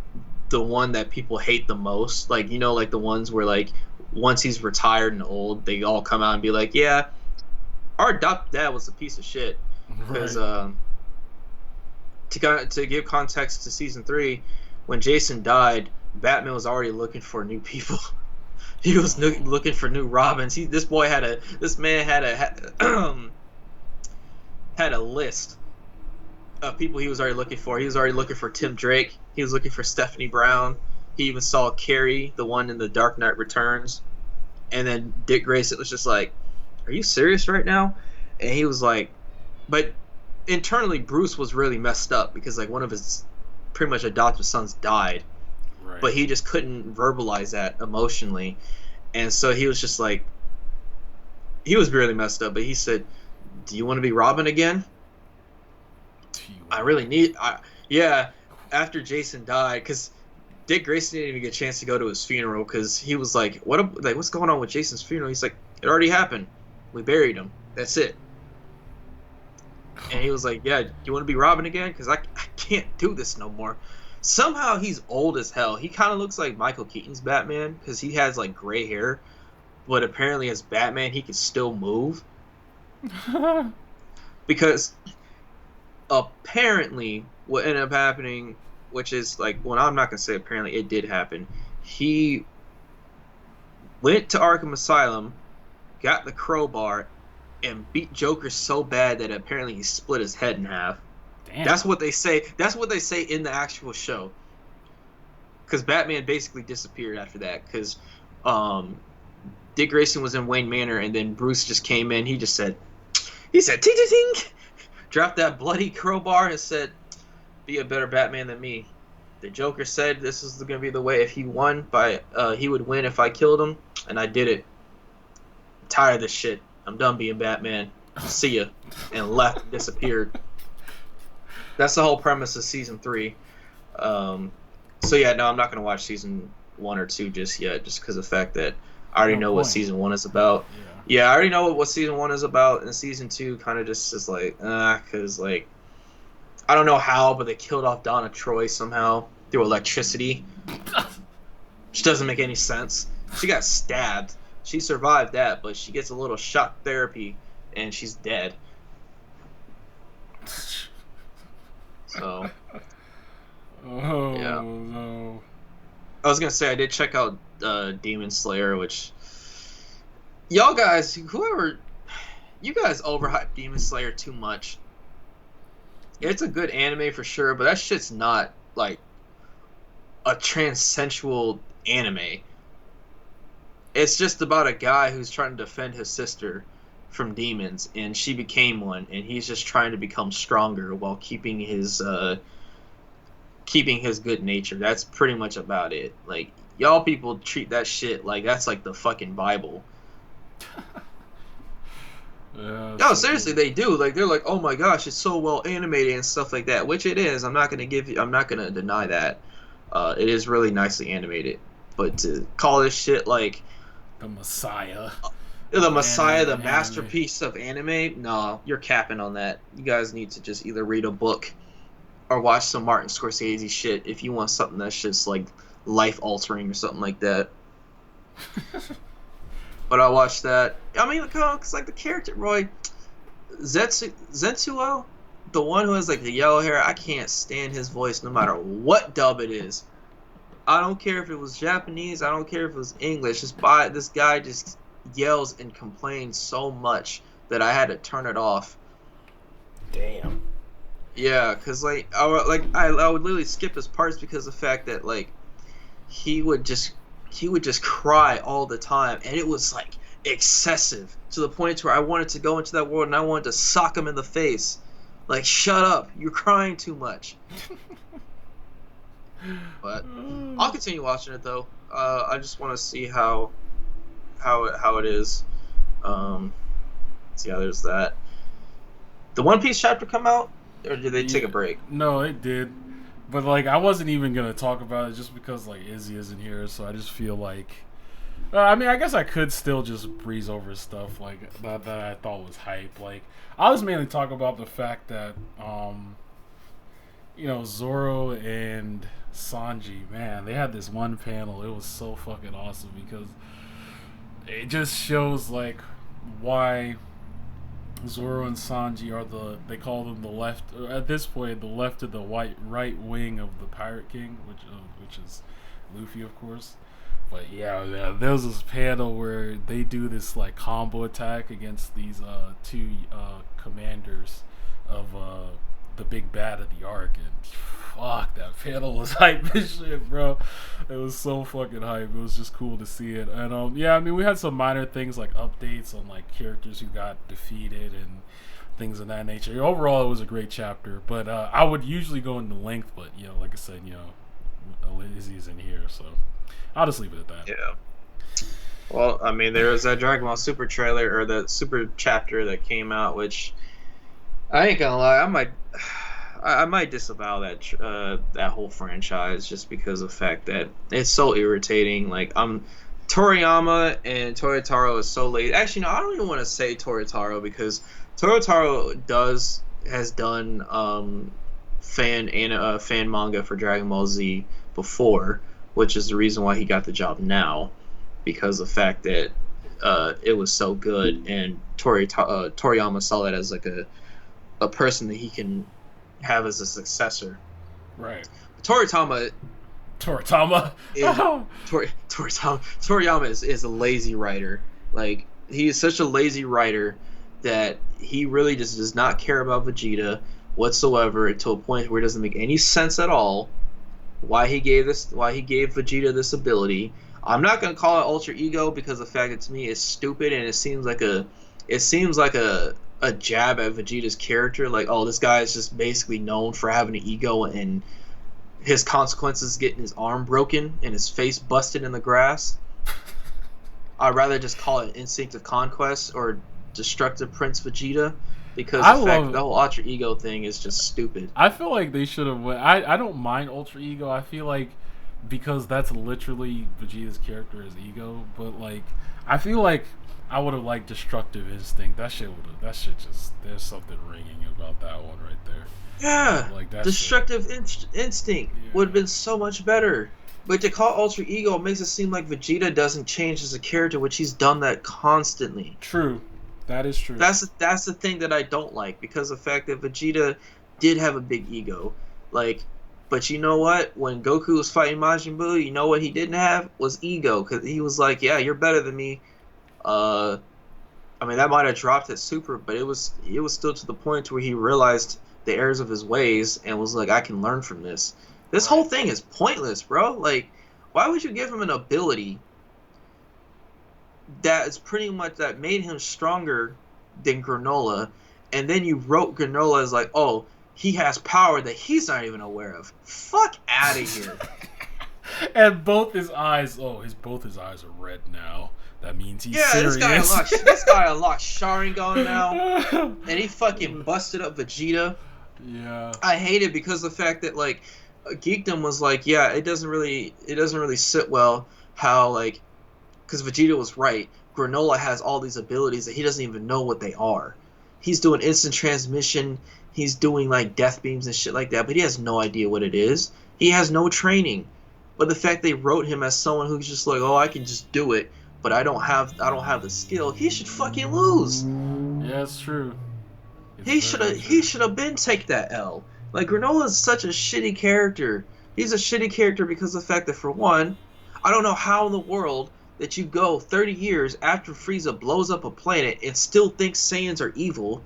the one that people hate the most, like like the ones where like once he's retired and old, they all come out and be like, yeah, our adopted dad was a piece of shit. Because to give context to season 3, when Jason died, Batman was already looking for new people. He was looking for new Robins. This man had a list of people he was already looking for. He was already looking for Tim Drake. He was looking for Stephanie Brown. He even saw Carrie, the one in The Dark Knight Returns. And then Dick Grayson was just like, are you serious right now? And he was like, but internally Bruce was really messed up because like one of his pretty much adopted sons died. Right. But he just couldn't verbalize that emotionally. And so he was just like, he was really messed up. But he said, do you want to be Robin again? I really need... yeah, after Jason died, because Dick Grayson didn't even get a chance to go to his funeral because he was like, what's going on with Jason's funeral? He's like, it already happened. We buried him. That's it. And he was like, yeah, do you want to be Robin again? Because I can't do this no more. Somehow he's old as hell. He kind of looks like Michael Keaton's Batman because he has like gray hair. but apparently as Batman he can still move because apparently what ended up happening, which is like, well, I'm not gonna say apparently, it did happen. He went to Arkham Asylum, got the crowbar, and beat Joker so bad that apparently he split his head in half. Damn. That's what they say. That's what they say in the actual show. Because Batman basically disappeared after that. Because Dick Grayson was in Wayne Manor, and then Bruce just came in. He said, ting ting ting, dropped that bloody crowbar and said, "Be a better Batman than me." The Joker said this is going to be the way. If he won, he would win if I killed him, and I did it. I'm tired of this shit. I'm done being Batman. See ya, and left, and disappeared. That's the whole premise of season 3. So yeah, no, I'm not gonna watch season 1 or 2 just yet, just because of the fact that I already know what season 1 is about. Yeah, I already know what season 1 is about, and season 2 kind of just is like, because like, I don't know how, but they killed off Donna Troy somehow through electricity, which doesn't make any sense. She got stabbed. She survived that, but she gets a little shock therapy, and she's dead. So. Oh, yeah. No. I was gonna say I did check out Demon Slayer, which y'all guys, you guys overhype Demon Slayer too much. It's a good anime for sure, but that shit's not like a transensual anime. It's just about a guy who's trying to defend his sister from demons, and she became one, and he's just trying to become stronger while keeping his good nature. That's pretty much about it. Like, y'all people treat that shit like that's like the fucking Bible. Yeah, No, seriously, they do. Like, they're like, oh my gosh, it's so well animated and stuff like that, which it is. I'm not gonna deny that. It is really nicely animated. But to call this shit like the Messiah, the masterpiece of anime, no, you're capping on that. You guys need to just either read a book or watch some Martin Scorsese shit if you want something that's just like life altering or something like that. But I watched that. I mean, it's like the character Roy Zetsuo, the one who has like the yellow hair. I can't stand his voice no matter what dub it is. I don't care if it was Japanese. I don't care if it was English. This guy just yells and complains so much that I had to turn it off. Damn. Yeah, cause like I would literally skip his parts because of the fact that like he would just cry all the time, and it was like excessive to the point where I wanted to go into that world and I wanted to sock him in the face, like, shut up, you're crying too much. But I'll continue watching it though. I just want to see how it is. So yeah, there's that. The One Piece chapter come out, or did they take a break? No, it did. But like, I wasn't even gonna talk about it just because like Izzy isn't here, so I just feel like, I mean, I guess I could still just breeze over stuff like that I thought was hype. Like, I was mainly talking about the fact that, Zoro and Sanji, man, they had this one panel. It was so fucking awesome because it just shows like why Zoro and Sanji are they call them the left, at this point, the left of the right wing of the Pirate King, which is Luffy, of course. But yeah, there's this panel where they do this like combo attack against these two commanders of the big bad of the arc, and fuck, that panel was hype as shit, bro. It was so fucking hype. It was just cool to see it. And yeah, I mean, we had some minor things like updates on like characters who got defeated and things of that nature. Overall, it was a great chapter, but I would usually go into length, but like I said, Izzy's in here, so I'll just leave it at that. Yeah. Well, I mean, there was that Dragon Ball Super trailer, or the Super chapter that came out, which I ain't gonna lie, I might disavow that whole franchise just because of the fact that it's so irritating. Like, Toriyama and Toyotaro is so late. Actually, no, I don't even want to say Toyotaro because Toyotaro has done fan manga for Dragon Ball Z before, which is the reason why he got the job now, because of the fact that it was so good, and Toriyama saw that as like a person that he can have as a successor. Right. Toriyama Toritama. Toriyama is a lazy writer. Like, he is such a lazy writer that he really just does not care about Vegeta whatsoever, to a point where it doesn't make any sense at all why he gave Vegeta this ability. I'm not gonna call it alter ego, because the fact that, to me, it's stupid, and it seems like a jab at Vegeta's character. Like, oh, this guy is just basically known for having an ego, and his consequences getting his arm broken and his face busted in the grass. I'd rather just call it instinctive conquest or destructive Prince Vegeta, because the whole alter ego thing is just stupid. I feel like they should have. I don't mind ultra ego. I feel like, because that's literally Vegeta's character, his ego. But like, I feel like I would have liked destructive instinct. That shit just, there's something ringing about that one right there. Yeah, like that destructive instinct would have been so much better. But to call alter ego makes it seem like Vegeta doesn't change as a character, which he's done that constantly. True, that is true. That's the thing that I don't like, because the fact that Vegeta did have a big ego, like, but you know what? When Goku was fighting Majin Buu, you know what he didn't have was ego, because he was like, yeah, you're better than me. I mean, that might have dropped at Super, but it was still to the point where he realized the errors of his ways and was like, I can learn from this. This whole thing is pointless, bro. Like, why would you give him an ability that made him stronger than Granola, and then you wrote Granola as like, oh, he has power that he's not even aware of? Fuck out of here. And both his eyes are red now. That means he's serious. This guy unlocked Sharingan now, and he fucking busted up Vegeta. Yeah. I hate it, because the fact that, like, Geekdom was like, yeah, it doesn't really sit well how, like, because Vegeta was right. Granola has all these abilities that he doesn't even know what they are. He's doing instant transmission. He's doing, like, death beams and shit like that, but he has no idea what it is. He has no training. But the fact they wrote him as someone who's just like, oh, I can just do it, but I don't have the skill, he should fucking lose. Yeah, it's true. He should have been take that L. Like, Granola is such a shitty character. He's a shitty character because of the fact that, for one, I don't know how in the world that you go 30 years after Frieza blows up a planet and still think Saiyans are evil.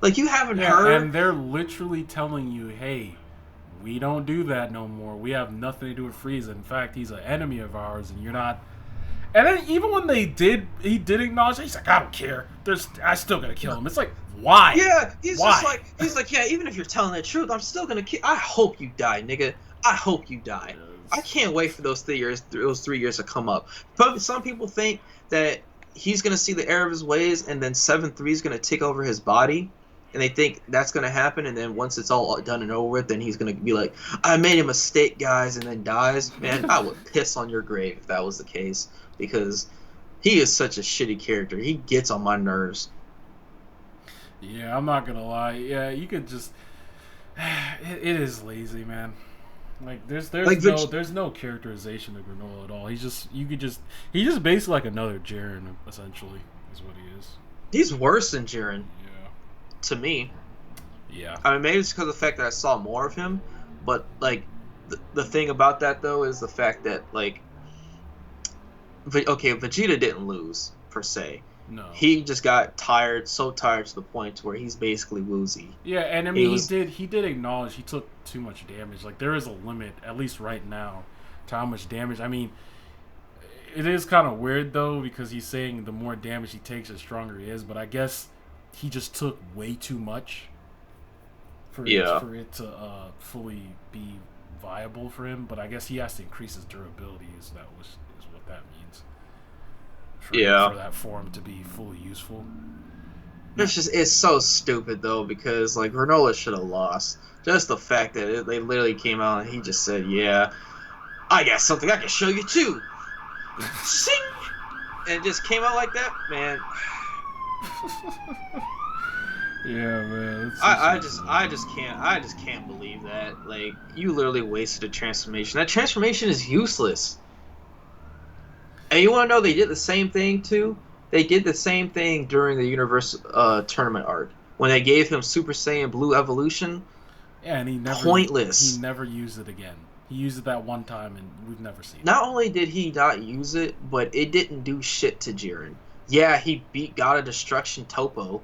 Like, you haven't heard. And they're literally telling you, hey, we don't do that no more. We have nothing to do with Frieza. In fact, he's an enemy of ours, and you're not. And then even when he did acknowledge it, he's like, I don't care. I still gotta kill him. It's like, why? Yeah, he's like, yeah, even if you're telling the truth, I'm still gonna kill. I hope you die, nigga. I hope you die. I can't wait for those 3 years to come up. But some people think that he's gonna see the error of his ways, and then 7-3 is gonna take over his body, and they think that's gonna happen. And then once it's all done and over with, then he's gonna be like, I made a mistake, guys, and then dies. Man, I would piss on your grave if that was the case, because he is such a shitty character. He gets on my nerves. Yeah, I'm not gonna lie. Yeah, you could just. It is lazy, man. Like there's no characterization of Granola at all. He's just basically like another Jiren, essentially, is what he is. He's worse than Jiren. Yeah. To me. Yeah. I mean, maybe it's because of the fact that I saw more of him, but like the thing about that though is the fact that, like, okay, Vegeta didn't lose per se. No. He just got so tired to the point where he's basically woozy. Yeah, and I mean, he did acknowledge he took too much damage. Like, there is a limit, at least right now, to how much damage. I mean, it is kind of weird, though, because he's saying the more damage he takes, the stronger he is. But I guess he just took way too much for it to fully be viable for him. But I guess he has to increase his durability, is what that means. For that form to be fully useful. It's so stupid though, because like Granola should have lost. Just the fact that they literally came out and he just said, "Yeah, I got something I can show you too." Sing, and it just came out like that, man. Yeah, man. I just can't believe that. Like, you literally wasted a transformation. That transformation is useless. And you want to know, they did the same thing too They did the same thing during the Universe tournament arc when they gave him Super Saiyan Blue Evolution. Yeah, and he Pointless. never used it again. He used it that one time, and we've never seen it. Not only did he not use it, but it didn't do shit to Jiren. Yeah, he beat God of Destruction Topo.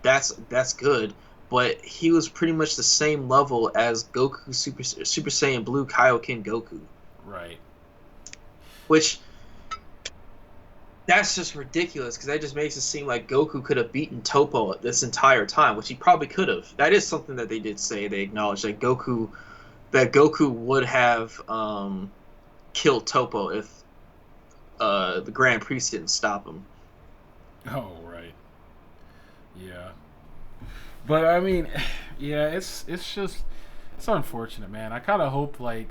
That's good, but he was pretty much the same level as Goku Super Saiyan Blue Kaioken Goku, Right. which that's just ridiculous because that just makes it seem like Goku could have beaten Topo this entire time, which he probably could have. That is something that they did say. They acknowledged that Goku would have killed Topo if the Grand Priest didn't stop him. Oh, right. Yeah. But I mean, yeah, it's just it's unfortunate, man. I kind of hope like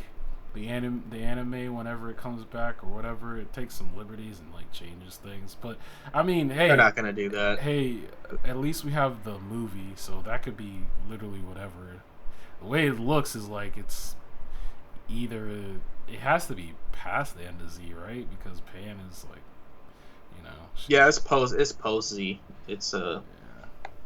the anime whenever it comes back or whatever, it takes some liberties and like changes things. But I mean, hey, They're not gonna do that. hey, at least we have the movie, so that could be literally whatever. The way it looks is like it's either it has to be past the end of Z, right? Because Pan is like, Yeah, it's post Z. It's yeah.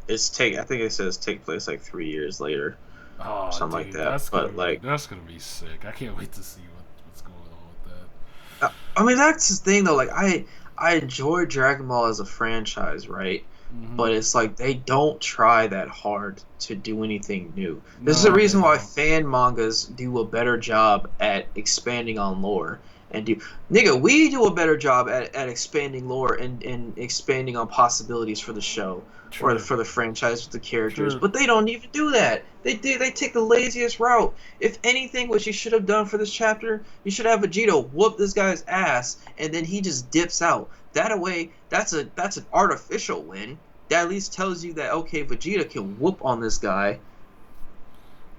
I think it says take place like 3 years later, Oh, something dude, like that. But like, that's gonna be sick. I can't wait to see what's going on with that. I mean, that's the thing though. Like, I enjoy Dragon Ball as a franchise, right? Mm-hmm. But it's like they don't try that hard to do anything new. This is No, the they reason why don't. fan mangas do a better job at expanding on lore and do nigga, we do a better job at expanding lore and expanding on possibilities for the show or True. for the franchise with the characters. True. But they don't even do that. They take the laziest route. If anything, what you should have done for this chapter, you should have Vegeta whoop this guy's ass and then he just dips out. That away, that's an artificial win. That at least tells you that okay, Vegeta can whoop on this guy,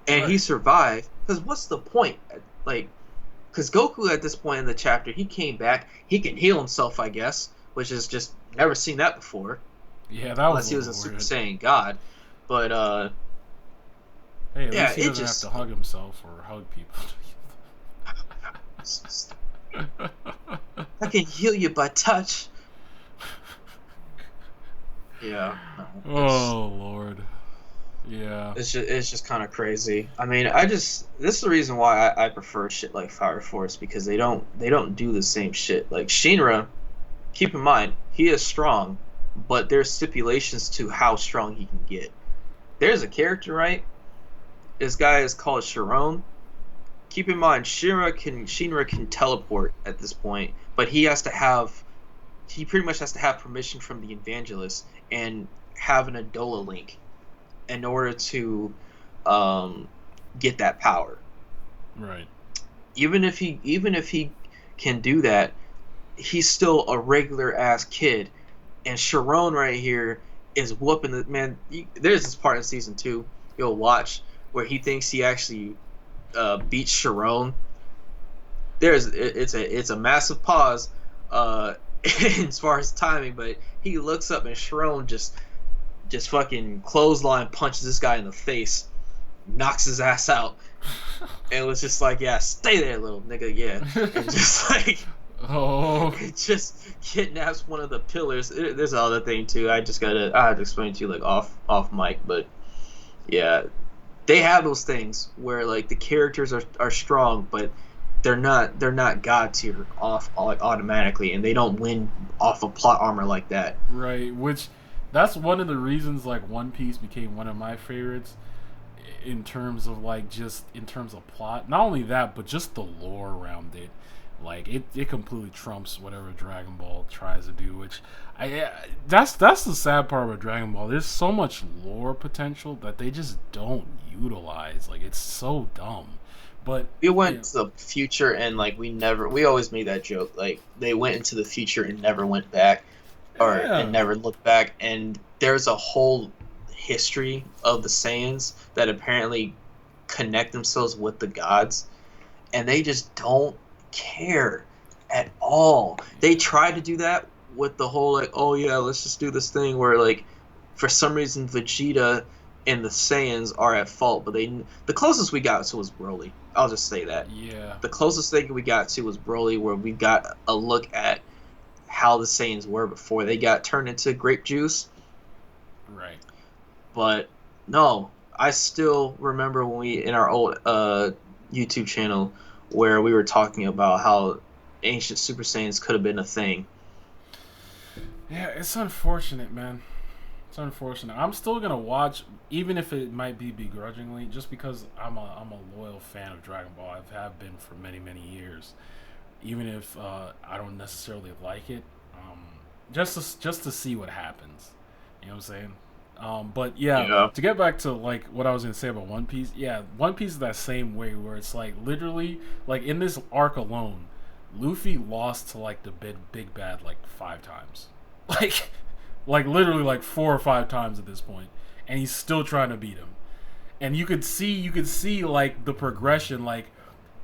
and he Right. survived. Because what's the point? Like, because Goku at this point in the chapter, he came back. He can heal himself, I guess, which is just never seen that before, Yeah, that unless was a he was a little Super weird. Saiyan God. But Hey, at yeah, least he it doesn't have just to hug himself or hug people. I can heal you by touch. Yeah, no, Oh Lord. Yeah. it's just kind of crazy. I mean, this is the reason why I prefer shit like Fire Force because they don't do the same shit. Like Shinra, keep in mind he is strong, but there's stipulations to how strong he can get. There's a character, right? This guy is called Sharon. Keep in mind Shinra can teleport at this point, but he pretty much has to have permission from the evangelist and have an Adola link in order to get that power. Right. Even if he can do that, he's still a regular ass kid. And Sharon right here is whooping the man. There's this part in season 2 you'll watch where he thinks he actually beats Sharon. It's a massive pause as far as timing, but he looks up and Sharon just fucking clothesline punches this guy in the face, knocks his ass out, and was just like, yeah, stay there, little nigga, yeah, and just like Oh. it just kidnaps one of the pillars. There's another thing too. I have to explain it to you like off mic, but yeah, they have those things where like the characters are strong, but they're not god tier off like automatically, and they don't win off of plot armor like that. Right. Which that's one of the reasons like One Piece became one of my favorites in terms of like just in terms of plot. Not only that, but just the lore around it. Like it completely trumps whatever Dragon Ball tries to do, which that's the sad part about Dragon Ball. There's so much lore potential that they just don't utilize. Like it's so dumb. But We went to the future and like we always made that joke. Like they went into the future and never went back, and never looked back. And there's a whole history of the Saiyans that apparently connect themselves with the gods, and they just don't care at all. They tried to do that with the whole like, oh yeah, let's just do this thing where like for some reason Vegeta and the Saiyans are at fault, but the closest we got to was Broly. I'll just say that. yeah, The closest thing we got to was Broly, where we got a look at how the Saiyans were before they got turned into grape juice. Right. But no, I still remember when we in our old YouTube channel where we were talking about how ancient Super Saiyans could have been a thing. Yeah, it's unfortunate, man. It's unfortunate. I'm still gonna watch, even if it might be begrudgingly, just because I'm a loyal fan of Dragon Ball. I have been for many years. Even if I don't necessarily like it, just to see what happens. You know what I'm saying? But yeah, to get back to like what I was gonna say about One Piece, yeah, One Piece is that same way where it's like literally like in this arc alone, Luffy lost to like the big bad like 5 times, like literally like 4 or 5 times at this point, and he's still trying to beat him. And you could see like the progression, like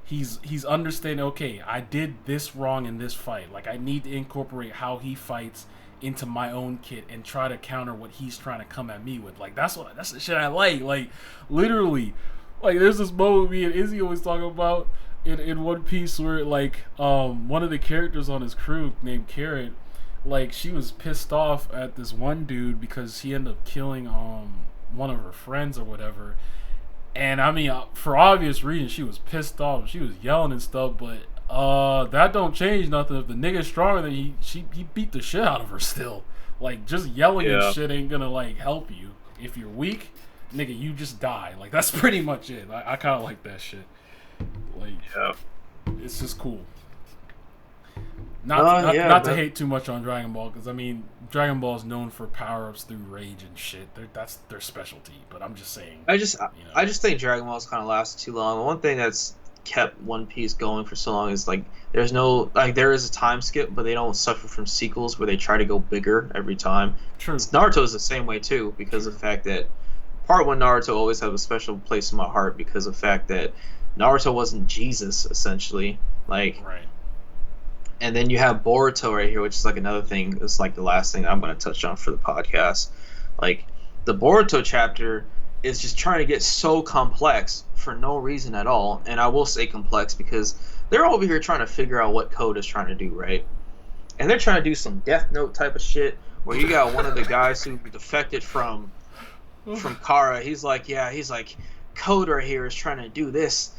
he's understanding. Okay, I did this wrong in this fight. Like I need to incorporate how he fights into my own kit and try to counter what he's trying to come at me with. Like that's the shit I like. Like literally, like there's this moment me and Izzy always talk about in One Piece where like one of the characters on his crew named Carrot, like she was pissed off at this one dude because he ended up killing one of her friends or whatever. And I mean, for obvious reasons, she was pissed off. She was yelling and stuff, but that don't change nothing. If the nigga's stronger than he beat the shit out of her still. Like, just yelling and shit ain't gonna, like, help you. If you're weak, nigga, you just die. Like, that's pretty much it. I kind of like that shit. Like, it's just cool. Not to hate too much on Dragon Ball, because, I mean, Dragon Ball is known for power-ups through rage and shit. That's their specialty, but I'm just saying. I just think Dragon Ball's kind of lasted too long. The one thing that's kept One Piece going for so long is, like, there is a time skip, but they don't suffer from sequels where they try to go bigger every time. True. Naruto is the same way, too, because of the fact that Part 1 Naruto always have a special place in my heart because of the fact that Naruto wasn't Jesus, essentially. Like, right. And then you have Boruto right here, which is like another thing. It's like the last thing I'm going to touch on for the podcast. Like, the Boruto chapter is just trying to get so complex for no reason at all. And I will say complex because they're over here trying to figure out what Code is trying to do, right? And they're trying to do some Death Note type of shit where you got one of the guys who defected from Kara. He's like, Code right here is trying to do this,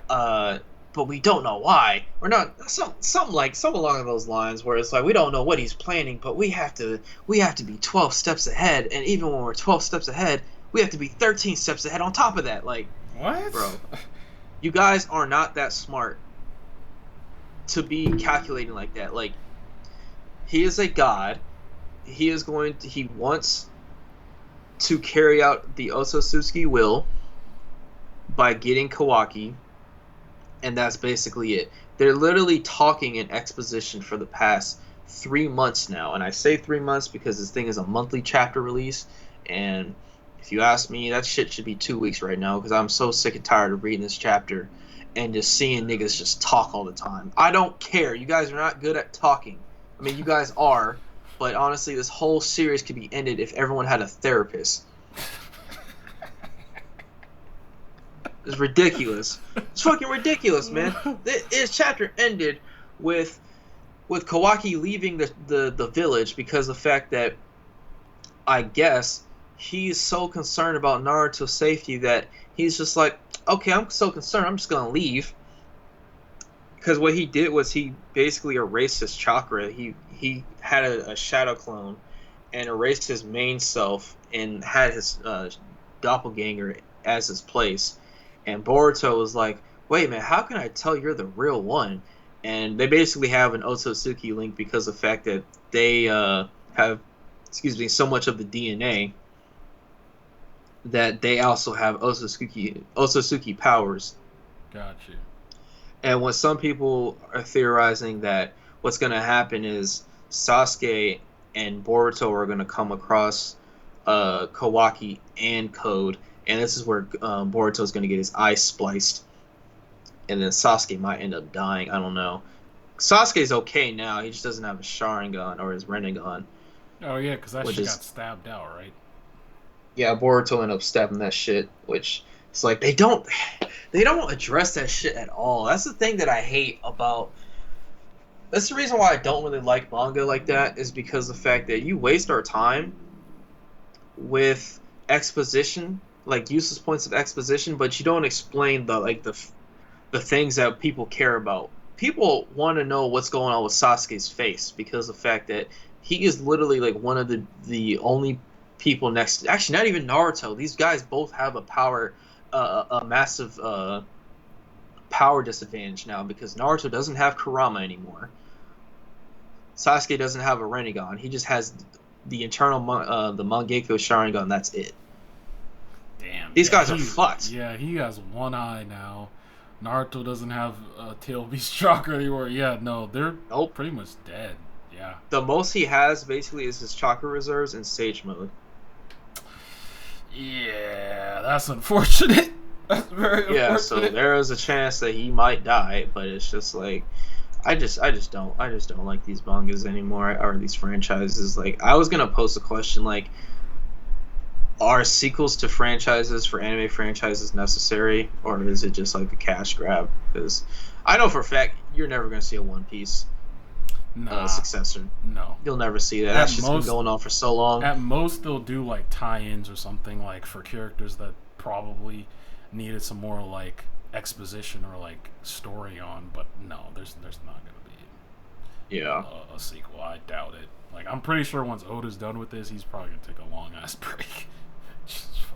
but we don't know why. Or not, something along those lines where it's like we don't know what he's planning, but we have to be 12 steps ahead, and even when we're 12 steps ahead, we have to be 13 steps ahead on top of that. Like, what? Bro, you guys are not that smart to be calculating like that. Like, he is a god. He wants to carry out the Otsutsuki will by getting Kawaki, and that's basically it. They're literally talking in exposition for the past 3 months now, and I say 3 months because this thing is a monthly chapter release, and if you ask me, that shit should be 2 weeks right now because I'm so sick and tired of reading this chapter and just seeing niggas just talk all the time. I don't care. You guys are not good at talking. I mean, you guys are, but honestly, this whole series could be ended if everyone had a therapist. It's ridiculous. It's fucking ridiculous, man. This chapter ended with Kawaki leaving the village because of the fact that, I guess, he's so concerned about Naruto's safety that he's just like, okay, I'm so concerned, I'm just gonna leave. Because what he did was he basically erased his chakra. He had a shadow clone and erased his main self and had his doppelganger as his place. And Boruto was like, wait, man, how can I tell you're the real one? And they basically have an Otsutsuki link because of the fact that they have, so much of the DNA that they also have Otsutsuki powers. Gotcha. And what some people are theorizing that what's going to happen is Sasuke and Boruto are going to come across Kawaki and Code, and this is where Boruto is going to get his eye spliced, and then Sasuke might end up dying. I don't know. Sasuke's okay now. He just doesn't have a Sharingan or his Rinnegan. Oh yeah, because that shit got stabbed out, right? Yeah, Boruto ended up stabbing that shit, which it's like they don't address that shit at all. That's the thing that I hate about That's the reason why I don't really like manga like that, is because the fact that you waste our time with exposition, like useless points of exposition, but you don't explain the things that people care about. People want to know what's going on with Sasuke's face because of the fact that he is literally like one of the only people next. Actually, not even Naruto. These guys both have a massive power disadvantage now because Naruto doesn't have Kurama anymore. Sasuke doesn't have a Rinnegan. He just has the the Mangekyo Sharingan. That's it. Damn. These guys are fucked. Yeah, he has one eye now. Naruto doesn't have tail beast chakra anymore. Yeah, no, they're pretty much dead. Yeah. The most he has basically is his chakra reserves in Sage mode. Yeah, that's unfortunate. That's very unfortunate. Yeah, so there is a chance that he might die, but it's just like I just don't like these mangas anymore, or these franchises. Like, I was gonna post a question like, are sequels to franchises for anime franchises necessary, or is it just like a cash grab? Because I know for a fact you're never gonna see a One Piece successor. No, you'll never see that. That's just been going on for so long. At most, they'll do like tie-ins or something, like for characters that probably needed some more like exposition or like story on. But no, there's not gonna be a sequel. I doubt it. Like, I'm pretty sure once Oda's done with this, he's probably gonna take a long ass break.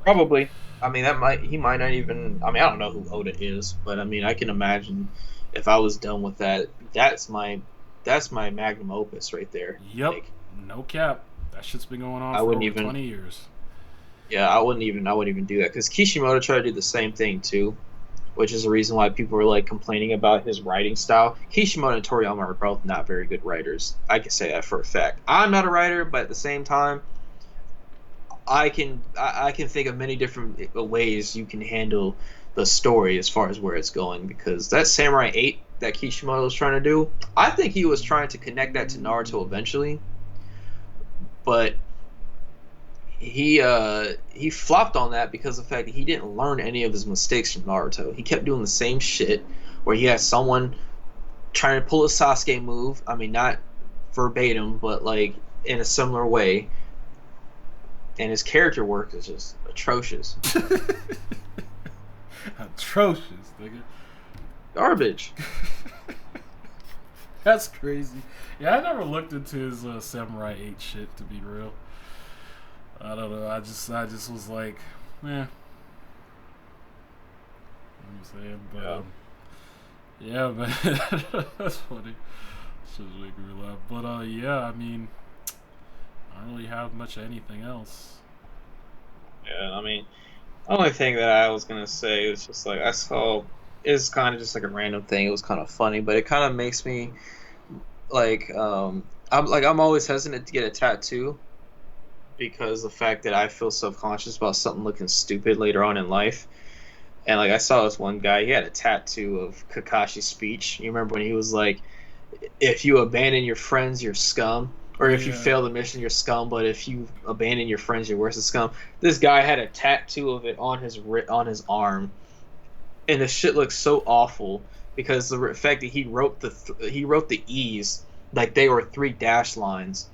Probably. I mean, he might not even. I mean, I don't know who Oda is, but I mean, I can imagine if I was done with that. That's my magnum opus right there. Yep. Like, no cap. That shit's been going on for over 20 years. Yeah, I wouldn't even do that because Kishimoto tried to do the same thing too, which is the reason why people were like complaining about his writing style. Kishimoto and Toriyama are both not very good writers. I can say that for a fact. I'm not a writer, but at the same time, I can think of many different ways you can handle the story as far as where it's going, because that Samurai 8 that Kishimoto was trying to do, I think he was trying to connect that to Naruto eventually, but he flopped on that because of the fact that he didn't learn any of his mistakes from Naruto. He kept doing the same shit where he had someone trying to pull a Sasuke move. I mean, not verbatim, but like in a similar way. And his character work is just atrocious. Atrocious, nigga. Garbage. That's crazy. Yeah, I never looked into his Samurai 8 shit, to be real. I don't know. I just was like, eh. You know what I'm saying? But yeah, man. That's funny. Should make me laugh. But yeah, I mean, I don't really have much of anything else. Yeah, I mean, the only thing that I was gonna say was just like, I saw, it's kind of just like a random thing. It was kind of funny, but it kind of makes me like, I'm always hesitant to get a tattoo because the fact that I feel self-conscious about something looking stupid later on in life. And like, I saw this one guy, he had a tattoo of Kakashi's speech. You remember when he was like, if you abandon your friends, you're scum. Or if you fail the mission, you're scum. But if you abandon your friends, you're worse than scum. This guy had a tattoo of it on his arm, and the shit looks so awful because the fact that he wrote the E's like they were 3 dash lines,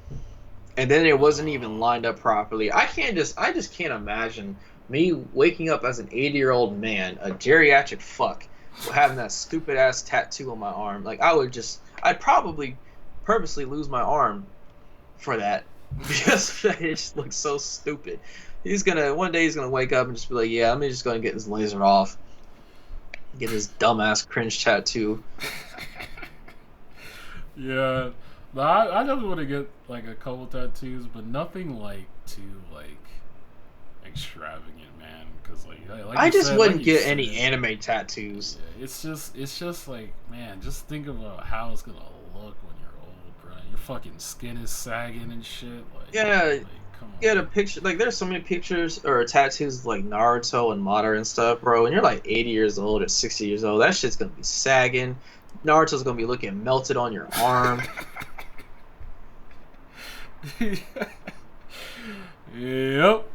and then it wasn't even lined up properly. I just can't imagine me waking up as an 80-year-old man, a geriatric fuck, having that stupid ass tattoo on my arm. Like, I'd probably purposely lose my arm for that because it just looks so stupid. One day he's gonna wake up and just be like, yeah, I'm just gonna get this laser off, get this dumbass cringe tattoo. Yeah, I definitely want to get like a couple tattoos, but nothing like too like extravagant, man. Because like I just wouldn't get any anime tattoos. Yeah, it's just like, man, just think about how it's gonna look when you're old, bro. Your fucking skin is sagging and shit. Like, yeah, come on. Get a picture. Like, there's so many pictures or tattoos of, like, Naruto and Madara and stuff, bro. When you're like 80 years old or 60 years old, that shit's gonna be sagging. Naruto's gonna be looking melted on your arm. Yep.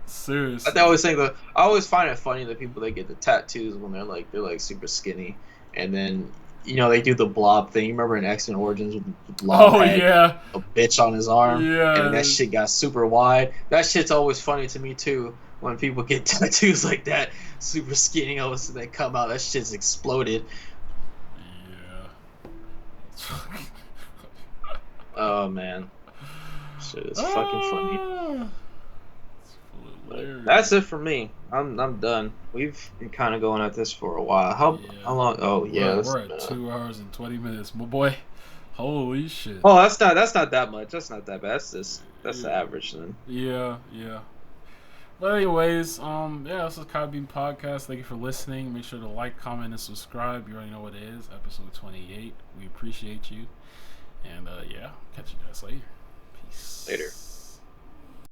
Seriously. I always find it funny that people that get the tattoos when they're like super skinny, and then they do the blob thing. You remember in X-Men Origins with the blob had yeah. a bitch on his arm? Yeah. And that shit got super wide. That shit's always funny to me, too. When people get tattoos like that, super skinny, all of a sudden they come out, that shit's exploded. Yeah. Oh, man. Shit is fucking funny. Hilarious. That's it for me. I'm done. We've been kind of going at this for a while. How long? Oh yeah, we're at 2 hours and 20 minutes, my boy. Holy shit. Oh, that's not that much. That's not that bad. That's the average then. Yeah. But anyways, this is Kai Beam Podcast. Thank you for listening. Make sure to like, comment, and subscribe. You already know what it is. Episode 28. We appreciate you. And catch you guys later. Peace. Later.